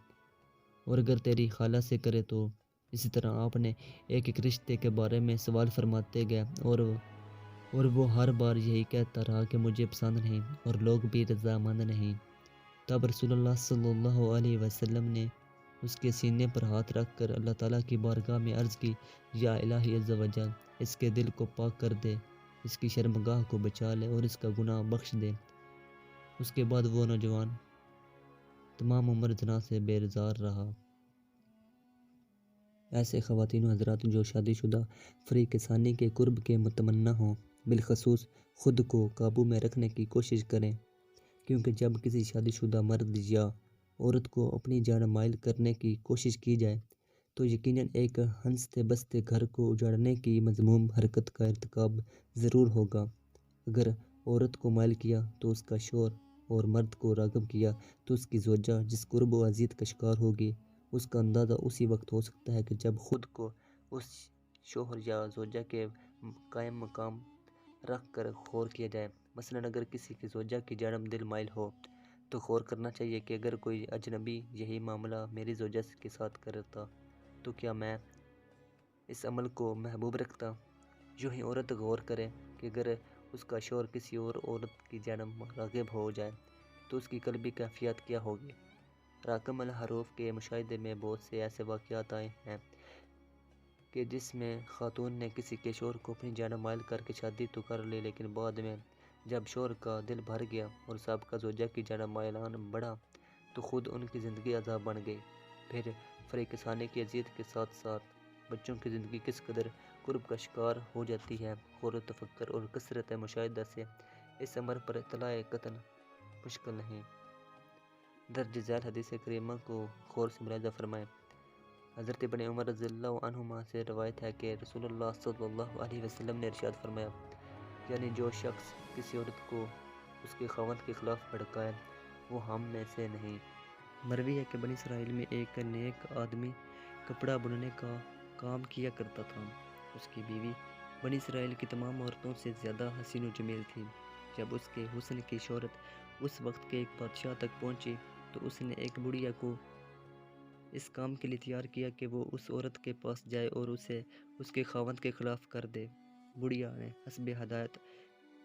اور اگر تیری خالہ سے کرے تو۔ اسی طرح آپ نے ایک رشتے کے بارے میں سوال فرماتے گئے اور وہ ہر بار یہی کہتا رہا کہ مجھے پسند نہیں، اور لوگ بھی رضامند نہیں۔ تب رسول اللہ صلی اللہ علیہ وسلم نے اس کے سینے پر ہاتھ رکھ کر اللہ تعالیٰ کی بارگاہ میں عرض کی، یا الہی عز و جل، اس کے دل کو پاک کر دے، اس کی شرمگاہ کو بچا لے اور اس کا گناہ بخش دے۔ اس کے بعد وہ نوجوان تمام عمر زنا سے بیزار رہا۔ ایسے خواتین و حضرات جو شادی شدہ فریق ثانی کے قرب کے متمنا ہوں، بالخصوص خود کو قابو میں رکھنے کی کوشش کریں، کیونکہ جب کسی شادی شدہ مرد یا عورت کو اپنی جانب مائل کرنے کی کوشش کی جائے تو یقیناً ایک ہنستے بستے گھر کو اجاڑنے کی مذموم حرکت کا ارتکاب ضرور ہوگا۔ اگر عورت کو مائل کیا تو اس کا شوہر، اور مرد کو راغب کیا تو اس کی زوجہ جس قرب و اذیت کا شکار ہوگی، اس کا اندازہ اسی وقت ہو سکتا ہے کہ جب خود کو اس شوہر یا زوجہ کے قائم مقام رکھ کر غور کیا جائے۔ مثلاً اگر کسی کی زوجہ کی جانب دل مائل ہو تو غور کرنا چاہیے کہ اگر کوئی اجنبی یہی معاملہ میری زوجہ کے ساتھ کرتا تو کیا میں اس عمل کو محبوب رکھتا؟ یوں ہی عورت غور کرے کہ اگر اس کا شوہر کسی اور عورت کی جانب راغب ہو جائے تو اس کی قلبی کیفیت کیا ہوگی۔ راقم الحروف کے مشاہدے میں بہت سے ایسے واقعات آئے ہیں کہ جس میں خاتون نے کسی کے شوہر کو اپنی جانب مائل کر کے شادی تو کر لی، لیکن بعد میں جب شوہر کا دل بھر گیا اور سابقہ زوجہ کی جانب مائلان بڑھا تو خود ان کی زندگی عذاب بن گئی۔ پھر فریق ثانی کی اذیت کے ساتھ ساتھ بچوں کی زندگی کس قدر قرب کا شکار ہو جاتی ہے۔ غور و تفکر اور کثرت مشاہدہ سے اس امر پر اطلاع قطعاً مشکل نہیں۔ درج ذیل حدیث کریمہ کو غور سے ملاحظہ فرمائیں۔ حضرت ابن عمر رضی اللہ عنہما سے روایت ہے کہ رسول اللہ صلی اللہ علیہ وسلم نے ارشاد فرمایا، یعنی جو شخص کسی عورت کو اس کے خاوند کے خلاف بھڑکائے وہ ہم میں سے نہیں۔ مروی ہے کہ بنی اسرائیل میں ایک نیک آدمی کپڑا بننے کا کام کیا کرتا تھا۔ اس کی بیوی بنی اسرائیل کی تمام عورتوں سے زیادہ حسین و جمیل تھی۔ جب اس کے حسن کی شہرت اس وقت کے ایک بادشاہ تک پہنچی تو اس نے ایک بڑھیا کو اس کام کے لیے تیار کیا کہ وہ اس عورت کے پاس جائے اور اسے اس کے خاوند کے خلاف کر دے۔ بڑھیا نے حسب ہدایت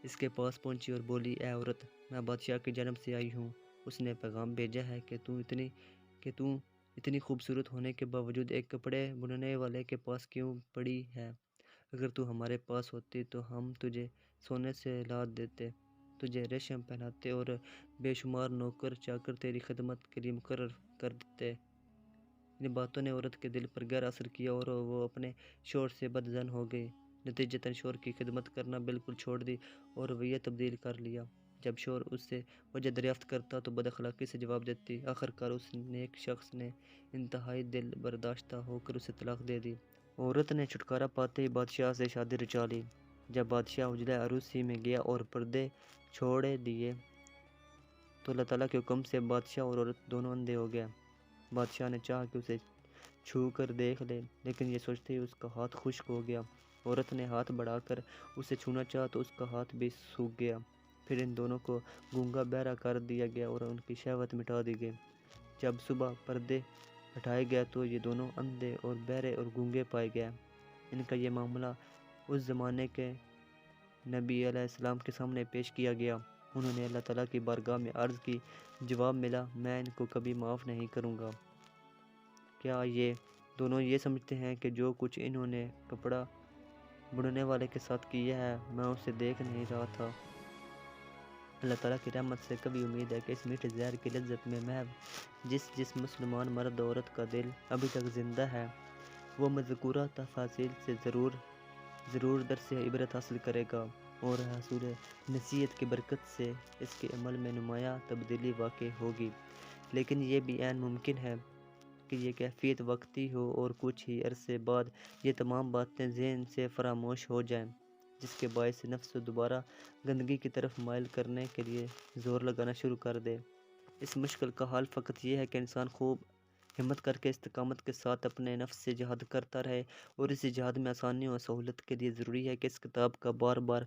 اس کے پاس پہنچی اور بولی، اے عورت، میں بادشاہ کی جانب سے آئی ہوں۔ اس نے پیغام بھیجا ہے کہ تو اتنی خوبصورت ہونے کے باوجود ایک کپڑے بننے والے کے پاس کیوں پڑی ہے؟ اگر تو ہمارے پاس ہوتی تو ہم تجھے سونے سے لاد دیتے، تجھے ریشم پہناتے اور بے شمار نوکر چاکر تیری خدمت کے لیے مقرر کر دیتے۔ ان باتوں نے عورت کے دل پر گہرا اثر کیا اور وہ اپنے شوہر سے بدظن ہو گئی۔ نتیجتاً شوہر کی خدمت کرنا بالکل چھوڑ دی اور رویہ تبدیل کر لیا۔ جب شوہر اس سے وجہ دریافت کرتا تو بد اخلاقی سے جواب دیتی۔ آخرکار اس نیک شخص نے انتہائی دل برداشتہ ہو کر اسے طلاق دے دی۔ عورت نے چھٹکارا پاتے ہی بادشاہ سے شادی رچا لی۔ جب بادشاہ اجلے عروسی میں گیا اور پردے چھوڑ دیے تو اللہ تعالیٰ کے حکم سے بادشاہ اور عورت دونوں اندھے ہو گئے۔ بادشاہ نے چاہا کہ اسے چھو کر دیکھ لے، لیکن یہ سوچتے ہی اس کا ہاتھ خشک ہو گیا۔ عورت نے ہاتھ بڑھا کر اسے چھونا چاہا تو اس کا ہاتھ بھی سوکھ گیا۔ پھر ان دونوں کو گونگا بہرا کر دیا گیا اور ان کی شہوت مٹا دی گئی۔ جب صبح پردے ہٹائے گئے تو یہ دونوں اندھے اور بہرے اور گونگے پائے گئے۔ ان کا یہ معاملہ اس زمانے کے نبی علیہ السلام کے سامنے پیش کیا گیا۔ انہوں نے اللہ تعالیٰ کی بارگاہ میں عرض کی، جواب ملا، میں ان کو کبھی معاف نہیں کروں گا۔ کیا یہ دونوں یہ سمجھتے ہیں کہ جو کچھ انہوں نے کپڑا بننے والے کے ساتھ کیا ہے میں اسے دیکھ نہیں رہا تھا؟ اللہ تعالیٰ کی رحمت سے کبھی امید ہے کہ اس میٹھے زہر کی لذت میں محو جس مسلمان مرد عورت کا دل ابھی تک زندہ ہے وہ مذکورہ تفاصیل سے ضرور درس عبرت حاصل کرے گا اور حصول نصیحت کی برکت سے اس کے عمل میں نمایاں تبدیلی واقع ہوگی۔ لیکن یہ بھی عین ممکن ہے کہ یہ کیفیت وقتی ہو اور کچھ ہی عرصے بعد یہ تمام باتیں ذہن سے فراموش ہو جائیں، جس کے باعث نفس دوبارہ گندگی کی طرف مائل کرنے کے لیے زور لگانا شروع کر دے۔ اس مشکل کا حل فقط یہ ہے کہ انسان خوب ہمت کر کے استقامت کے ساتھ اپنے نفس سے جہاد کرتا رہے، اور اس جہاد میں آسانی اور سہولت کے لیے ضروری ہے کہ اس کتاب کا بار بار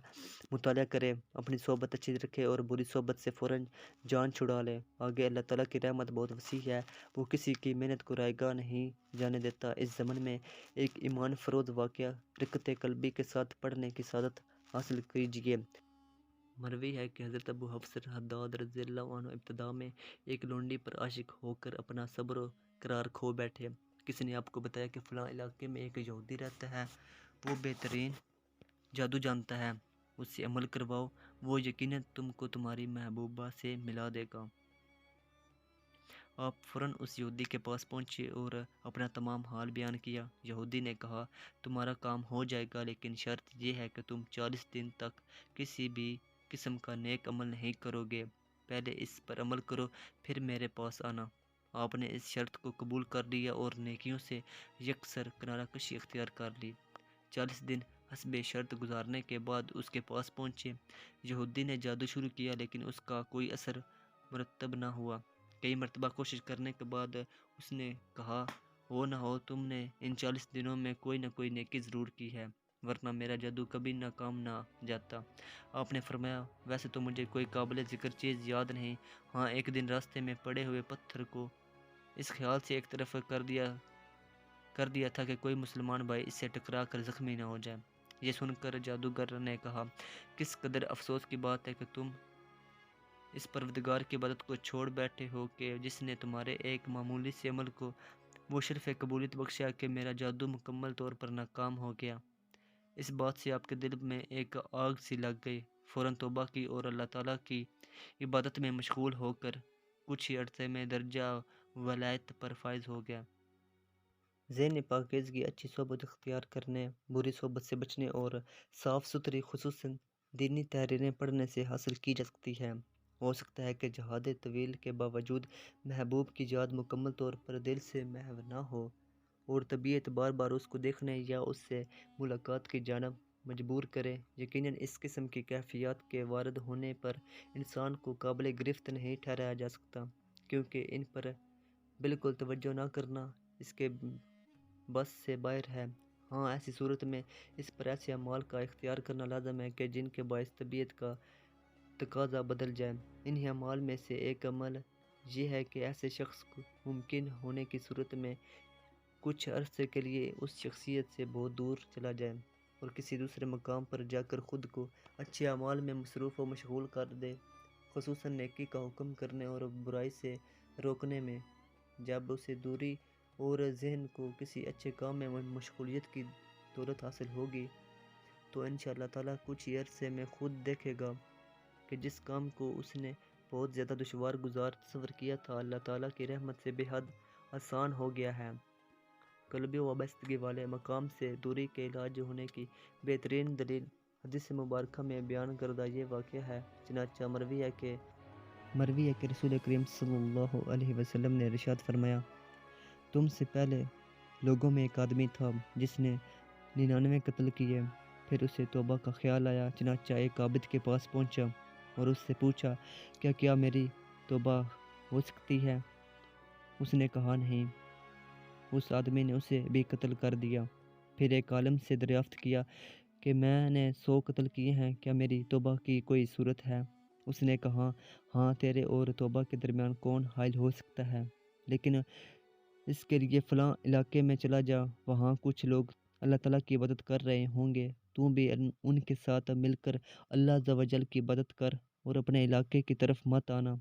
مطالعہ کرے، اپنی صحبت اچھی رکھے اور بری صحبت سے فوراً جان چھڑا لے۔ آگے اللہ تعالیٰ کی رحمت بہت وسیع ہے، وہ کسی کی محنت کو رائگاں نہیں جانے دیتا۔ اس زمن میں ایک ایمان فروز واقعہ رقت قلبی کے ساتھ پڑھنے کی سعادت حاصل کیجیے۔ مروی ہے کہ حضرت ابو حفص حداد رضی اللہ عنہ ابتدا میں ایک لونڈی پر عاشق ہو کر اپنا صبر و قرار کھو بیٹھے۔ کسی نے آپ کو بتایا کہ فلاں علاقے میں ایک یہودی رہتا ہے، وہ بہترین جادو جانتا ہے، اس سے عمل کرواؤ، وہ یقیناً تم کو تمہاری محبوبہ سے ملا دے گا۔ آپ فوراً اس یہودی کے پاس پہنچے اور اپنا تمام حال بیان کیا۔ یہودی نے کہا، تمہارا کام ہو جائے گا، لیکن شرط یہ ہے کہ تم 40 دن تک کسی بھی قسم کا نیک عمل نہیں کرو گے، پہلے اس پر عمل کرو پھر میرے پاس آنا۔ آپ نے اس شرط کو قبول کر لیا اور نیکیوں سے یکسر کنارہ کشی اختیار کر لی۔ 40 دن حسب شرط گزارنے کے بعد اس کے پاس پہنچے۔ یہودی نے جادو شروع کیا، لیکن اس کا کوئی اثر مرتب نہ ہوا۔ کئی مرتبہ کوشش کرنے کے بعد اس نے کہا، ہو نہ ہو تم نے ان 40 دنوں میں کوئی نہ کوئی نیکی ضرور کی ہے، ورنہ میرا جادو کبھی ناکام نہ جاتا۔ آپ نے فرمایا، ویسے تو مجھے کوئی قابل ذکر چیز یاد نہیں، ہاں ایک دن راستے میں پڑے ہوئے پتھر کو اس خیال سے ایک طرف کر دیا تھا کہ کوئی مسلمان بھائی اس سے ٹکرا کر زخمی نہ ہو جائے۔ یہ سن کر جادوگر نے کہا، کس قدر افسوس کی بات ہے کہ تم اس پروردگار کی عبادت کو چھوڑ بیٹھے ہو کہ جس نے تمہارے ایک معمولی سے عمل کو وہ شرف قبولیت بخشا کہ میرا جادو مکمل طور پر ناکام ہو گیا۔ اس بات سے آپ کے دل میں ایک آگ سی لگ گئی، فوراً توبہ کی اور اللہ تعالیٰ کی عبادت میں مشغول ہو کر کچھ ہی عرصے میں درجہ ولایت پر فائز ہو گیا۔ ذہن پاکیزگی اچھی صحبت اختیار کرنے، بری صحبت سے بچنے اور صاف ستھری خصوصاً دینی تحریریں پڑھنے سے حاصل کی جا سکتی ہے۔ ہو سکتا ہے کہ جہاد طویل کے باوجود محبوب کی یاد مکمل طور پر دل سے محو نہ ہو، اور طبیعت بار بار اس کو دیکھنے یا اس سے ملاقات کی جانب مجبور کرے۔ یقیناً اس قسم کی کیفیات کے وارد ہونے پر انسان کو قابل گرفت نہیں ٹھہرایا جا سکتا، کیونکہ ان پر بالکل توجہ نہ کرنا اس کے بس سے باہر ہے۔ ہاں ایسی صورت میں اس پر ایسے اعمال کا اختیار کرنا لازم ہے کہ جن کے باعث طبیعت کا تقاضا بدل جائے۔ انہی اعمال میں سے ایک عمل یہ ہے کہ ایسے شخص کو ممکن ہونے کی صورت میں کچھ عرصے کے لیے اس شخصیت سے بہت دور چلا جائے اور کسی دوسرے مقام پر جا کر خود کو اچھے اعمال میں مصروف و مشغول کر دے، خصوصاً نیکی کا حکم کرنے اور برائی سے روکنے میں۔ جب اسے دوری اور ذہن کو کسی اچھے کام میں مشغولیت کی دولت حاصل ہوگی تو انشاءاللہ تعالیٰ کچھ ہی عرصے میں خود دیکھے گا کہ جس کام کو اس نے بہت زیادہ دشوار گزار تصور کیا تھا، اللہ تعالیٰ کی رحمت سے بے حد آسان ہو گیا ہے۔ قلبی وابستگی والے مقام سے دوری کے علاج ہونے کی بہترین دلیل حدیث مبارکہ میں بیان کردہ یہ واقعہ ہے۔ چنانچہ مروی ہے کہ رسول کریم صلی اللہ علیہ وسلم نے ارشاد فرمایا، تم سے پہلے لوگوں میں ایک آدمی تھا جس نے 99 قتل کیے، پھر اسے توبہ کا خیال آیا، چنانچہ ایک عابد کے پاس پہنچا اور اس سے پوچھا، کیا میری توبہ ہو سکتی ہے؟ اس نے کہا، نہیں۔ اس آدمی نے اسے بھی قتل کر دیا۔ پھر ایک عالم سے دریافت کیا کہ میں نے 100 قتل کیے ہیں، کیا میری توبہ کی کوئی صورت ہے؟ اس نے کہا، ہاں، تیرے اور توبہ کے درمیان کون حائل ہو سکتا ہے؟ لیکن اس کے لیے فلاں علاقے میں چلا جا، وہاں کچھ لوگ اللہ تعالیٰ کی عبادت کر رہے ہوں گے، تو بھی ان کے ساتھ مل کر اللہ عز و جل کی عبادت کر اور اپنے علاقے کی طرف مت آنا،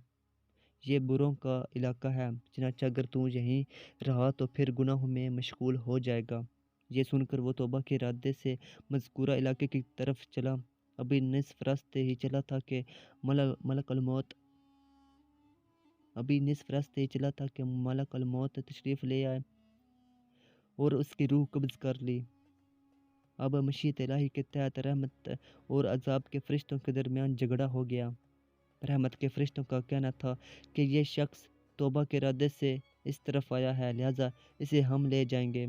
یہ بروں کا علاقہ ہے، چنانچہ اگر تو یہیں رہا تو پھر گناہوں میں مشغول ہو جائے گا۔ یہ سن کر وہ توبہ کے ارادے سے مذکورہ علاقے کی طرف چلا۔ ابھی نصف راستے ہی چلا تھا کہ ملک الموت تشریف لے آئے اور اس کی روح قبض کر لی۔ اب مشیت الہی کے تحت رحمت اور عذاب کے فرشتوں کے درمیان جھگڑا ہو گیا۔ رحمت کے فرشتوں کا کہنا تھا کہ یہ شخص توبہ کے ارادے سے اس طرف آیا ہے، لہٰذا اسے ہم لے جائیں گے،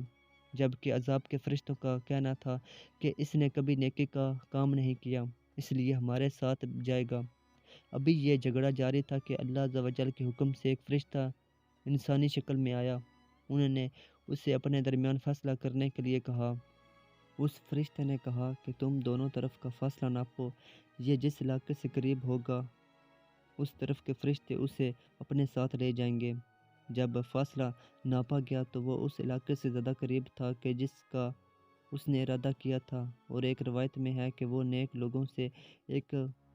جبکہ عذاب کے فرشتوں کا کہنا تھا کہ اس نے کبھی نیکی کا کام نہیں کیا، اس لیے ہمارے ساتھ جائے گا۔ ابھی یہ جھگڑا جاری تھا کہ اللہ عز و جل کے حکم سے ایک فرشتہ انسانی شکل میں آیا۔ انہوں نے اسے اپنے درمیان فیصلہ کرنے کے لیے کہا۔ اس فرشتے نے کہا کہ تم دونوں طرف کا فاصلہ ناپو، یہ جس علاقے سے قریب ہوگا اس طرف کے فرشتے اسے اپنے ساتھ لے جائیں گے۔ جب فاصلہ ناپا گیا تو وہ اس علاقے سے زیادہ قریب تھا کہ جس کا اس نے ارادہ کیا تھا، اور ایک روایت میں ہے کہ وہ نیک لوگوں سے ایک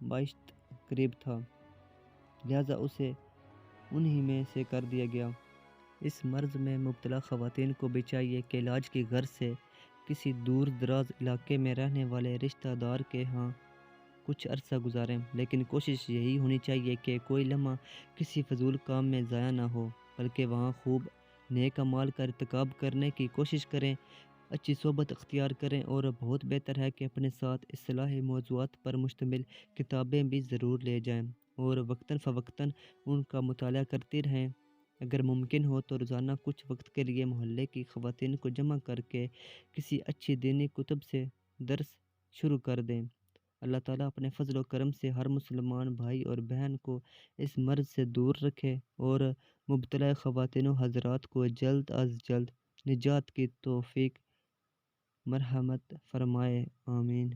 باشت قریب تھا، لہٰذا اسے انہی میں سے کر دیا گیا۔ اس مرض میں مبتلا خواتین کو بھی چاہیے کہ علاج کی غرض سے کسی دور دراز علاقے میں رہنے والے رشتہ دار کے ہاں کچھ عرصہ گزاریں، لیکن کوشش یہی ہونی چاہیے کہ کوئی لمحہ کسی فضول کام میں ضائع نہ ہو، بلکہ وہاں خوب نیک اعمال کا ارتکاب کرنے کی کوشش کریں، اچھی صحبت اختیار کریں، اور بہت بہتر ہے کہ اپنے ساتھ اصلاحی موضوعات پر مشتمل کتابیں بھی ضرور لے جائیں اور وقتاً فوقتاً ان کا مطالعہ کرتی رہیں۔ اگر ممکن ہو تو روزانہ کچھ وقت کے لیے محلے کی خواتین کو جمع کر کے کسی اچھی دینی کتب سے درس شروع کر دیں۔ اللہ تعالیٰ اپنے فضل و کرم سے ہر مسلمان بھائی اور بہن کو اس مرض سے دور رکھے اور مبتلا خواتین و حضرات کو جلد از جلد نجات کی توفیق مرحمت فرمائے، آمین۔